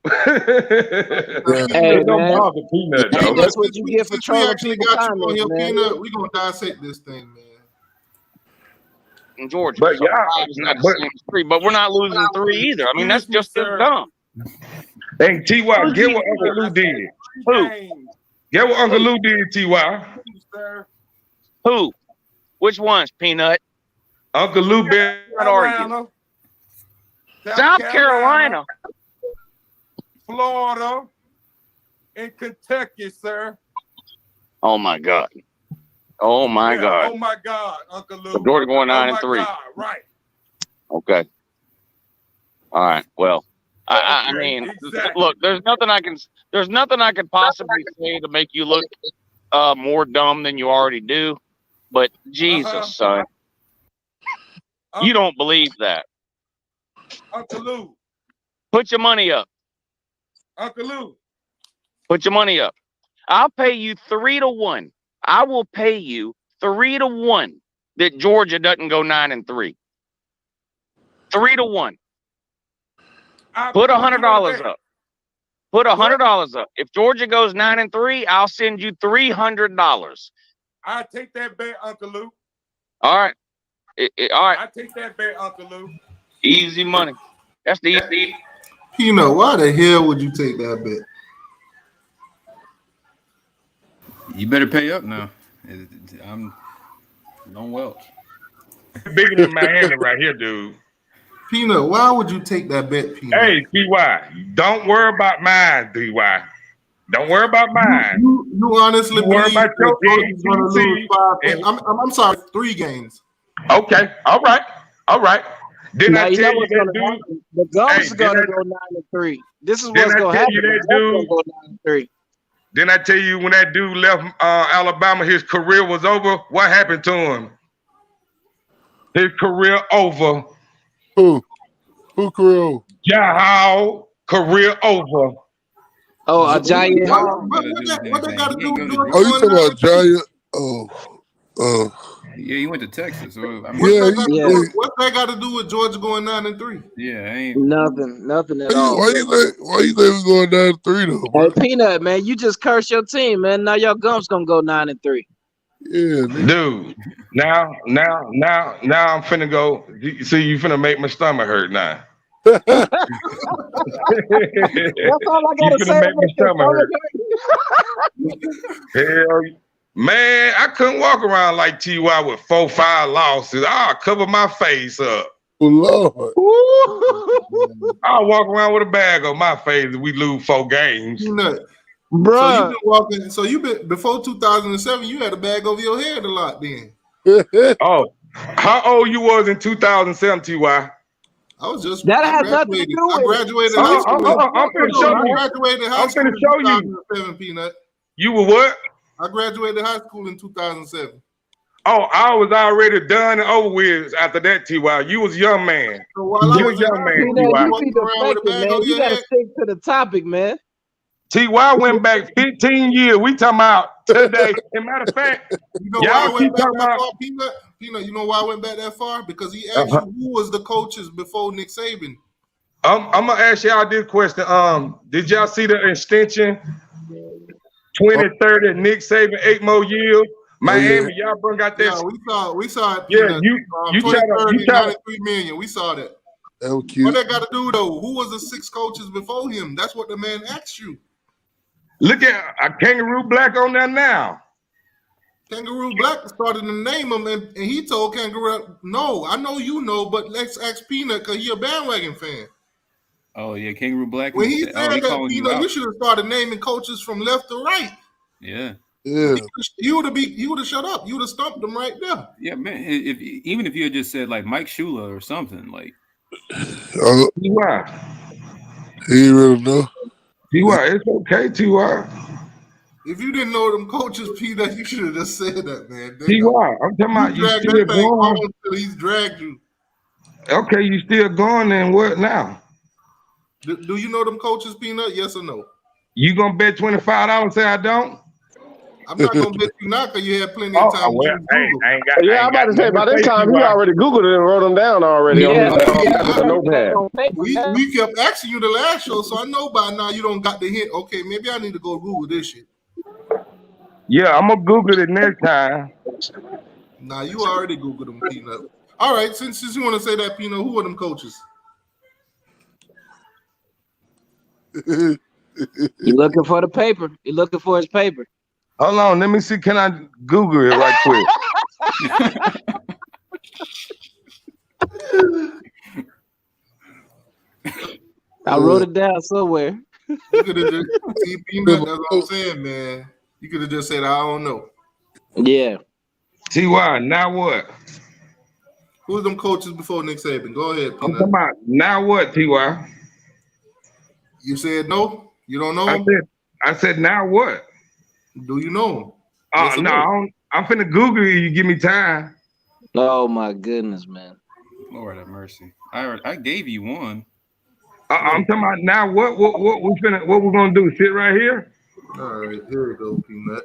Hey, Don't man. bother Peanut Hey, though. that's what you get for Since we trolling actually people got you on comments, here, man. Peanut, we're gonna dissect this thing, man. In Georgia. But So y'all, five is not the same as 3, but we're not losing 3 either. I mean, that's just as dumb. Hey, T.Y., get what Uncle Lou did. Who? Get what Uncle Lou did, T.Y. Who? Which ones, Peanut? Uncle Lou been Not argue. South Carolina. Florida, and Kentucky, sir. Oh my God. Oh my Yeah, God. oh my God, Uncle Lou. So Georgia going 9 and 3. God, right. Okay. All right. Well, I mean, look, there's nothing I can possibly say to make you look more dumb than you already do. But Jesus, son, you don't believe that. Uncle Lou. Put your money up. Uncle Lou. Put your money up. I'll pay you 3-1. I will pay you 3-1 that Georgia doesn't go 9 and 3. 3-1. Put $100 up. Put $100 up. If Georgia goes 9 and 3, I'll send you $300. I take that bet, Uncle Lou. All right. All right. I take that bet, Uncle Lou. Easy money. That's the easy. Peanut, why the hell would you take that bet? You better pay up now. I'm don't welch. bigger than Miami right here, dude. Peanut, why would you take that bet, Peanut? Hey, T.Y., don't worry about mine, T.Y. Don't worry about mine. You honestly worry believe about your Georgia's going to lose 5 and, I'm sorry, 3 games. Okay, all right. Didn't Now, I you tell know you what's that gonna dude? happen? The Gums are going to go 9 and 3. This is what's going to happen. That dude, go 9 and 3. Didn't I tell you when that dude left Alabama, his career was over? What happened to him? His career over. Who career over? Jaleel, career over. Oh, Giant. What they got to do with Georgia? Oh, you talking about Giant? Yeah, he went to Texas. So, I mean, What's that got to do with Georgia going 9 and 3? Yeah, ain't nothing at all. Why you think we going 9 and 3 though? Hey, Peanut, man, you just cursed your team, man. Now your Gums gonna go 9 and 3. Yeah, dude. Now I'm finna go. See, you finna make my stomach hurt now. That's all I gotta say. Make my stomach hurt. Hell, man, I couldn't walk around like T.Y. with 4-5 losses. I'll cover my face up. Oh, Lord. I'll walk around with a bag on my face if we lose 4 games. Bro, so you've been walking. So you've been before 2007. You had a bag over your head a lot then. Oh, how old you was in 2007, T.Y.? I was just. That has nothing to do with. I graduated high school. I'm finna show you. I graduated high school in 2007, Peanut. You were what? I graduated high school in 2007. Oh, I was already done and over with after that, T.Y. You was a young man. So while you was a young man, T.Y. You gotta stick to the topic, man. T.Y. went back 15 years. We talking about today. As a matter of fact, you know why I went back that far, Peanut? You know why I went back that far? Because he asked you who was the coaches before Nick Saban. I'm gonna ask y'all this question. Did y'all see the extension? 2030, Nick Saban, 8 more years. Miami, y'all bring out that. Yeah, we saw it. Yeah, you tried to 93 million. We saw that. That was cute. What that got to do though? Who was the 6 coaches before him? That's what the man asked you. Look at a kangaroo black on there now. Kangaroo Black started to name him, and he told Kangaroo, "No, I know you know, but let's ask Peanut because he a bandwagon fan." Oh yeah, Kangaroo Black. When he said he that, calling you Peanut, you out. should have started naming coaches from left to right. Yeah. Yeah. He would have shut up. You would have stumped him right there. Yeah, man. Even if you had just said like Mike Shula or something, like. T.Y. He really know. T.Y. It's okay, T.Y. If you didn't know them coaches, Peanut, you should have just said that, man. T.Y. I'm talking about you still going. Until he's dragged you. Okay, you still going, and what now? Do you know them coaches, Peanut? Yes or no? You gonna bet $25? Say I don't. I'm not gonna bet you not, because you had plenty of time. Well, I'm about to say by this time he already Googled it and wrote them down already on his notepad. We kept asking you the last show, so I know by now you don't got the hint. Okay, maybe I need to go Google this shit. Yeah, I'm gonna Google it next time. Nah, you already Googled them, Peanut. All right, since you want to say that, Peanut, who are them coaches? You looking for the paper? You looking for his paper? Hold on, let me see. Can I Google it right quick? I wrote it down somewhere. You could have just see, Peanut. That's what I'm saying, man. You could have just said, "I don't know." Yeah. T.Y. Now what? Who's them coaches before Nick Saban? Go ahead, I'm Peanut. talking about now what, T.Y. You said no. You don't know him? I said now what? Do you know him? Oh no, I'm finna Google it. You give me time. Oh my goodness, man. Lord have mercy. I gave you one. I'm talking about now. What we're gonna do? Sit right here. All right, here we go, Peanut.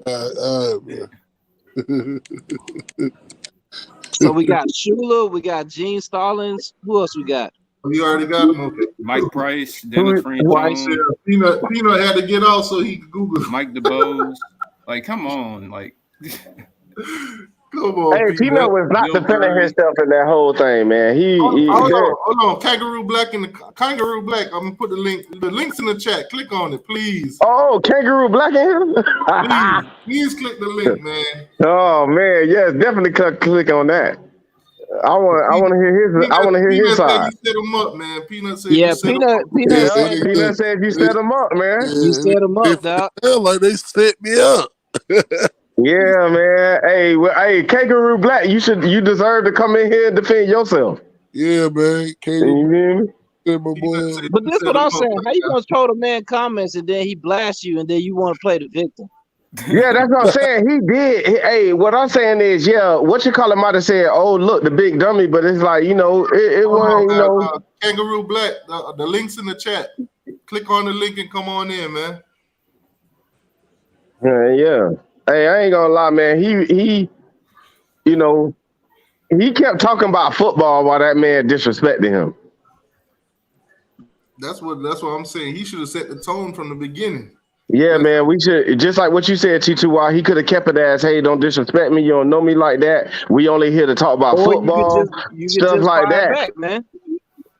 So we got Shula, we got Gene Stallings. Who else we got? You already got him. Okay. Mike Price, Dennis Franklin. Peanut had to get out so he could Google. Mike DeBose. Like, come on, like. Come on, hey, Peanut was not defending himself in that whole thing, man. Hold on. Kangaroo Black and the Kangaroo Black. I'm gonna put the link. The link's in the chat. Click on it, please. Oh, Kangaroo Black in here? please click the link, man. Oh man, yes, definitely click on that. I want to hear his. I want to hear his side. You set him up, man. Peanut said. Yeah, Peanut said you set him up, man. You set him up, dog. Like they set me up. Yeah, man. Hey, Kangaroo Black, you deserve to come in here and defend yourself. Yeah, man. Kangaroo. Yeah, my boy. But this is what I'm saying. How you gonna troll the man comments and then he blasts you and then you want to play the victim? Yeah, that's what I'm saying. He did. Hey, what I'm saying is, yeah, what you call it might have said, "Oh, look, the big dummy," but it's like, it wasn't, Kangaroo Black. The link's in the chat. Click on the link and come on in, man. Yeah. Hey, I ain't gonna lie, man. He kept talking about football while that man disrespected him. That's what I'm saying. He should have set the tone from the beginning. Yeah, man, we should, just like what you said, T2Y, he could have kept it as, hey, don't disrespect me, you don't know me like that. We only here to talk about football, stuff like that. Back, man.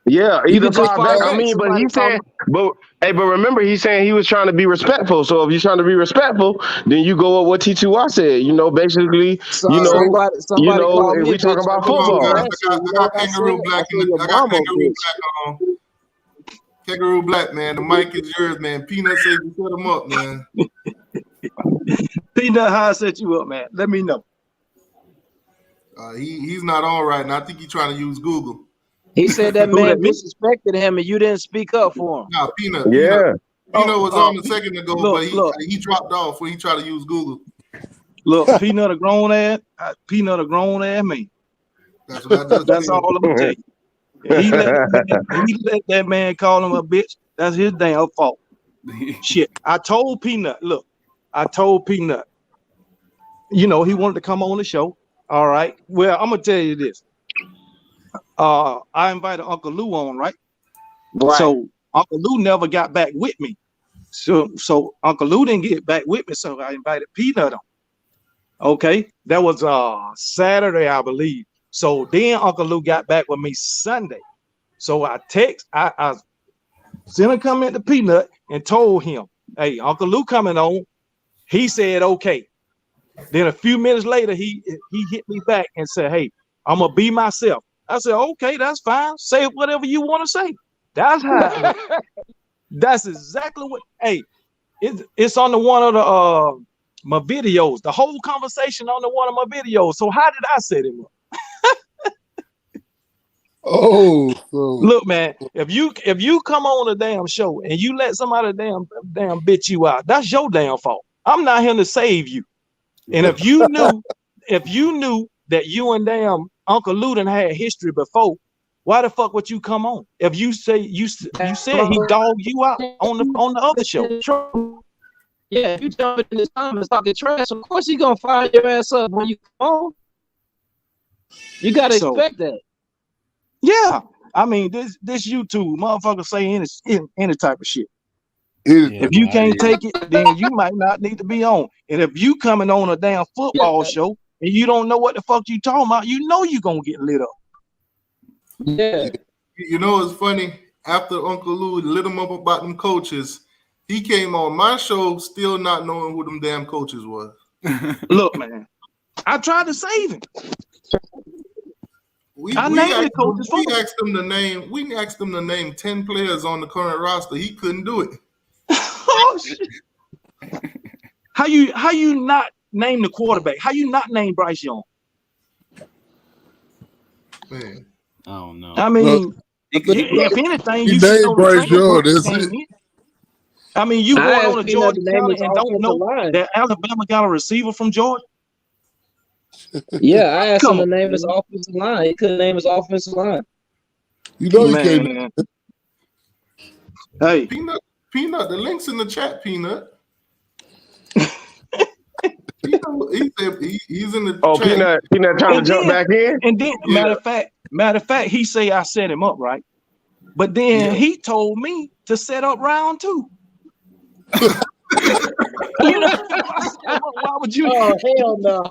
Yeah, either fire back. I mean, but he said, but remember, he's saying he was trying to be respectful. So if you're trying to be respectful, then you go with what T2Y said. Basically, if we talking about football. I got Kangaroo Black. Kangaroo Black, man. The mic is yours, man. Peanut said you set him up, man. Peanut, how I set you up, man? Let me know. He's not on right now. I think he's trying to use Google. He said that man disrespected him and you didn't speak up for him. Nah, Peanut. Yeah. Peanut was on a second ago, but he dropped off when he tried to use Google. Look, Peanut a grown ass me. That's what I just That's all I'm gonna tell you. He let that man call him a bitch. That's his damn fault. Shit. I told Peanut, he wanted to come on the show. All right. Well, I'm gonna tell you this. I invited Uncle Lou on, right? So Uncle Lou never got back with me. So Uncle Lou didn't get back with me, so I invited Peanut on. Okay, that was Saturday, I believe. So then Uncle Lou got back with me Sunday. So I sent a comment to Peanut and told him, hey, Uncle Lou coming on. He said, okay. Then a few minutes later, he hit me back and said, "Hey, I'm gonna be myself." I said, "Okay, that's fine. Say whatever you want to say." That's how. That's exactly what. Hey, it's on the one of the my videos. The whole conversation on the one of my videos. So how did I set him up? Oh, so Look, man, if you come on a damn show and you let somebody damn bitch you out, that's your damn fault. I'm not here to save you. And if you knew that you and damn Uncle Luden had history before, why the fuck would you come on? If you say you said he dogged you out on the other show. Yeah, if you jump in his comments talking trash, of course he gonna fire your ass up when you come on. You gotta expect that. Yeah, I mean this YouTube motherfucker say any type of shit. Yeah, if you can't take it, then you might not need to be on. And if you coming on a damn football show and you don't know what the fuck you talking about, you know you gonna get lit up. Yeah. You know it's funny. After Uncle Lou lit him up about them coaches, he came on my show still not knowing who them damn coaches was. Look, man, I tried to save him. We asked him to name 10 players on the current roster. He couldn't do it. Oh, shit. How you not name the quarterback? How you not name Bryce Young? Man, I don't know. I mean, if anything, you named know Bryce Young. That's it. I mean, you going on a Georgia County and don't know that Alabama got a receiver from Georgia? Yeah, I asked him to name his offensive line. He couldn't name his offensive line. You know he can't. Hey, Peanut, the link's in the chat, Peanut. He said he's in the chat. Peanut trying to jump back in. And then, matter of fact, he say I set him up, right? But then he told me to set up round 2. You know, why would you? Oh, hell no.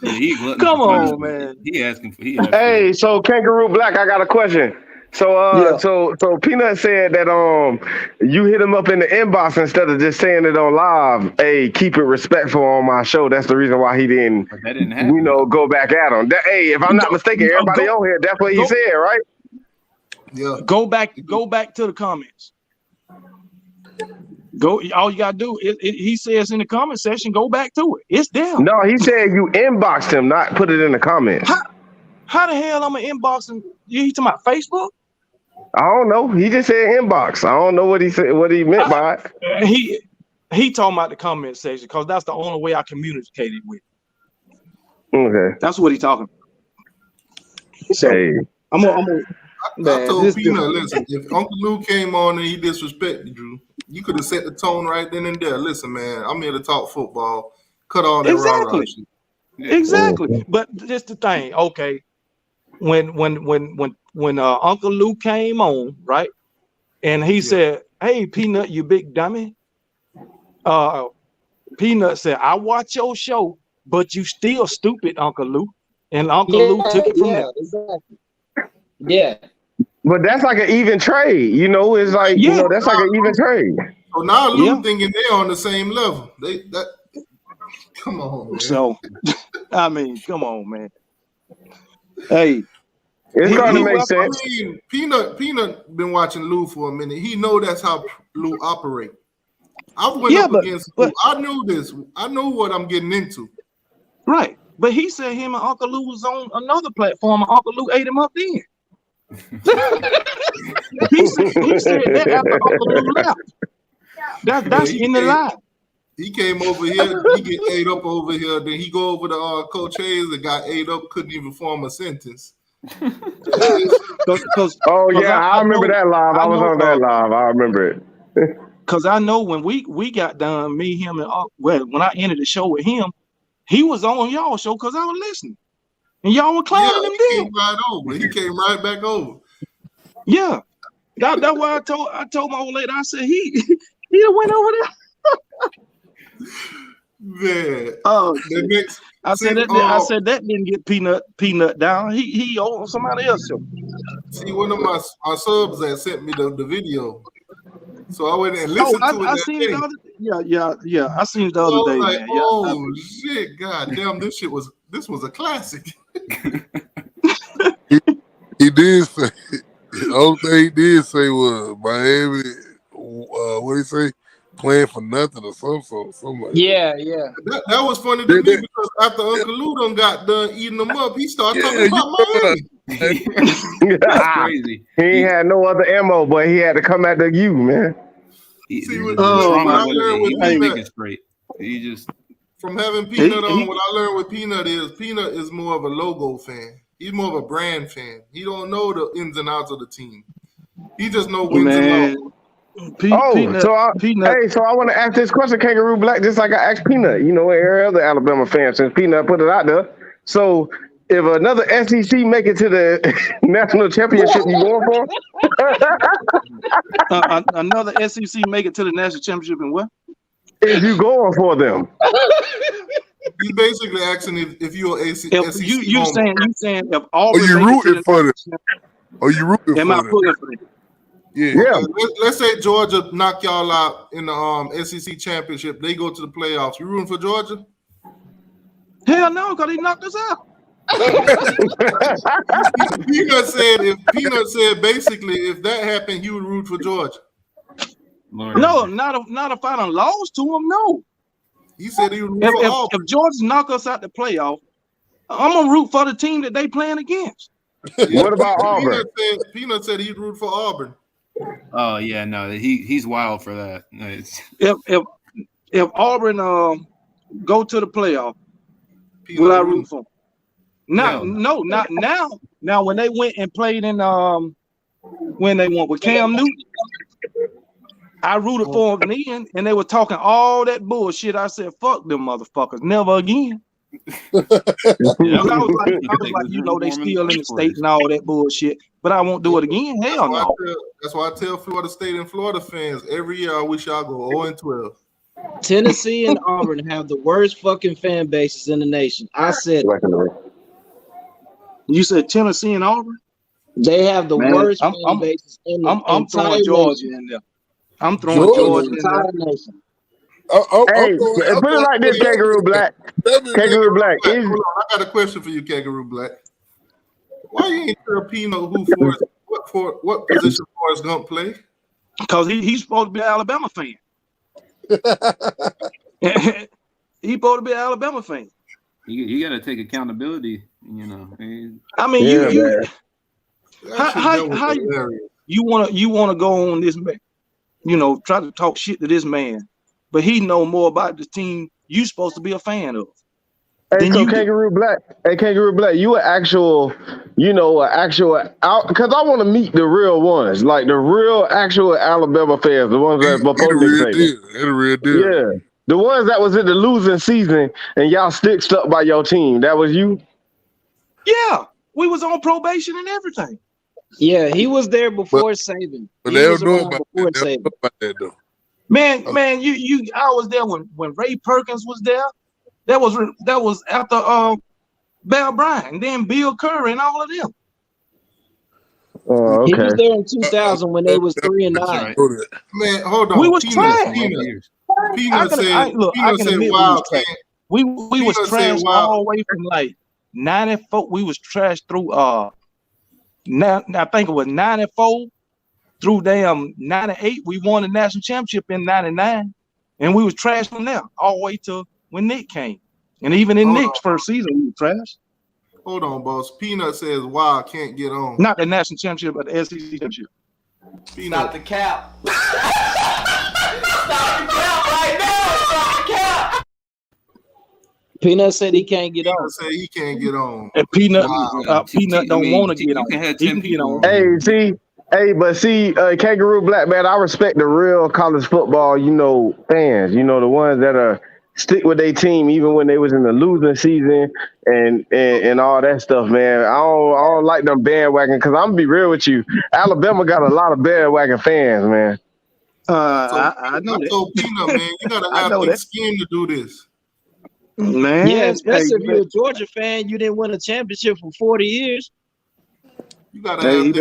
Yeah, come on, man. He asking for. Hey, so Kangaroo Black, I got a question. So so Peanut said that you hit him up in the inbox instead of just saying it on live. Hey, keep it respectful on my show. That's the reason why he didn't go back at him. Hey, if I'm not mistaken, everybody on here, that's what he said, right? Yeah. Go back to the comments. Go. All you gotta do is he says in the comment section. Go back to it. It's there. No, he said you inboxed him, not put it in the comments. How the hell I'm an inboxing? You talking about Facebook? I don't know. He just said inbox. I don't know what he said. What he meant by it. He talking about the comment section because that's the only way I communicated with. Okay. That's what he talking about. So I'm gonna. I told Peanut, listen, if Uncle Lou came on and he disrespected you could have set the tone right then and there. Listen, man, I'm here to talk football. Cut all that rah-rah shit. Exactly. But just the thing, okay. When Uncle Lou came on, right, and he said, "Hey, Peanut, you big dummy." Peanut said, "I watch your show, but you still stupid, Uncle Lou." And Uncle Lou took it from there. Exactly. Yeah. But that's like an even trade, you know. It's like that's like an even trade. So now Lou thinking they're on the same level. Come on, man. So, I mean, come on, man. Hey, it's starting to make sense. I mean, Peanut been watching Lou for a minute. He know that's how Lou operate. I went up against Lou. I knew this. I know what I'm getting into. Right. But he said him and Uncle Lou was on another platform, and Uncle Lou ate him up then. he said that after Uncle Lou left. That's in the live. He came over here, he get ate up over here, then he go over to Coach Hayes and got ate up, couldn't even form a sentence. I remember that live. I was on that live. I remember it. Because I know when we got done, me, him, and when I ended the show with him, he was on y'all show because I was listening. And y'all were clowning him then. He came right back over. Yeah. That's why I told my old lady, I said he went over there. Man. I said that didn't get peanut down. He on somebody else show. See, one of my subs that sent me the video. So I went and listened to it. I seen it the other. Yeah. I seen it the other day, like, man. Oh shit! God damn, this was a classic. He did say. The only thing he did say was Miami. What did he say? Playing for nothing or something like that. That was funny to me because after Uncle Lou done got done eating them up, he started talking about Miami. That's crazy. He ain't had no other ammo, but he had to come after you, man. He just from having Peanut on, what I learned with Peanut is more of a logo fan. He's more of a brand fan. He don't know the ins and outs of the team. He just know wins and losses. So I want to ask this question, Kangaroo Black, just like I asked Peanut, every other Alabama fan since Peanut put it out there. So if another SEC make it to the national championship, you going for? Another SEC make it to the national championship and what? If you going for them? He's basically asking if you're SEC. You saying if Auburn? Are you rooting for them? Are you rooting for them? Am I pulling for them? Yeah. Let's say Georgia knock y'all out in the SEC championship. They go to the playoffs. You rooting for Georgia? Hell no, because he knocked us out. Peanut said basically if that happened, he would root for Georgia. No, not if I done lost to him. No. He said he would root for Auburn. If Georgia knock us out the playoff, I'm gonna root for the team that they playing against. What about Auburn? Peanut said he'd root for Auburn. Oh yeah, no, he's wild for that. No, if Auburn go to the playoff, will I root for them? Not now. Now when they went and played in when they went with Cam Newton, I rooted for them then, and they were talking all that bullshit. I said, "Fuck them motherfuckers, never again." I was like, they still in the state and all that bullshit, but I won't do it again. Hell no. That's why I tell Florida State and Florida fans every year I wish y'all go 0-12. Tennessee and Auburn have the worst fucking fan bases in the nation. I said You said Tennessee and Auburn? They have the worst fan bases in the I'm throwing Georgia in there. I'm throwing Georgia in there. Nation. Hey, put it like this, Kangaroo Black. Kangaroo Black. I got a question for you, Kangaroo Black. Why you ain't tell Peanut what position Forrest Gump play? Because he's supposed to be an Alabama fan. He's supposed to be an Alabama fan. You got to take accountability, I mean, how you want to go on this, try to talk shit to this man, but he know more about the team you supposed to be a fan of. Hey, so Kangaroo Black, you an actual, because I want to meet the real ones, like the real actual Alabama fans, the ones that's before the real deal. Yeah, the ones that was in the losing season and y'all stuck by your team. That was you. Yeah, we was on probation and everything. Yeah, he was there before Saban. But they don't know about that though. Man, I was there when Ray Perkins was there. That was after Bear Bryant, then Bill Curry and all of them. Oh, okay. He was there in 2000 when they was 3-9. Right. Man, hold on. We was trash. Peanut said wild cat. We was trash all the way from like 94. We was trash through I think it was 94 through damn 98. We won the national championship in 99, and we was trash from there all the way to when Nick came. And even in Nick's first season, we were trash. Hold on, boss. Peanut says wild can't get on. Not the national championship, but the SEC championship. Stop the cap. Stop the cap right now. Stop the cap. Peanut said he can't get on. Peanut said he can't get on. And Peanut don't want to get on. He can get on. But see, Kangaroo Black, man, I respect the real college football, fans, the ones that are stick with their team even when they was in the losing season and all that stuff, man. I don't like them bandwagon, because I'm gonna be real with you. Alabama got a lot of bandwagon fans, man. I know that. So Peanut, man, you gotta have a scheme to do this. Man, yeah, especially if you're a Georgia fan, you didn't win a championship for 40 years. You gotta have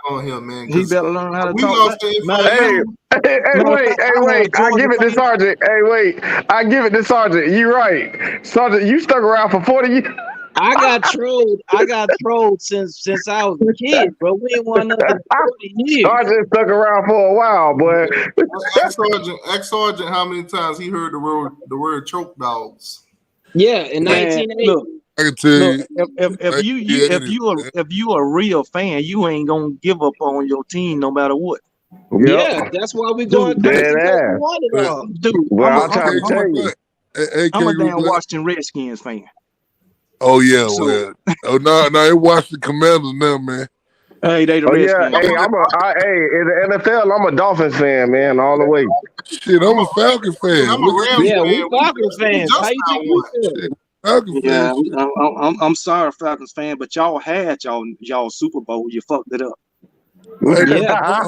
on here, man. He better learn how to We talk. lost to FIU. Wait. I give it to Sergeant. Hey, wait. I give it to Sergeant. You right. Sergeant, you stuck around for 40 years. I got trolled since I was a kid, bro. We ain't won nothing in 40 years. Sergeant stuck around for a while, boy. Ask Sergeant how many times he heard the word choke dogs. Yeah, in 1980. Look, I can tell you. If you a real fan, you ain't gonna give up on your team no matter what. Yeah, that's why we going crazy. Dude, Well, I'll try to tell you. I'm a damn Washington Redskins fan. Oh yeah, well, no, it Washington Commanders now, man. Hey, they the Redskins. Hey, in the NFL, I'm a Dolphins fan, man, all the way. Shit, I'm a Falcon fan. I'm a Rams fan. We Falcons fans. How you think you feel? Falcon Yeah, fan. I'm sorry, Falcons fan, but y'all had y'all Super Bowl. You fucked it up. Yeah.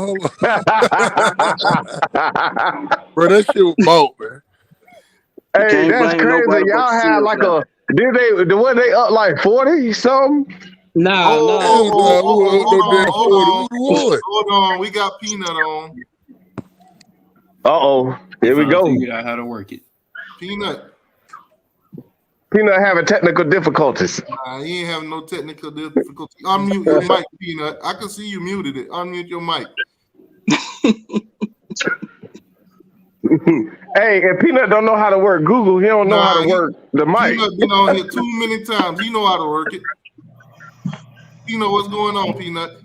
Bro, that shit was bought, man. Hey, that's crazy. Y'all had like wasn't they up like 40 something? No. Hold on. We got Peanut on. Here we go. Figured out how to work it. Peanut having technical difficulties. He ain't having no technical difficulty. Unmute your mic, Peanut. I can see you muted it. Unmute your mic. Hey, and Peanut don't know how to work Google. He don't know how to work the mic. Peanut been on here too many times. He know how to work it. You know what's going on, Peanut.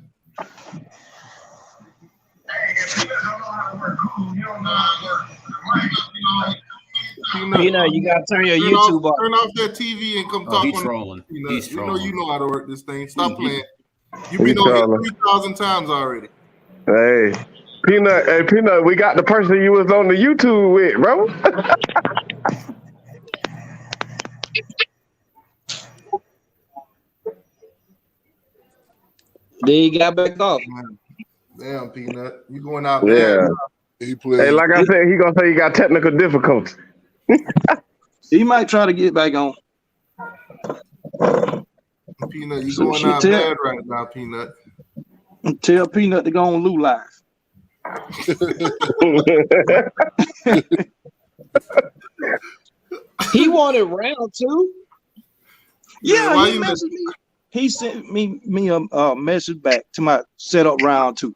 Peanut, you gotta turn your YouTube off. Turn off that TV and come talk. He's trolling. He's trolling. You know how to work this thing. Stop playing. You've been on here 3,000 times already. Hey, Peanut, we got the person you was on the YouTube with, bro. Then he got back off. Damn, Peanut. You going out there? Yeah. Hey, like I said, he gonna say he got technical difficulties. He might try to get back on. Peanut, you going out bad right now, Peanut. Tell Peanut to go on Lou Live. He wanted round two. Yeah, he sent me a message back to my setup round two.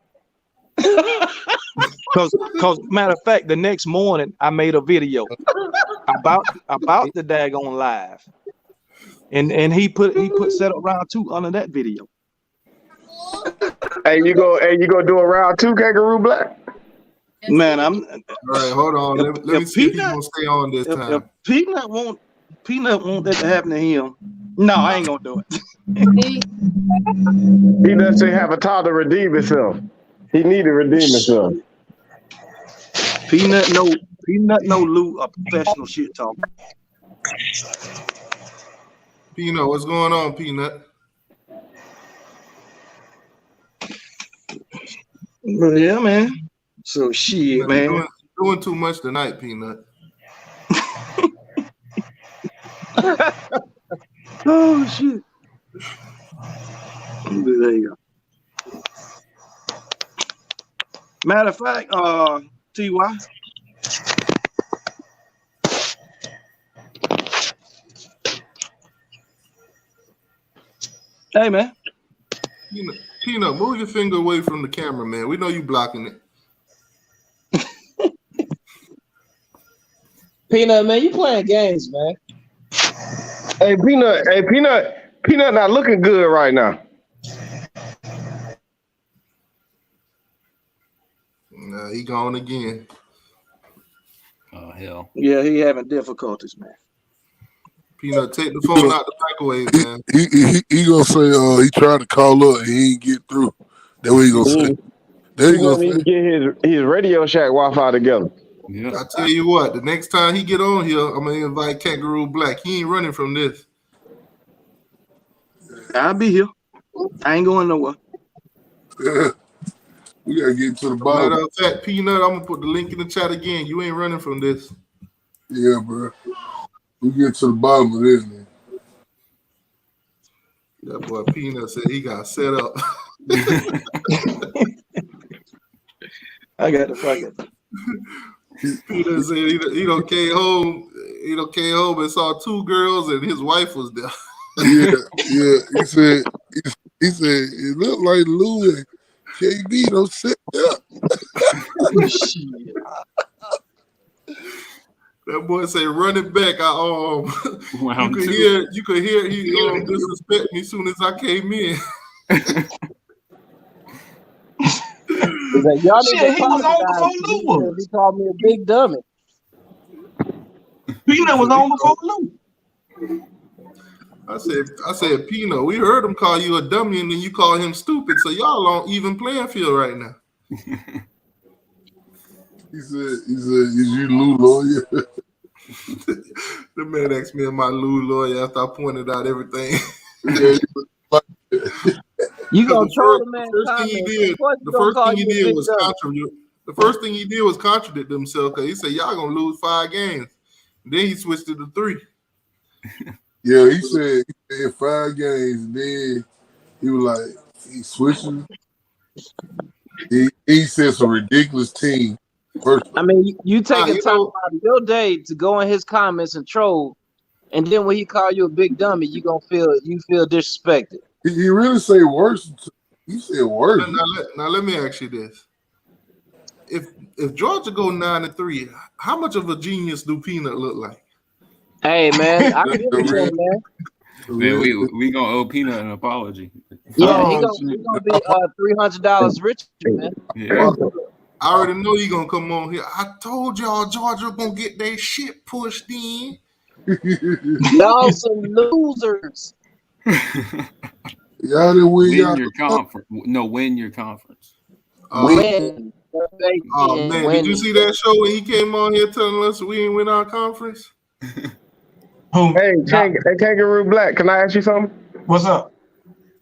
Cause matter of fact, the next morning I made a video about the daggone live, and he put setup round two under that video. Hey, you go do a round two, Kangaroo Black? Man, I'm all right. Hold on. Let me see if he's gonna stay on this time. If Peanut want that to happen to him, no, I ain't gonna do it. He doesn't have a time to redeem himself. He need to redeem himself. Peanut no Lou a professional shit talker. Peanut, what's going on, Peanut? Yeah, man. So shit, man. Doing too much tonight, Peanut. Oh shit. There you go. Matter of fact, TY. Hey man. Peanut, move your finger away from the camera, man. We know you blocking it. Peanut, man, you playing games, man. Hey, Peanut not looking good right now. Nah, he gone again. Oh hell. Yeah, he having difficulties, man. Peanut, take the phone out the microwave, man. He gonna say he tried to call up and he ain't get through. That's what he gonna say. There He gonna need to get his Radio Shack Wi-Fi together. Yeah. I tell you what, the next time he get on here, I'm gonna invite Kangaroo Black. He ain't running from this. I'll be here. I ain't going nowhere. Yeah. We gotta get to the bottom. Matter of fact, Peanut, I'm gonna put the link in the chat again. You ain't running from this. Yeah, bro. We get to the bottom of this, man. That boy Peanut said he got set up. I got to fucking. Peter said he done came home. He done came home and saw two girls and his wife was there. Yeah. He said it looked like Lou and KB don't sit up. That boy say, "Run it back." You could hear he disrespect me as soon as I came in. Like, y'all Shit, he was on before Lou was. He called me a big dummy. Peanut was on before Lou. I said, Pino, we heard him call you a dummy and then you call him stupid. So y'all on even playing field right now. He said, is you Lou lawyer? The man asked me, am I Lou lawyer after I pointed out everything. You gonna troll the man? The first thing he did was contradict himself because he said, y'all gonna lose 5 games. And then he switched it to 3. Yeah, he said 5 games, and then he was like, he switching. He said some ridiculous team. I mean, you taking time out of your day to go in his comments and troll, and then when he call you a big dummy, you feel disrespected. He really say worse. He said worse. Now let me ask you this: If Georgia go 9-3, how much of a genius do Peanut look like? Hey man, I can give it to him, man. Man, we gonna owe Peanut an apology. Yeah, he gonna be $300 richer, man. Yeah. I already know you gonna come on here. I told y'all Georgia gonna get their shit pushed in. Y'all some losers. Y'all didn't win your conference. No, win your conference. Win. Oh man, did you see that show when he came on here telling us we ain't win our conference? Hey, Kangaroo Black, can I ask you something? What's up?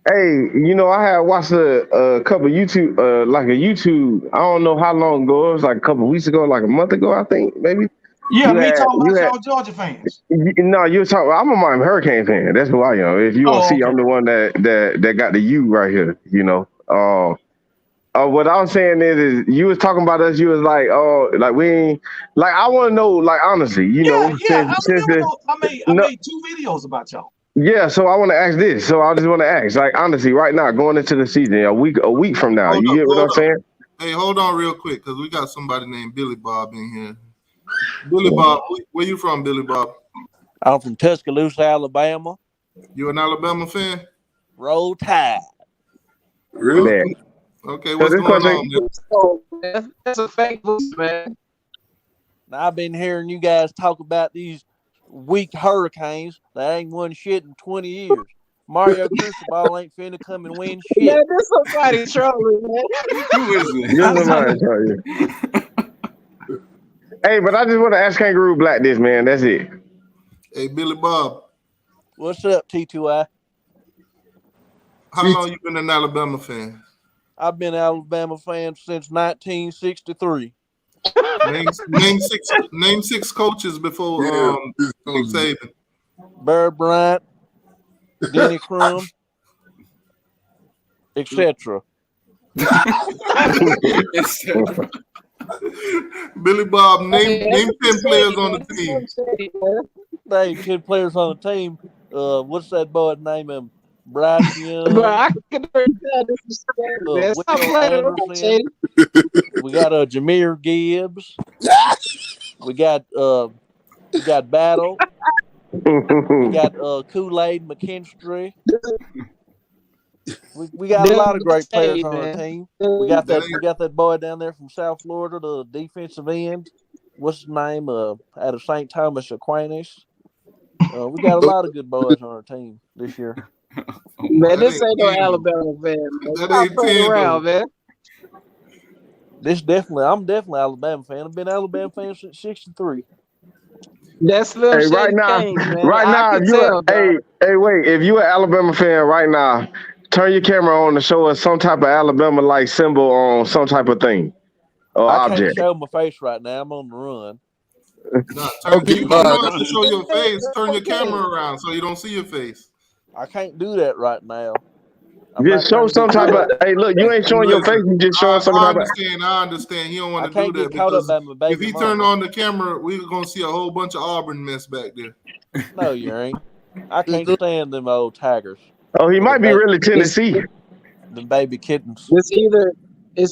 Hey, I had watched a couple YouTube, like a YouTube, I don't know how long ago, it was like a couple weeks ago, like a month ago, I think, maybe. Yeah, me talking about y'all Georgia fans. No, you were talking, I'm a Miami Hurricane fan. That's who I am. If you want to see, I'm the one that got the U right here, what I was saying is you was talking about us. You was like, oh, like we ain't like. I want to know, like honestly, I made 2 videos about y'all. Yeah, so I want to ask this. So I just want to ask, like honestly, right now, going into the season, a week from now, you get what I'm saying? Hey, hold on real quick, because we got somebody named Billy Bob in here. Billy Bob, where you from, Billy Bob? I'm from Tuscaloosa, Alabama. You an Alabama fan? Roll Tide. Really? Okay, what's going on, man? That's a fake boost, man. Now, I've been hearing you guys talk about these weak Hurricanes that ain't won shit in 20 years. Mario Cristobal ain't finna come and win shit. Man, this somebody trolling, man. Who is it? Hey, but I just want to ask Kangaroo Black this, man. That's it. Hey, Billy Bob. What's up, T2I? How long you been an Alabama fan? I've been an Alabama fan since 1963. Name 6 coaches before Nick Saban. Barry Bryant, Denny Crum, etc. Billy Bob, name 10 players on the team. Name 10 players on the team. What's that boy's name? Bryce Young. Bro, I can we got Jameer Gibbs. We got Battle. We got Kool-Aid McKinstry. We got a lot of great players on the team. We got that boy down there from South Florida, the defensive end. What's his name? Out of St. Thomas Aquinas. We got a lot of good boys on our team this year. Man, this ain't no Alabama fan, man. Stop playing around, man. I'm definitely Alabama fan. I've been an Alabama fan since '63. That's right now, wait. If you an Alabama fan right now, turn your camera on to show us some type of Alabama like symbol on some type of thing or I object. can't show my face right now. I'm on the run. You don't have to show your face. Turn your camera around so you don't see your face. I can't do that right now. Just show some type of. Hey, look, you ain't showing your face. You just showing some type of. I understand. He don't want to do can't that get caught up because by my baby if he mama. turned on the camera, we were gonna see a whole bunch of Auburn mess back there. No, you ain't. I can't stand them old Tigers. Oh, he might be really Tennessee. The baby kittens. It's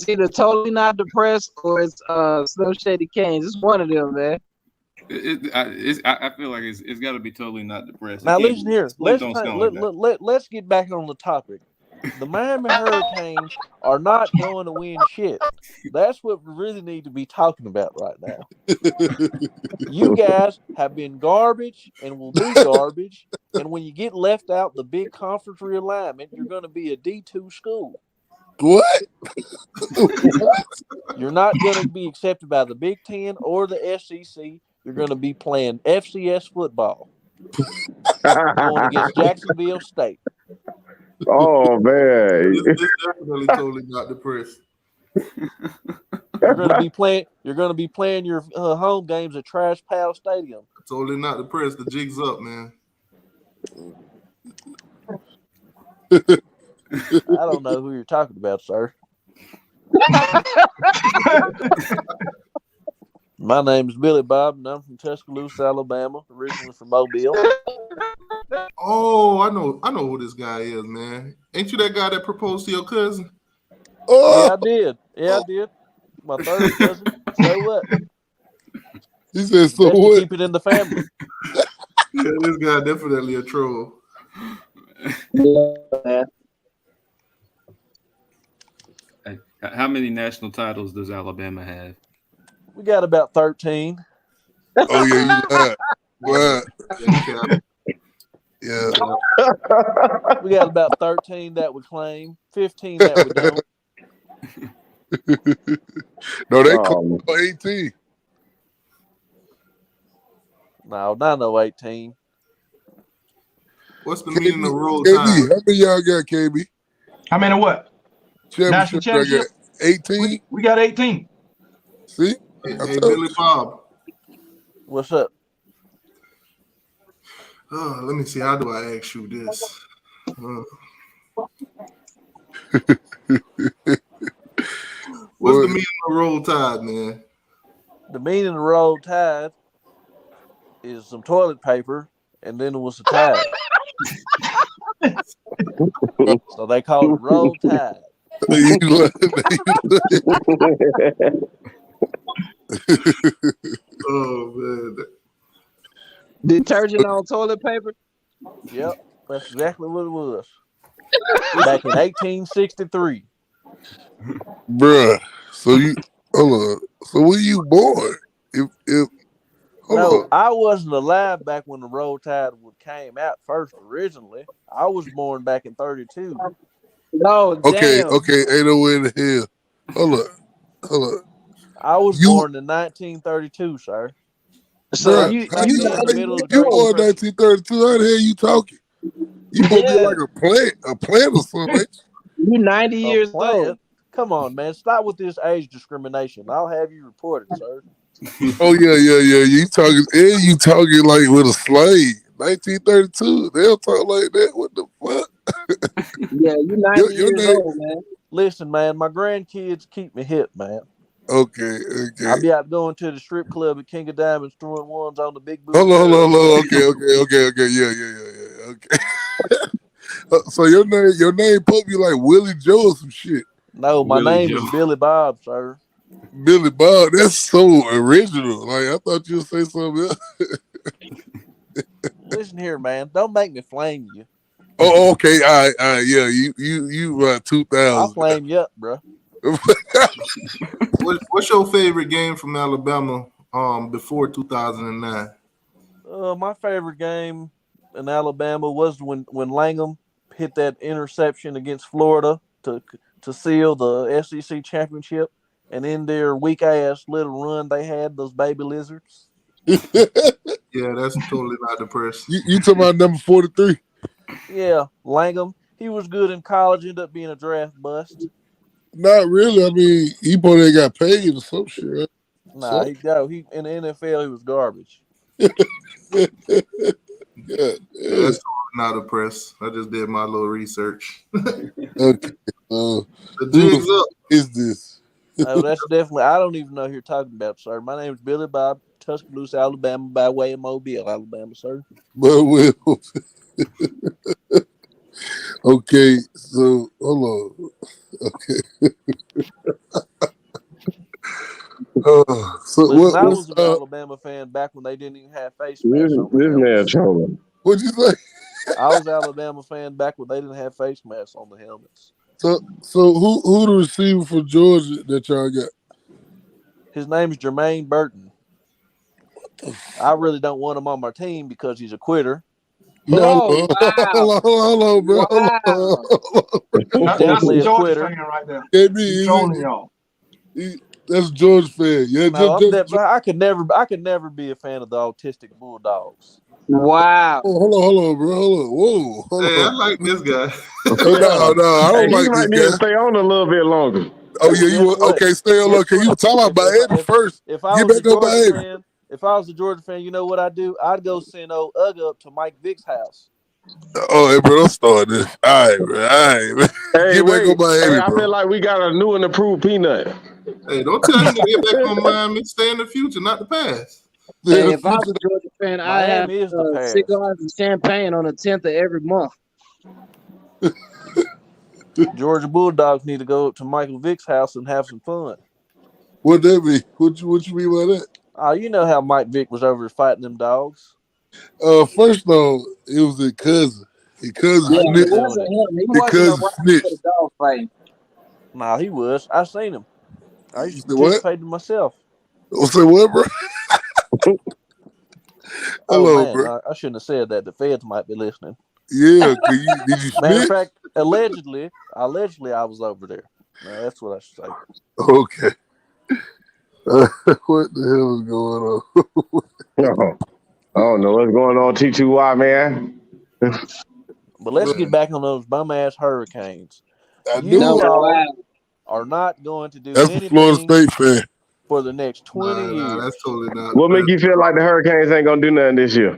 either totally not depressed or it's Slim Shady Canes. It's one of them, man. I feel like it's got to be totally not depressed. Now listen here. Let's get back on the topic. The Miami Hurricanes are not going to win shit. That's what we really need to be talking about right now. You guys have been garbage and will be garbage. And when you get left out the big conference realignment, you're going to be a D2 school. What? You're not going to be accepted by the Big Ten or the SEC. You're going to be playing FCS football. Going against Jacksonville State. Oh man, it's definitely totally not depressed. You're going to be playing your home games at Trash Pal Stadium. Totally not depressed. The jig's up, man. I don't know who you're talking about, sir. My name is Billy Bob, and I'm from Tuscaloosa, Alabama, originally from Mobile. Oh, I know who this guy is, man. Ain't you that guy that proposed to your cousin? Oh, yeah, I did. I did. My third cousin. So what? He said, so Best what? Keep it in the family. Yeah, this guy definitely a troll. Yeah. Hey, how many national titles does Alabama have? We got about 13. Oh, yeah, you lied. Yeah. We got about 13 that we claim, 15 that we don't. No, they call 18. No, not no 18. What's the meaning of roll KB, tide? how many y'all got, KB? How many what? National Championship. I got 18. We got 18. See? Hey, Billy Bob. What's up? Let me see. How do I ask you this? What's the meaning of roll tide, man? The meaning of roll tide is some toilet paper, and then it was a tide. So they call it roll tide. Oh man. Detergent on toilet paper? Yep, that's exactly what it was. Back in 1863. Bruh, so you hold on. So when you born? No, I wasn't alive back when the Roll Tide came out first originally. I was born back in 32. No, okay, damn. okay, ain't no way in the hell. Hold on. I was born in 1932, sir. So Bruh, you born in 1932. How the hell you talking? You supposed to be like a plant or something. You 90 years old. Come on, man. Stop with this age discrimination. I'll have you reported, sir. Oh yeah. You talking like with a slave. 1932. They don't talk like that. What the fuck? Yeah, you 90 years old, man. Listen, man, my grandkids keep me hip, man. Okay. I'll be out going to the strip club at King of Diamonds throwing ones on the big booty. Hold on. Okay. Yeah. Okay. So your name supposed to be like Willie Joe or some shit. No, my name is Billy Bob, sir. Billy Bob, that's so original. Like I thought you would say something else. Listen here, man. Don't make me flame you. Oh, okay. All right. Yeah, you 2000. I'll flame you up, bro. What's your favorite game from Alabama before 2009? My favorite game in Alabama was when Langham hit that interception against Florida to seal the SEC championship, and in their weak ass little run they had, those baby lizards. Yeah, that's totally not depressed. You talking about number 43? Yeah, Langham. He was good in college, ended up being a draft bust. Not really. I mean, he probably got paid or some shit. Right? Nah, he in the NFL he was garbage. Yeah. That's not a press. I just did my little research. Okay. The Who jig's the up. is this? Oh, that's definitely. I don't even know who you're talking about, sir. My name is Billy Bob, Tuscaloosa, Alabama, by way of Mobile, Alabama, sir. But Will. Okay, so hold on. Okay. So Listen, I what's was an Alabama fan back when they didn't even have face This masks on the man helmets. trolling. What'd you say? I was an Alabama fan back when they didn't have face masks on the helmets. So who the receiver for Georgia that y'all got? His name is Jermaine Burton. I really don't want him on my team because he's a quitter. No, hold on, bro. Wow. That's Definitely a a Georgia quitter. fan right there. KB, He's trolling y'all. That's George fan. Yeah, No, I could never be a fan of the autistic Bulldogs. Wow. hold on, bro. Hold on. Hey, I like this guy. No, I don't He like might this need to guy. stay on a little bit longer. Oh yeah, you Guess were what? okay. Stay on. Okay, you were talking about Miami first. If I Get was a back on Georgia Miami. fan, if I was a Georgia fan, you know what I'd do? I'd go send old Ugg up to Mike Vick's house. Oh, hey, bro, don't start this. All right, bro. Hey, Get back on Miami, hey, I bro. feel like we got a new and improved Peanut. Hey, don't tell him to get back on Miami. Stay in the future, not the past. Hey, if I was a Georgia fan, I have Miami is the past. cigars and champagne on the 10th of every month. Georgia Bulldogs need to go up to Michael Vick's house and have some fun. What that mean? What you mean by that? Oh, you know how Mike Vick was over fighting them dogs. First though, it was his cousin. His cousin Yeah, snitched. it wasn't him. He His wasn't cousin around snitched. for the dog fight. Nah, he was. I seen him. I used to You said what? participate in myself. Say what, bro? Hello, man, bro. I shouldn't have said that. The feds might be listening. Yeah, did you Matter of snitch? fact, allegedly, I was over there. No, that's what I should say. Okay. What the hell is going on? I don't know what's going on, T2Y, man. But let's get back on those bum ass Hurricanes. I You knew it. all are not going to do That's the anything Florida State fan. for the next 20 years. Nah, that's totally not. What make you feel like the Hurricanes ain't gonna do nothing this year?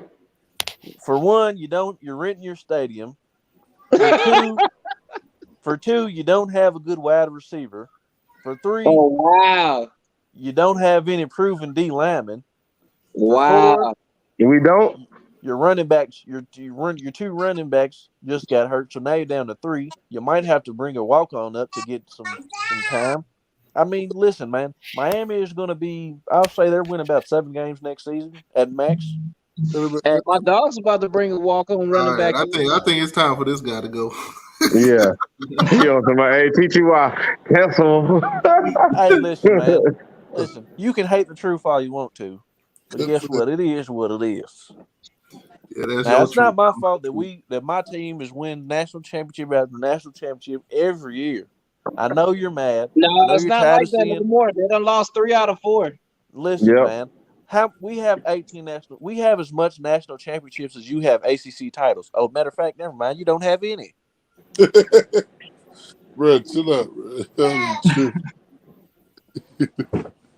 For one, you're renting your stadium. For two, you don't have a good wide receiver. For three, Oh, wow. you don't have any proven D linemen. Wow. For four, We don't. your running backs, your two running backs just got hurt, so now you're down to three. You might have to bring a walk-on up to get some time. I mean, listen, man, Miami is going to be. I'll say they're winning about 7 games next season at max. Hey, my dog's about to bring a walk-on running back. I think it's time for this guy to go. Yeah. You know, somebody, hey, T2Y, cancel. Hey, listen, man. Listen, you can hate the truth all you want to, but guess what? It is what it is. Yeah, that's Now, your it's not truth. my fault that my team is winning national championship after national championship every year. I know you're mad. No, I know it's you're not tired like of that seeing. anymore. They done lost 3 out of 4. Listen, Yep. man. We have 18 national. We have as much national championships as you have ACC titles. Oh, matter of fact, never mind. You don't have any. Bro, chill out, bro.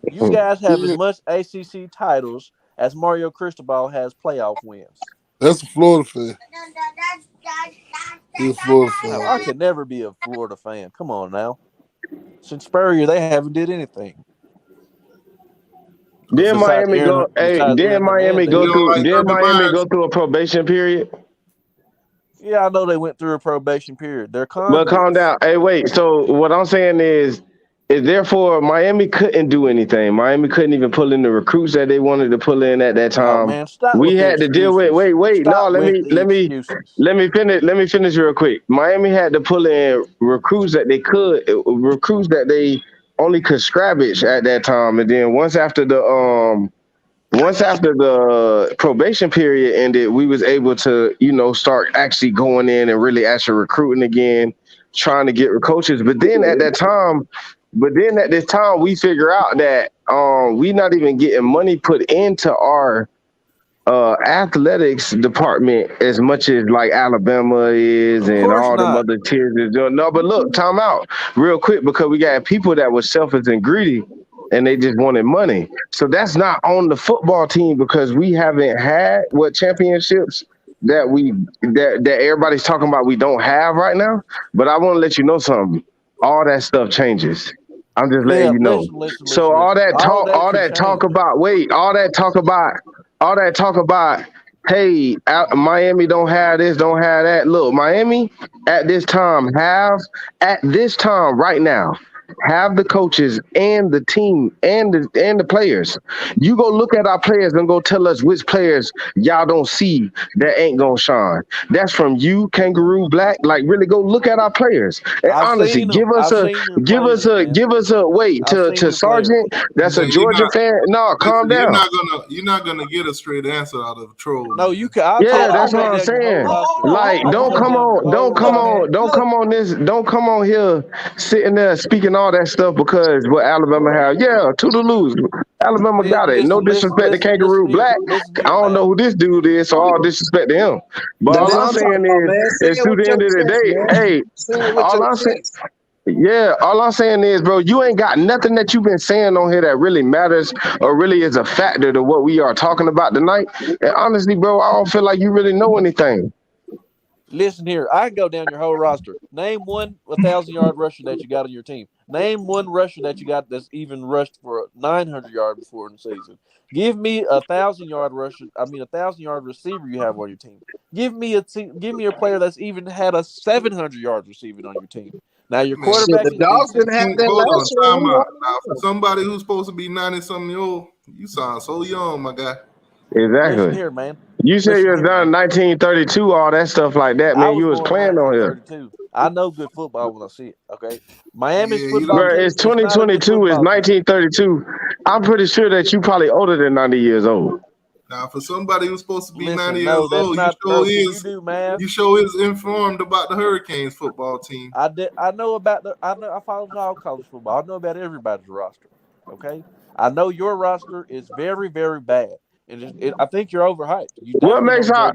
You guys have as much ACC titles as Mario Cristobal has playoff wins. That's a Florida fan. He's a Florida fan. Now, I could never be a Florida fan. Come on now. Since Spurrier, they haven't did anything. Then Besides Miami Aaron- go. Hey, besides then Aaron Miami Hernandez. go You don't through. like Then Urban Miami Myers? go through a probation period. Yeah, I know they went through a probation period. They're But convicts. calm down. Hey, wait. So what I'm saying is therefore Miami couldn't do anything. Miami couldn't even pull in the recruits that they wanted to pull in at that time. Oh, man, stop We with the had to deal with. excuses. Wait. Stop No, let with me the excuses. let me finish real quick. Miami had to pull in recruits that they only could scrabbage at that time, and then once after the probation period ended, we was able to, start actually going in and really actually recruiting again, trying to get coaches. But then at this time, we figure out that we not even getting money put into our athletics department as much as like Alabama is and course all them not. other tiers is doing. No, but look, time out real quick, because we got people that were selfish and greedy and they just wanted money. So that's not on the football team because we haven't had championships that everybody's talking about we don't have right now. But I want to let you know something. All that stuff changes. I'm just letting you know. So all that talk about, hey, Miami don't have this, don't have that. Look, Miami at this time right now, have the coaches and the team and the players. You go look at our players and go tell us which players y'all don't see that ain't gonna shine. That's from you, Kangaroo Black. Like, really go look at our players. And honestly, give us a wait to Sergeant. That's a Georgia fan. No, calm down. You're not gonna get a straight answer out of troll. No, you can. That's what I'm saying. Like, don't come on here sitting there speaking all that stuff because what Alabama have. Yeah, toodaloos. Alabama got it. No disrespect to Kangaroo Black. I don't know who this dude is, so all disrespect to him. But all I'm saying is to the end of the day, hey, all I'm saying is, bro, you ain't got nothing that you've been saying on here that really matters or really is a factor to what we are talking about tonight. And honestly, bro, I don't feel like you really know anything. Listen here, I can go down your whole roster. Name one 1,000-yard rusher that you got on your team. Name one rusher that you got that's even rushed for 900 yards before in the season. Give me a 1,000-yard rusher. I mean, 1,000-yard receiver you have on your team. Give me a player that's even had a 700 yards receiving on your team. Now your quarterback. The Dogs didn't have that last year. Now, for somebody who's supposed to be 90-something old, you sound so young, my guy. Exactly. Listen here, man. You said you was done in 1932, all that stuff like that, man. You was playing on here. I know good football when I see it. Okay, Miami's football. Bro, it's 2022. It's 1932. I'm pretty sure that you probably older than 90 years old. Now, for somebody who's supposed to be 90 years old, you sure is informed about the Hurricanes football team. I know about I follow all college football. I know about everybody's roster. Okay, I know your roster is very, very bad. I think you're overhyped. What makes our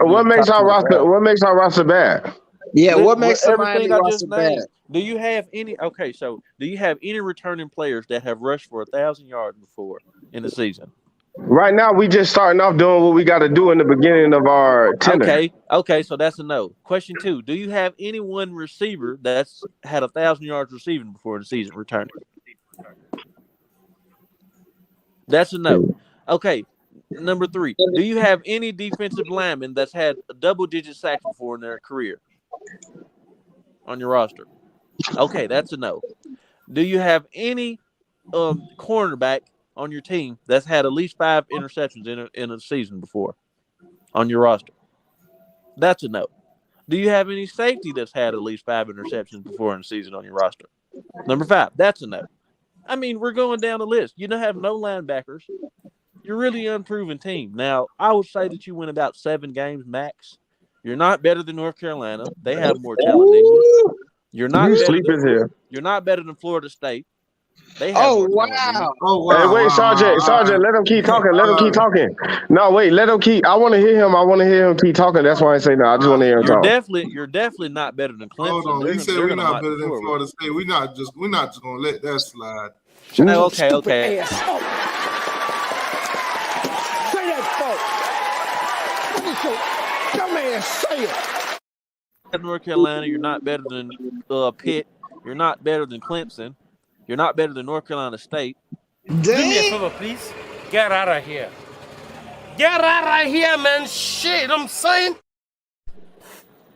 roster bad? Yeah, what makes everything I just named? Bad? Do you have any? Okay, so do you have any returning players that have rushed for 1,000 yards before in the season? Right now, we just starting off doing what we got to do in the beginning of our tenure. Okay, so that's a no. Question 2: do you have any one receiver that's had 1,000 yards receiving before in the season returning? That's a no. Okay. Number 3, do you have any defensive lineman that's had a double-digit sacks before in their career on your roster? Okay, that's a no. Do you have any cornerback on your team that's had at least 5 interceptions in a season before on your roster? That's a no. Do you have any safety that's had at least 5 interceptions before in a season on your roster? Number 5, that's a no. I mean, we're going down the list. You don't have no linebackers. You're really unproven team. Now, I would say that you win about 7 games max. You're not better than North Carolina. They have more talent than you. You're not better than Florida State. They have more talent. Oh, wow. Hey, wait, Sergeant, let him keep talking. No, wait, let him keep. I want to hear him keep talking. That's why I say no. I just want to hear him talk. You're definitely not better than Clemson. Hold on. He said we're not better than Florida State. We're not just going to let that slide. No, okay. North Carolina, you're not better than Pitt. You're not better than Clemson. You're not better than North Carolina State. Do me a favor, please. Get out of here. Get out of here, man. Shit, I'm saying.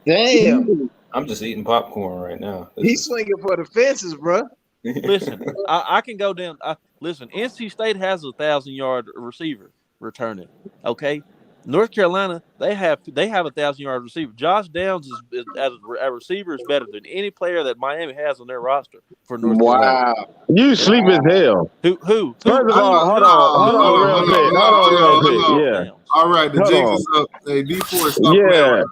Damn. I'm just eating popcorn right now. He's swinging for the fences, bro. Listen, I can go down. Listen, NC State has 1,000-yard receiver returning. Okay. North Carolina, they have 1,000-yard receiver. Josh Downs is as a receiver is better than any player that Miami has on their roster for North Carolina. Wow, you sleep as hell. Who? First of all, hold on, real quick. Yeah. All right, the jig is up. Hey, D4, stop playing.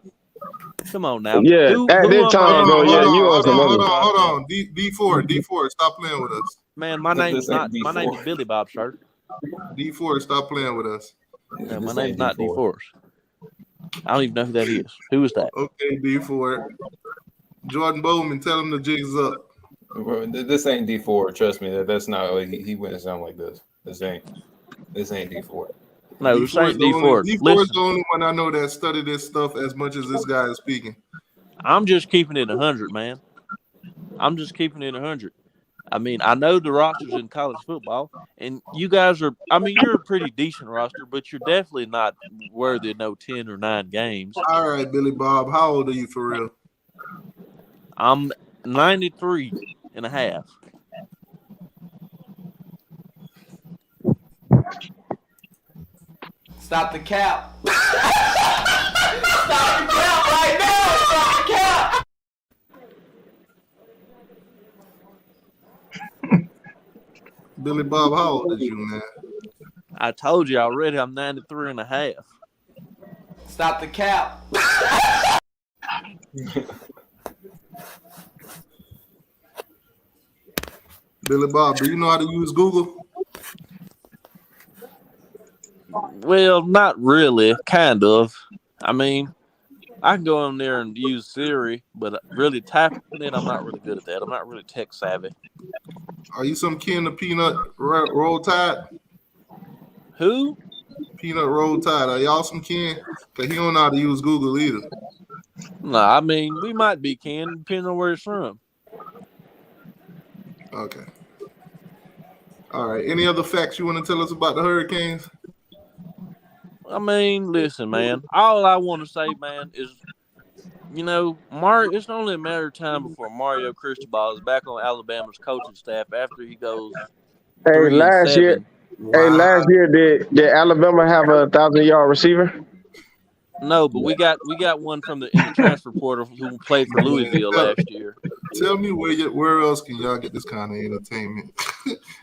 Come on now. Yeah, at this time, bro. Yeah, you on some other. Hold on. D4, stop playing with us. Man, my name's Billy Bob Shirt. D4, stop playing with us. Yeah, my name's not D4. I don't even know who that is. Who is that? Okay, D4. Jordan Bowman, tell him the jig's up. This ain't D4. Trust me, that's not. He wouldn't sound like this. This ain't D4. No, this ain't D Ford. D Ford's Listen, the only one I know that studied this stuff as much as this guy is speaking. I'm just keeping it 100, man. I'm just keeping it 100. I mean, I know the rosters in college football, and you guys are. I mean, you're a pretty decent roster, but you're definitely not worthy of no 10 or 9 games. All right, Billy Bob, how old are you for real? I'm 93 and a half. Stop the cap. Stop the cap right now. Stop the cap. Billy Bob, how old is you, man? I told you already I'm 93 and a half. Stop the cap. Billy Bob, do you know how to use Google? Well, not really, kind of. I mean, I can go in there and use Siri, but really typing it, I'm not really good at that. I'm not really tech savvy. Are you some kin to Peanut Roll Tide? Who? Peanut Roll Tide. Are y'all some kin? Because he don't know how to use Google either. No, I mean, we might be kin, depending on where it's from. Okay. All right. Any other facts you want to tell us about the Hurricanes? I mean, listen, man. All I want to say, man, is, you know, it's only a matter of time before Mario Cristobal is back on Alabama's coaching staff after he goes. Hey, last year, did Alabama have a 1,000-yard receiver? No, but we got one from in the transfer portal who played for Louisville last year. Tell me where else can y'all get this kind of entertainment?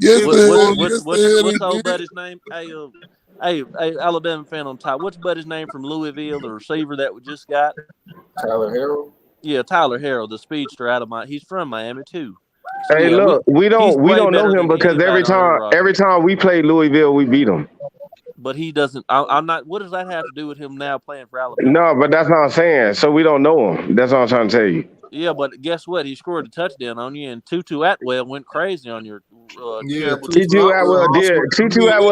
What's old buddy's name? Hey, Alabama fan on top. What's buddy's name from Louisville, the receiver that we just got? Tyler Harrell? Yeah, Tyler Harrell, the speedster out of he's from Miami too. So, hey, yeah, look, we don't know him because every time we play Louisville, we beat them. But he doesn't. I'm not. What does that have to do with him now playing for Alabama? No, but that's what I'm saying. So we don't know him. That's what I'm trying to tell you. Yeah, but guess what? He scored a touchdown on you, and Tutu Atwell went crazy on your. Tutu Atwell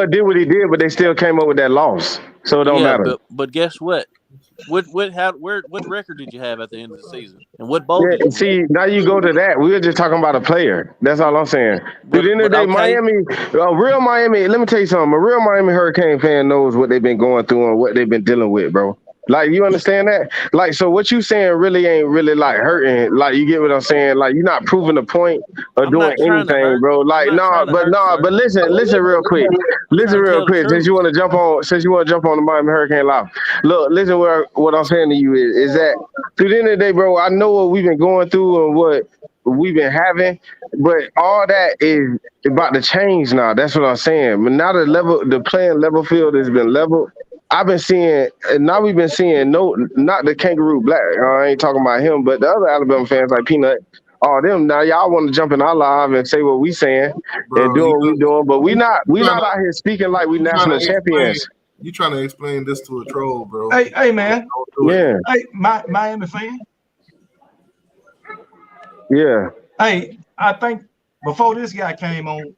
did what he did, but they still came up with that loss. So it don't matter. But guess what? What record did you have at the end of the season? And what bowl? Yeah, see, now you go to that. We were just talking about a player. That's all I'm saying. At the end of the day, Miami, real Miami. Let me tell you something. A real Miami Hurricane fan knows what they've been going through and what they've been dealing with, bro. Like, you understand that? Like, so what you saying really ain't really like hurting. Like, you get what I'm saying? Like, you're not proving a point or doing anything, bro. Like, but listen real quick. Listen real quick. Since you want to jump on the Miami Hurricane Live. Look, listen what I'm saying to you is that through the end of the day, bro, I know what we've been going through and what we've been having, but all that is about to change now. That's what I'm saying. But now the playing level field has been leveled. I've been seeing, and now we've been seeing not the Kangaroo Black. I ain't talking about him, but the other Alabama fans like Peanut, all them. Now y'all want to jump in our live and say what we saying and do what we doing, but we not out here speaking like we national champions. You trying to explain this to a troll, bro? Hey, man. Yeah. Hey, Miami fan. Yeah. Hey, I think before this guy came on,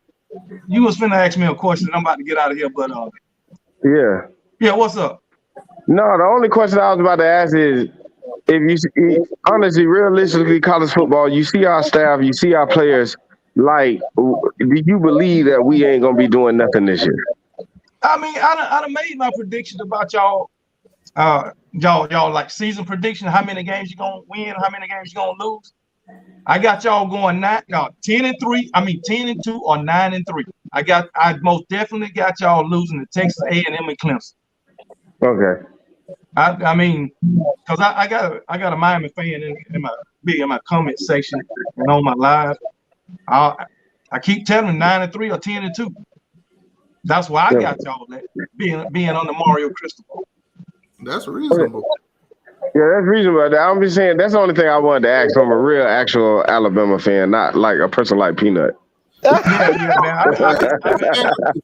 you was finna ask me a question. I'm about to get out of here, but yeah. Yeah, what's up? No, the only question I was about to ask is, honestly, realistically, college football, you see our staff, you see our players, like, do you believe that we ain't going to be doing nothing this year? I mean, I done made my prediction about y'all like season prediction, how many games you going to win, how many games you going to lose. I got y'all going 10-3. I mean 10-2 or 9-3. I most definitely got y'all losing to Texas A&M and Clemson. Okay. I mean, because I got a Miami fan in my comment section and on my live. I keep telling them 9-3 or 10-2. That's why I got y'all being on the Mario Cristobal. That's reasonable. Yeah, that's reasonable. I'm just saying that's the only thing I wanted to ask from a real, actual Alabama fan, not like a person like Peanut.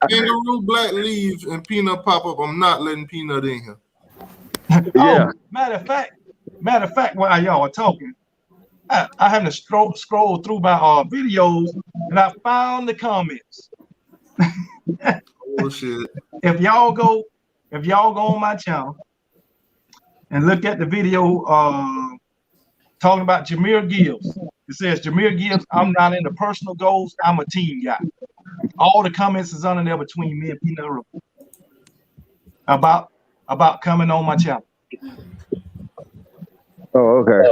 Kangaroo Black leaves and Peanut pop up. I'm not letting Peanut in here. Yeah. Matter of fact, while y'all are talking, I have to scroll through my videos and I found the comments. Oh shit! If y'all go if y'all go on my channel and look at the video talking about Jahmyr Gibbs, it says Jahmyr Gibbs, I'm not into personal goals, I'm a team guy. All the comments is under there between me and Peanut about coming on my channel. Oh, okay.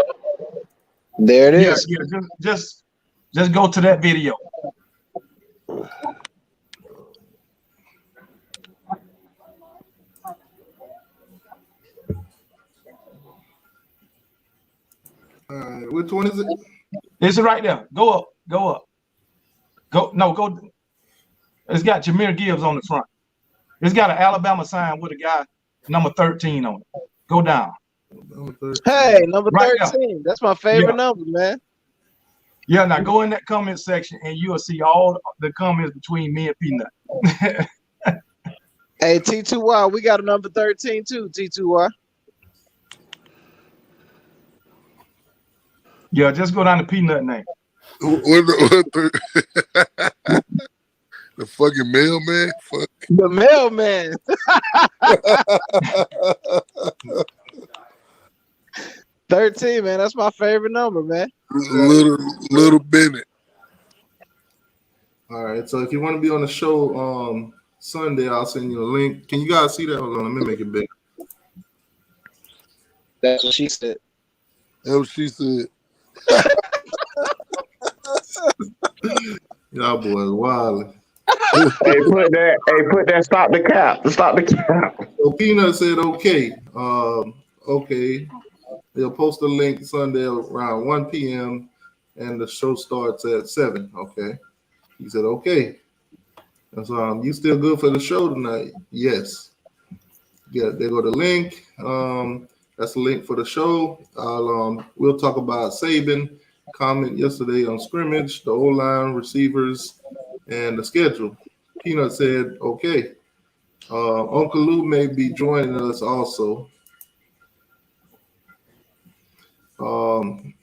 There it is. Yeah, just go to that video. Which one is it? It's right there. Go up. Go. It's got Jahmyr Gibbs on the front. It's got an Alabama sign with a guy number 13 on it. Go down. Hey, number Right 13. there. That's my favorite Yeah. number, man. Yeah, now go in that comment section and you'll see all the comments between me and Peanut. Hey, T2Y, we got a number 13 too, T2Y. Yeah, just go down to Peanut name. The fucking mailman? Fuck. The mailman. 13, man. That's my favorite number, man. Little Bennett. All right, so if you want to be on the show Sunday, I'll send you a link. Can you guys see that? Hold on, let me make it bigger. That's what she said. That's what she said. Y'all boys wild. Hey, put that. Stop the cap. Stop the cap. So Peanut said, okay. Okay. They'll post a link Sunday around 1 p.m. and the show starts at 7. Okay. He said, okay. And so you still good for the show tonight? Yes. Yeah, there go the link. That's the link for the show. We'll talk about Saban comment yesterday on scrimmage, the O-line, receivers, and the schedule. Peanut said, okay. Uncle Lou may be joining us also.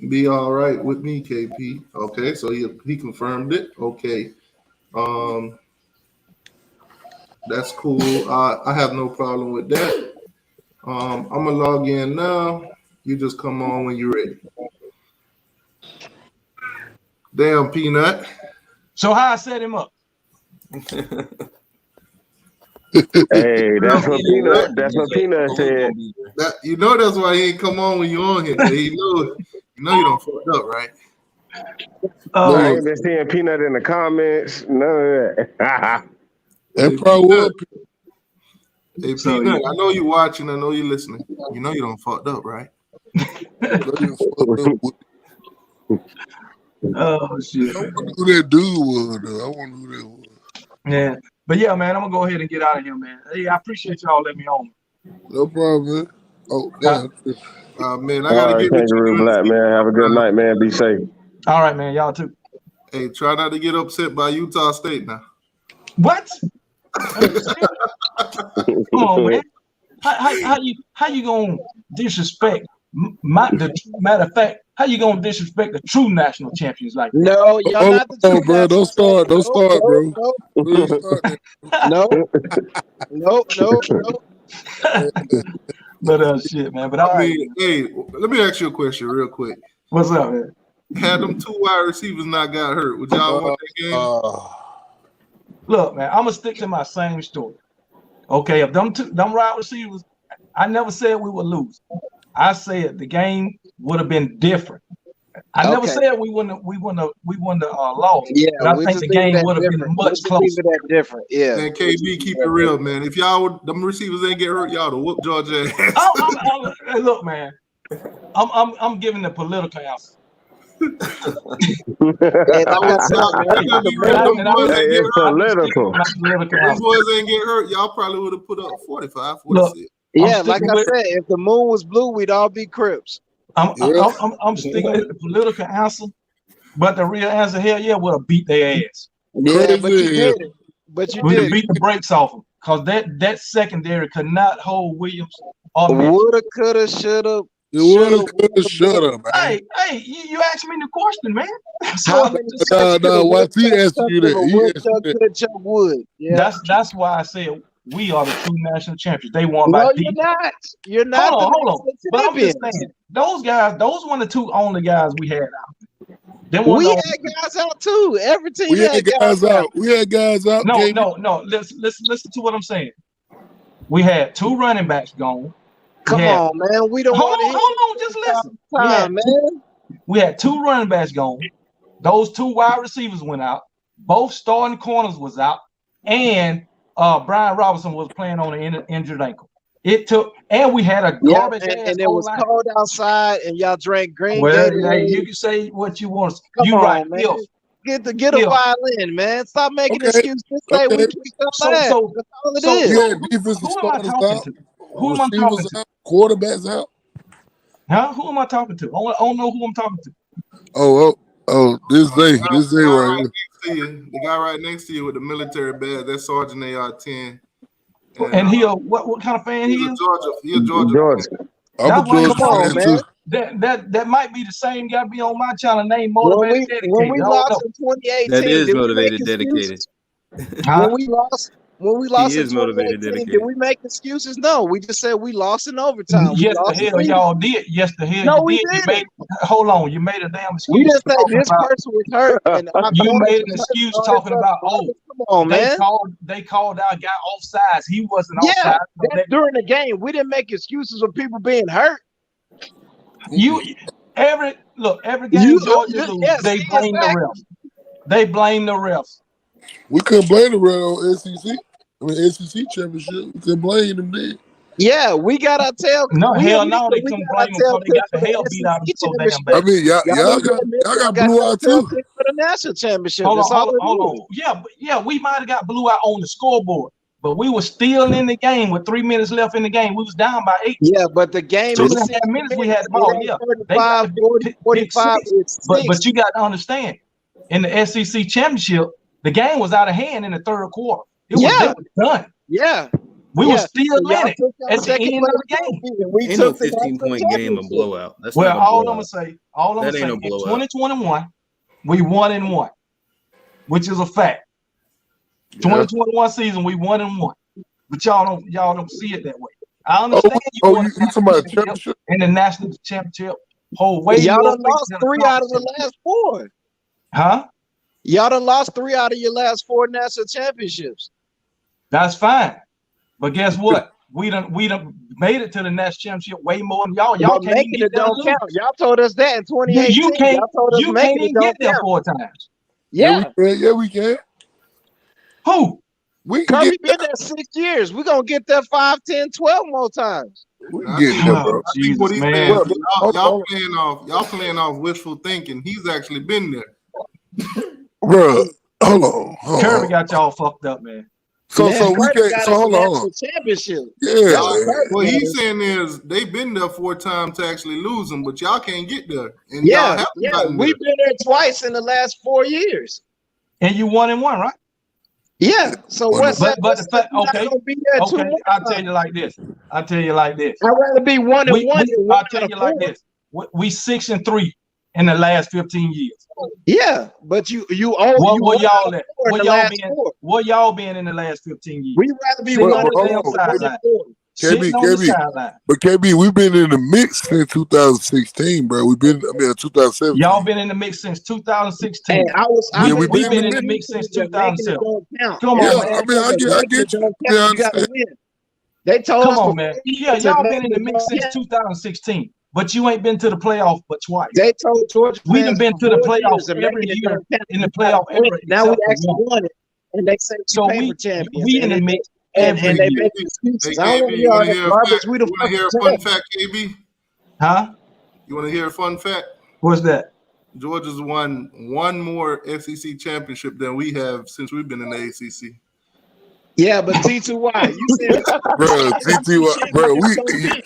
Be all right with me, KP. Okay, so he confirmed it. Okay. That's cool. I have no problem with that. I'm gonna log in now. You just come on when you're ready. Damn, Peanut. So how I set him up? Hey, that's what Peanut said. You know that's why he ain't come on when you on here. You know you don't fuck up, right? I ain't been seeing Peanut in the comments. None of that. That probably was. Hey, Peanut, I know you watching. I know you listening. You know you don't fucked up, right? Oh shit! I wonder who that dude was, though. I wonder who that was. Yeah, but yeah, man, I'm gonna go ahead and get out of here, man. Hey, I appreciate y'all letting me on. No problem, man. Oh, damn. Man, I gotta get with Kangaroo you. Black, man. Have a good night, man. Be safe. All right, man. Y'all too. Hey, try not to get upset by Utah State now. What? Come on, man. How you gonna disrespect matter of fact? How you gonna disrespect the true national champions like that? No, y'all not the true bro. Don't start, bro. No. But shit, man. But all right. Hey, let me ask you a question real quick. What's up, man? Had them 2 wide receivers not got hurt, would y'all want that game? Look, man, I'm gonna stick to my same story. Okay, if them wide receivers, I never said we would lose. I said the game would have been different. I never said we wouldn't have lost. Yeah, but I think the game would have been much closer. That different. Yeah. Man, KB, keep it real, man. If them receivers ain't get hurt, y'all to whoop Georgia ass. Look, man, I'm giving the political answer. It's political. Those boys ain't get hurt, y'all probably would have put up 45, 46. Yeah, like I said, if the moon was blue, we'd all be Crips. I'm sticking with the political answer, but the real answer, hell yeah, would have beat their ass. Yeah, but you did it. But you did beat the brakes off them because that secondary could not hold Williams. Woulda, coulda, shoulda. Shoulda, man. Hey, you asked me the question, man. No, YT asked you that. Yeah. That's why I said we are the true national champions. They won No, by you're defense. not. You're not. Hold the on. But I'm just saying, those guys, those one of the two only guys we had out. We had guys out too. Every team We had guys out. We had guys out. No. Listen to what I'm saying. We had 2 running backs gone. Come on, man. We don't want to. Hold on. Just listen. We had 2 running backs gone. Those 2 wide receivers went out. Both starting corners was out, and Brian Robinson was playing on an injured ankle. It took, and we had a garbage and it was cold outside, and y'all drank green. Well, hey, you can say what you want. Come you on, right, man. Bill. Get a violin, man. Stop making excuses. Say we picked up last. That's all it is. Yeah, defensive starters out. Who am I talking to? Quarterbacks out. Huh? Who am I talking to? I don't know who I'm talking to. This day right here. The guy right next to you with the military badge, that's Sergeant AR-10. And he what kind of fan he is? He a Georgia. I'm a Georgia fan too. That might be the same guy be on my channel named Motivated Dedicated. When we lost in 2018, that is Motivated Dedicated. When we lost he is in Motivated 2018, Dedicated. did we make excuses? No, we just said we lost in overtime. Yes, the hell y'all did. Yes, the hell no, you did. Hold on, you made a damn excuse. We didn't say this person was hurt. And you made an excuse talking about come on, man. They called our guy offsides. He wasn't offside. Yeah, during the game, we didn't make excuses of people being hurt. Every game Georgia lose, they blame the refs. They blame the refs. We couldn't blame the red on SEC. SEC championship. We couldn't blame them then. Yeah, we got our tail. No, hell no, they couldn't blame them because they got the hell beat out of them so damn bad. I mean, y'all got blew out too. For the national championship. Hold on. Yeah, we might have got blew out on the scoreboard, but we were still in the game with 3 minutes left in the game. We was down by 8. Yeah, but the game 2.5 minutes we had the ball. Yeah, 35, 45. But you got to understand, in the SEC championship, the game was out of hand in the third quarter. It was done. Yeah. We were still in it at the end of the game. We ain't took no 15-point game a blowout. That's well, not all blowout. I'm gonna say, No in blowout. 2021, we 1-1, which is a fact. 2021 season, we 1-1, but y'all don't see it that way. I understand you talking about championship in the national championship. Y'all done lost 3 out of the last 4. Huh? Y'all done lost 3 out of your last 4 national championships. That's fine. But guess what? We done made it to the national championship way more than y'all. Y'all can't making even it don't count. Y'all told us that in 2018. You can't. Y'all told us You can't even get there count. 4 times. Yeah. We can. Who? Kirby been there 6 years. We're gonna get there 5, 10, 12 more times. We can get there, bro. Jesus, man. Y'all playing off wishful thinking. He's actually been there. Bro, hold on. Kirby got y'all fucked up, man. So we can't. So hold on. Championship. Yeah. What he's saying is they've been there 4 times to actually lose them, but y'all can't get there. And Yeah. We've been there twice in the last 4 years. And you 1-1, right? Yeah. So what's that? But the fact, okay. Okay. I'll tell you like this. I'd rather be 1-1 than 1-4. I'll tell you like this. We 6-3 in the last 15 years. Yeah, but you Where y'all at? Where y'all been in the last 15 years? We'd rather be Sitting 1 on the sideline. Sitting on the sideline. But KB, we've been in the mix since 2016, bro. We've been, 2017. Y'all been in the mix since 2016. Hey, we've been in the mix since 2007. Come on, man. I mean, I get you. You gotta win. They told us. Come on, man. Yeah, y'all been in the mix since 2016. But you ain't been to the playoff but twice. They told Georgia we done been to the playoffs every year in the playoff. Now we actually won it, and they say we champions. We in the mix and they make excuses. I don't want to hear all that garbage. We the want to hear a fun fact, KB? Huh? You want to hear a fun fact? What's that? Georgia's won 1 more SEC championship than we have since we've been in the ACC. Yeah, but T2Y, you said, bro, T2Y, bro, hey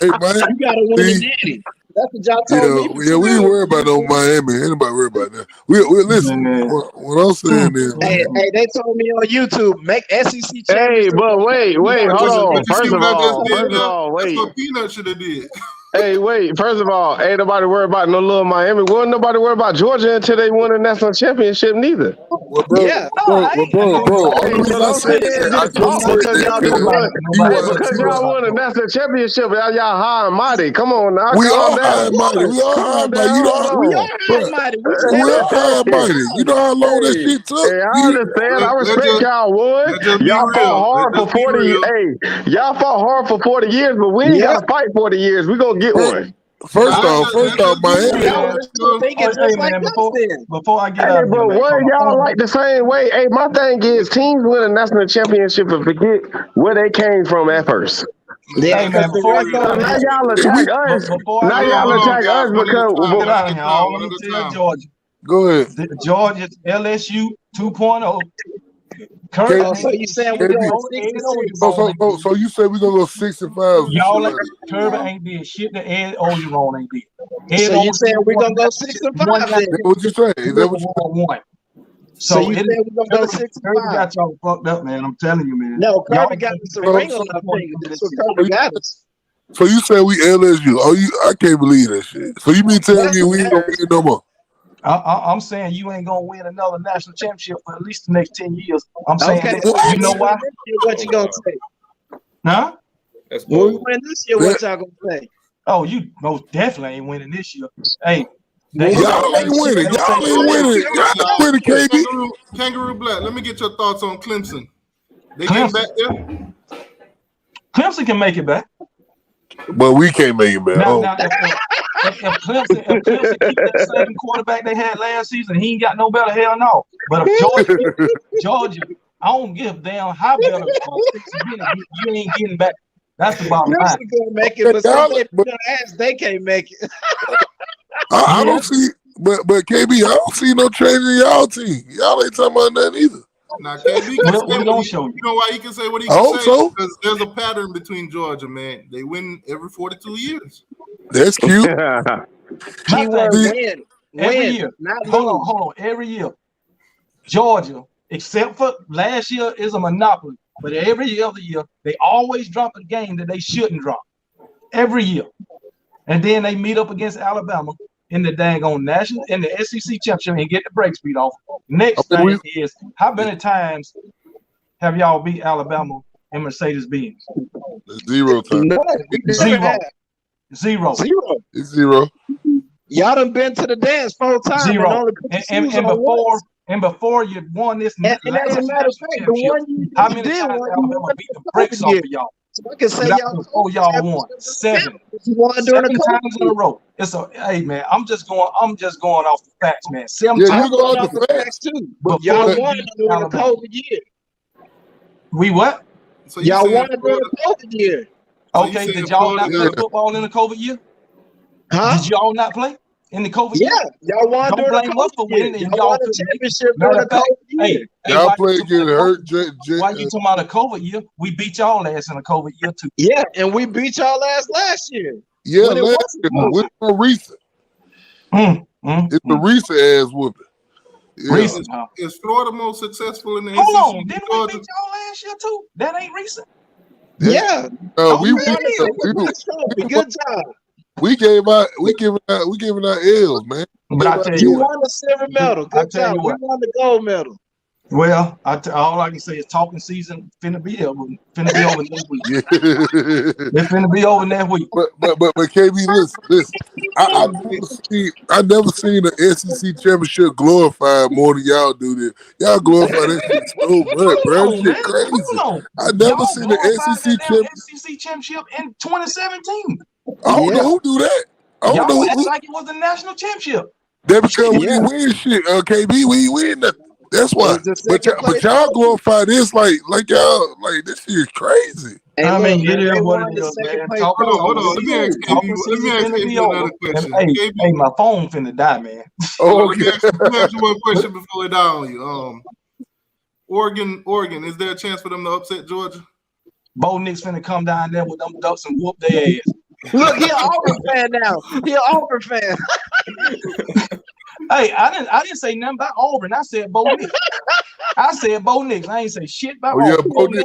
man, you gotta win the natty. That's what y'all told me. Yeah, we ain't worried about no Miami. Anybody worry about that? We listen. What I'm saying is, hey, they told me on YouTube, make SEC. Hey, but wait, hold on. First of all, That's what Peanut should have did. Hey, wait. First of all, ain't nobody worried about no little Miami. Wasn't nobody worried about Georgia until they won the national championship neither. Well, bro, Yeah. bro. Only Hey, so reason I don't said sit there that, and I just only talk said because that y'all just because won. you Hey, are because too. y'all won the national championship, y'all high and mighty. Come on now, We calm are down. high and mighty. We are high Calm and mighty. down. You know, Hold We are on. high and mighty. We we are stepping high and up. mighty. You know how long that shit took? Hey, I understand. I respect y'all won. Let's just be Y'all real. fought hard Let's for just be 40. real. Hey, y'all fought hard for 40 years, but we ain't Yeah. got to fight 40 years. We gonna get one. First Let's off, just be Miami. real. Y'all still thinking just like us then. Before I get Hey, out of here, but man. what y'all like the same way? Hey, my thing is teams win a national championship and forget where they came from at first. Hey man, before I get out of Now here, y'all attack us. before I Now get out y'all of here, attack us because get out of here. All I'm gonna tell Georgia. Go ahead. Georgia's LSU 2.0. So you saying we're going 6-6? So you said we're gonna go 6-5? Y'all ain't Kirby ain't did shit that Ed Ogeron ain't did. So you saying we're gonna go 6-5 then? What you say? Is that what you won? So you saying we're gonna go 6-5? Kirby got y'all fucked up, man. I'm telling you, man. No, Kirby Y'all got us a ring on our finger. That's what Kirby got us. So you said we LSU? Oh, I can't believe that shit. So you mean tell me we ain't gonna win no more? I'm saying you ain't gonna win another national championship for at least the next 10 years. I'm saying Okay, that, you know why? What you gonna say? Huh? When we win this year, what y'all gonna say? Oh, you most definitely ain't winning this year. Hey, Y'all ain't winning. Y'all ain't winning. Y'all ain't winning, KB. Kangaroo Black, let me get your thoughts on Clemson. They getting back there? Clemson can make it back. But we can't make it back. Now if Clemson keep that same quarterback they had last season, he ain't got no better. Hell no. But if Georgia, I don't give a damn how better you ain't getting back. That's the bottom line. Clemson gonna make it, but somebody gonna ask they can't make it. I don't see, but KB, I don't see no change in y'all team. Y'all ain't talking about nothing either. Now, KB can say what you know why he can say what he can say? So. Because there's a pattern between Georgia, man. They win every 42 years. That's cute. Keyword win. Every year. Hold on. Every year. Georgia, except for last year, is a monopoly. But every other year, they always drop a game that they shouldn't drop. Every year. And then they meet up against Alabama in the in the SEC championship and get the brakes beat off. Next thing is, how many times have y'all beat Alabama in Mercedes-Benz? 0 times. Zero. It's 0. Y'all done been to the dance 4 times. Zero. And before you won this, and as a matter of fact, the one you how many times Alabama beat the brakes off of y'all? So I can say y'all won 7. You won during the 7 times in a row. Hey man, I'm just going off the facts, man. 7 Yeah, times. you go off the facts too. But y'all won during the COVID year. We what? So y'all won during the COVID year. Okay, did y'all not play football in the COVID year? Huh? Did y'all not play in the COVID year? Yeah, y'all won during the COVID year. Y'all won the championship during the COVID year. Y'all played getting hurt. Why you talking about a COVID year? We beat y'all ass in a COVID year too. Yeah, and we beat y'all ass last year. Yeah, last year. It's more recent. It's a recent ass whooping. Yeah. Recent, huh? Is Florida most successful in the Hold SEC? on, didn't we beat y'all last year too? That ain't recent. Yeah. Good job. We giving out L's, man. But I tell you you what, won the silver medal. Good job. We won the gold medal. Well, all I can say is talking season finna be over next week. It's finna be over next week. But KB, listen. I never seen the SEC championship glorified more than y'all do this. Y'all glorify that shit so much, bro. That shit crazy. I never seen the SEC championship in 2017. I don't know who do that. I don't know Y'all act who. like it was the national championship. That because we didn't win shit, KB. We ain't win nothing. That's why. But y'all glorify this like y'all like this shit is crazy. Hey, I mean, it is what it is, man. Hold on. Let me ask KB another question. Hey, my phone finna die, man. Oh, okay. Let me ask you one question before we die on you. Oregon, is there a chance for them to upset Georgia? Bo Nix finna come down there with them ducks and whoop their ass. Look, he an Auburn fan now. He an Auburn fan. Hey, I didn't say nothing about Auburn. I said Bo Nix. I ain't say shit about Auburn.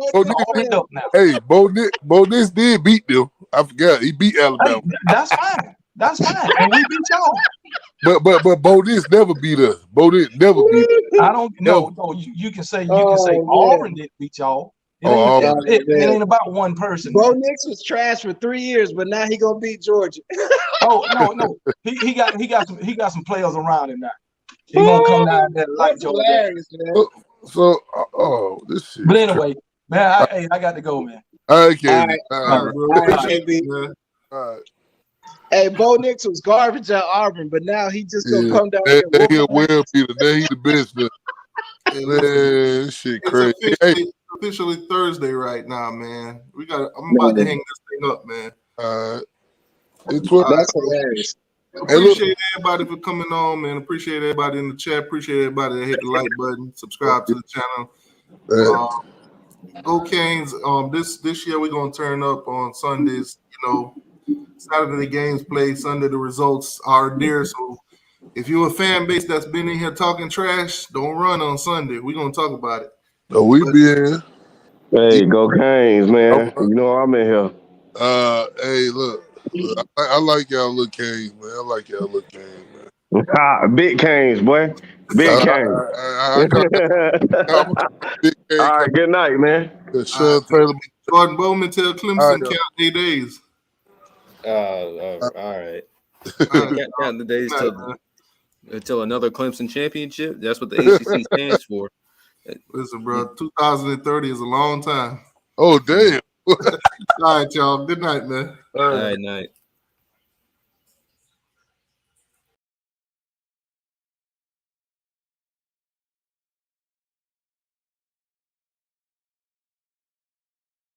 Hey, Bo Nix did beat them. I forgot. He beat Alabama. Hey, that's fine. That's fine. And we beat y'all. But Bo Nix never beat us. Bo Nix never beat us. I don't know. No, you can say Auburn didn't beat y'all. It ain't about one person. Bo Nix was trash for 3 years, but now he gonna beat Georgia. No. He got some players around him now. He gonna come down there like Georgia. So this shit. But anyway, man, I got to go, man. Okay. All right. Hey, Bo Nix was garbage at Auburn, but now he just gonna come down there. He'll well beat it. Now he the best. Man, this shit crazy. It's officially Thursday right now, man. I'm about to hang this thing up, man. That's hilarious. Appreciate everybody for coming on, man. Appreciate everybody in the chat. Appreciate everybody that hit the like button, subscribe to the channel. Go Canes. This year we're gonna turn up on Sundays. You know, Saturday games played, Sunday the results are there. So if you're a fan base that's been in here talking trash, don't run on Sunday. We're gonna talk about it. No, we be in. Hey, go Canes, man. You know I'm in here. Hey, look, I like y'all little Canes, man. I like y'all little Canes, man. Big Canes, boy. Big Canes. Big Canes. All right, good night, man. Jordan Bowman tell Clemson count 8 days. All right. Count the days until another Clemson championship. That's what the ACC stands for. Listen, bro, 2030 is a long time. Oh, damn. All right, y'all. Good night, man. All right, night.